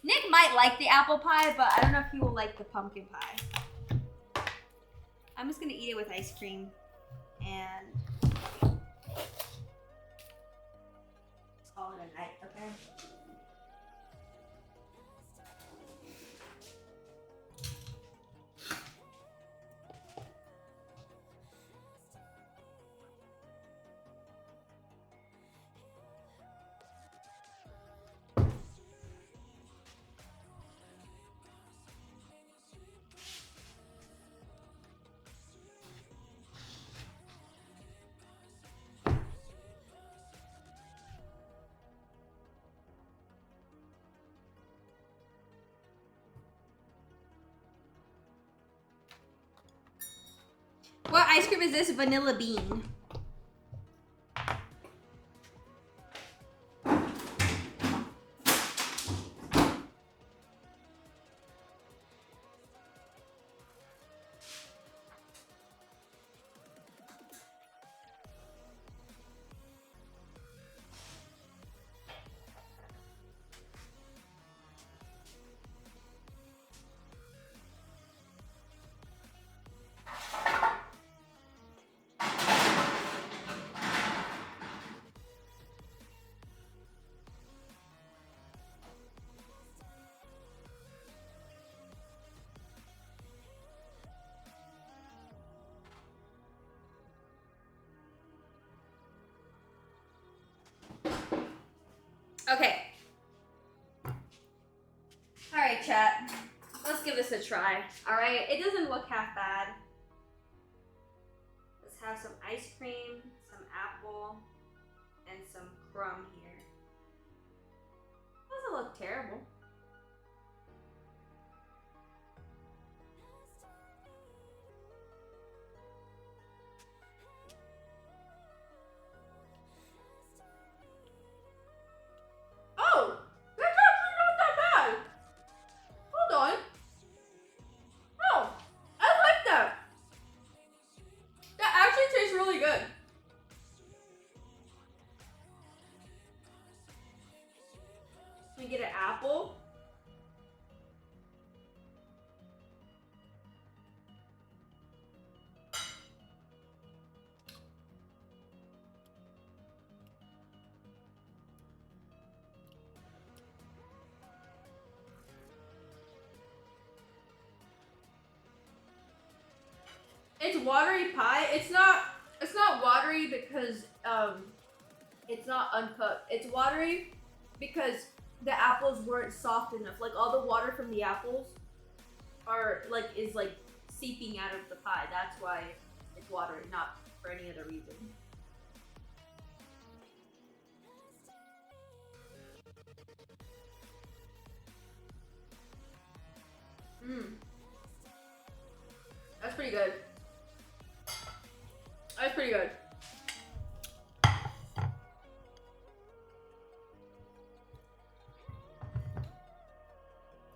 Nick might like the apple pie, but I don't know if he will like the pumpkin pie. I'm just gonna eat it with ice cream and call it a night, okay? What ice cream is this? Vanilla bean. Okay. Alright, chat. Let's give this a try. Alright? It doesn't look half bad. Let's have some ice cream, some apple, and some crumb here. Doesn't look terrible. Oh! That's actually not that bad! Hold on. Oh! I like that! That really good. We get an apple. It's watery pie. It's not watery because it's not uncooked. It's watery because the apples weren't soft enough. Like all the water from the apples is seeping out of the pie. That's why it's watery, not for any other reason. That's pretty good. That's pretty good.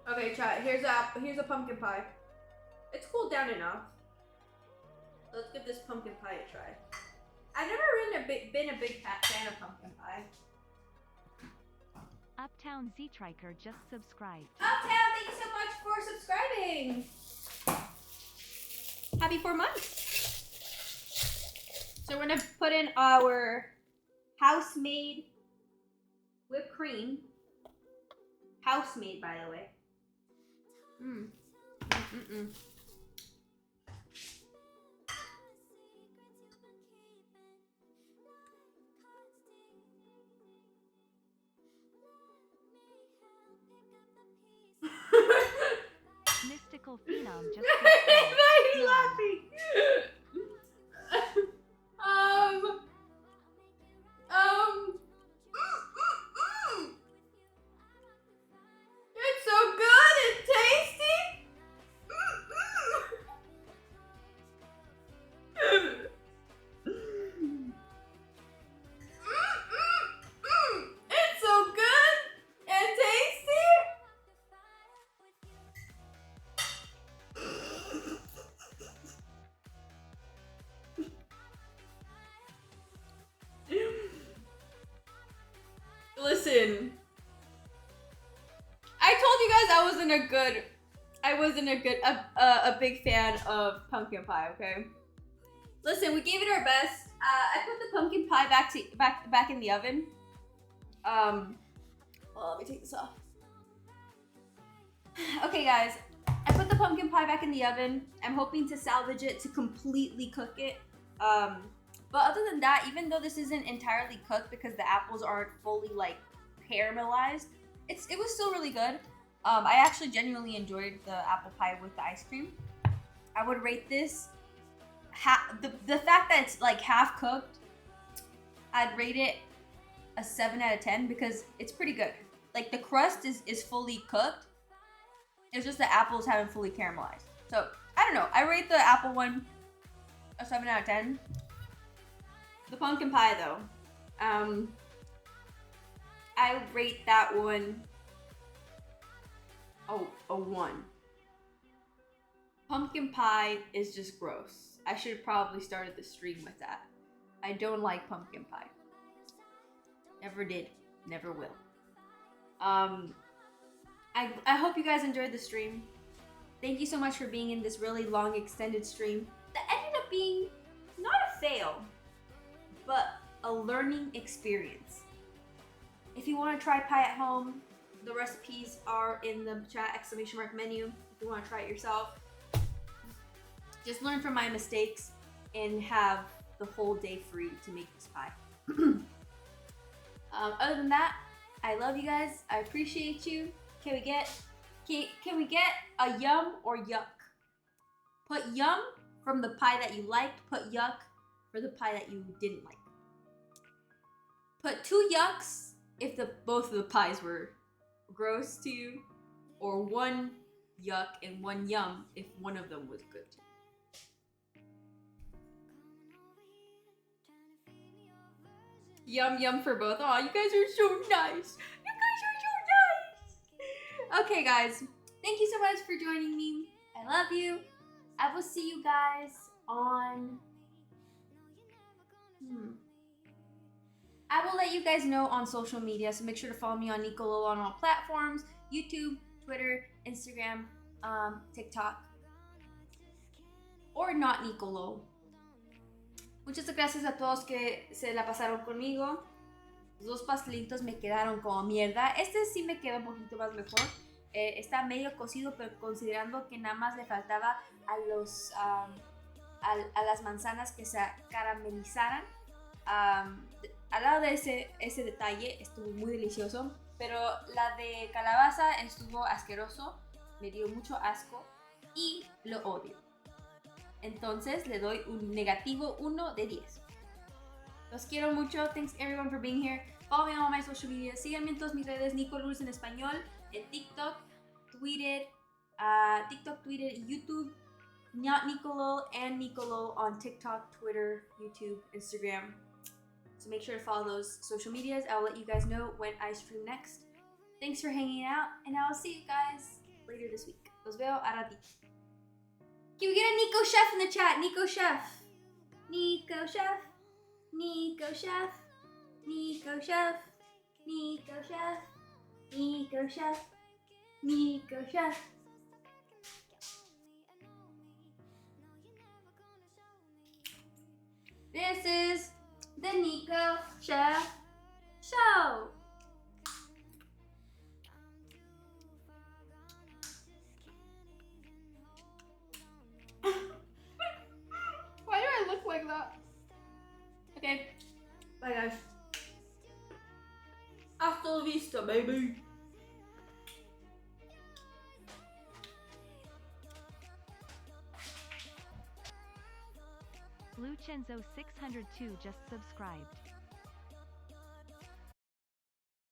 Okay, chat. Here's a pumpkin pie. It's cooled down enough. Let's give this pumpkin pie a try. I've never been a big fan of pumpkin pie. Uptown Z-Triker just subscribed. Uptown, thank you so much for subscribing. Happy 4 months. So we're gonna put in our house-made whipped cream. House-made, by the way. Mystical Phenom just Why are you subscribed. laughing? It's so good and tasty. It's so good and tasty. Listen, I told you guys I wasn't a big fan of pumpkin pie. Okay, listen, we gave it our best. I put the pumpkin pie back in the oven. Well, let me take this off. Okay, guys, I put the pumpkin pie back in the oven. I'm hoping to salvage it to completely cook it. But other than that, even though this isn't entirely cooked because the apples aren't fully caramelized, it was still really good. I actually genuinely enjoyed the apple pie with the ice cream. I would rate this the fact that it's half cooked. I'd rate it a 7 out of 10 because it's pretty good. Like the crust is fully cooked. It's just the apples haven't fully caramelized. So I don't know. I rate the apple one a 7 out of 10. The pumpkin pie though, I rate that one a 1. Pumpkin pie is just gross. I should have probably started the stream with that. I don't like pumpkin pie. Never did, never will. I hope you guys enjoyed the stream. Thank you so much for being in this really long extended stream that ended up being not a fail, but a learning experience. If you want to try pie at home, the recipes are in the chat ! Menu. If you want to try it yourself, just learn from my mistakes and have the whole day free to make this pie. Other than that, I love you guys. I appreciate you. Can we get a yum or yuck? Put yum from the pie that you liked. Put yuck for the pie that you didn't like. Put 2 yucks if both of the pies were gross to you, or 1 yuck and 1 yum if one of them was good to you. Yum yum for both. Aw, you guys are so nice. You guys are so nice. Okay, guys. Thank you so much for joining me. I love you. I will see you guys on let you guys know on social media, so make sure to follow me on Neeko on all platforms: YouTube, Twitter, Instagram, TikTok, or not Neeko. Muchas gracias a todos que se la pasaron conmigo. Los dos pastelitos me quedaron como mierda. Este sí me quedó un poquito más mejor. Está medio cocido, pero considerando que nada más le faltaba a las manzanas que se caramelizaran. Al lado de ese detalle estuvo muy delicioso, pero la de calabaza estuvo asqueroso, me dio mucho asco y lo odio. Entonces le doy un negativo 1 de 10. Los quiero mucho. Thanks everyone for being here. Follow me on all my social media. Síganme en todas mis redes, Neeko en español, en TikTok, Twitter y YouTube. Not Neeko and Neeko on TikTok, Twitter, YouTube, Instagram. So make sure to follow those social medias. I'll let you guys know when I stream next. Thanks for hanging out, and I'll see you guys later this week. Los veo a ratito. Can we get a Neeko Chef in the chat? Neeko Chef. Neeko Chef. Neeko Chef. Neeko Chef. Neeko Chef. Neeko Chef. Neeko Chef. This is the Neeko Chef Show. Why do I look like that? Okay, bye guys. Hasta la vista, baby. Lucenzo 602 just subscribed.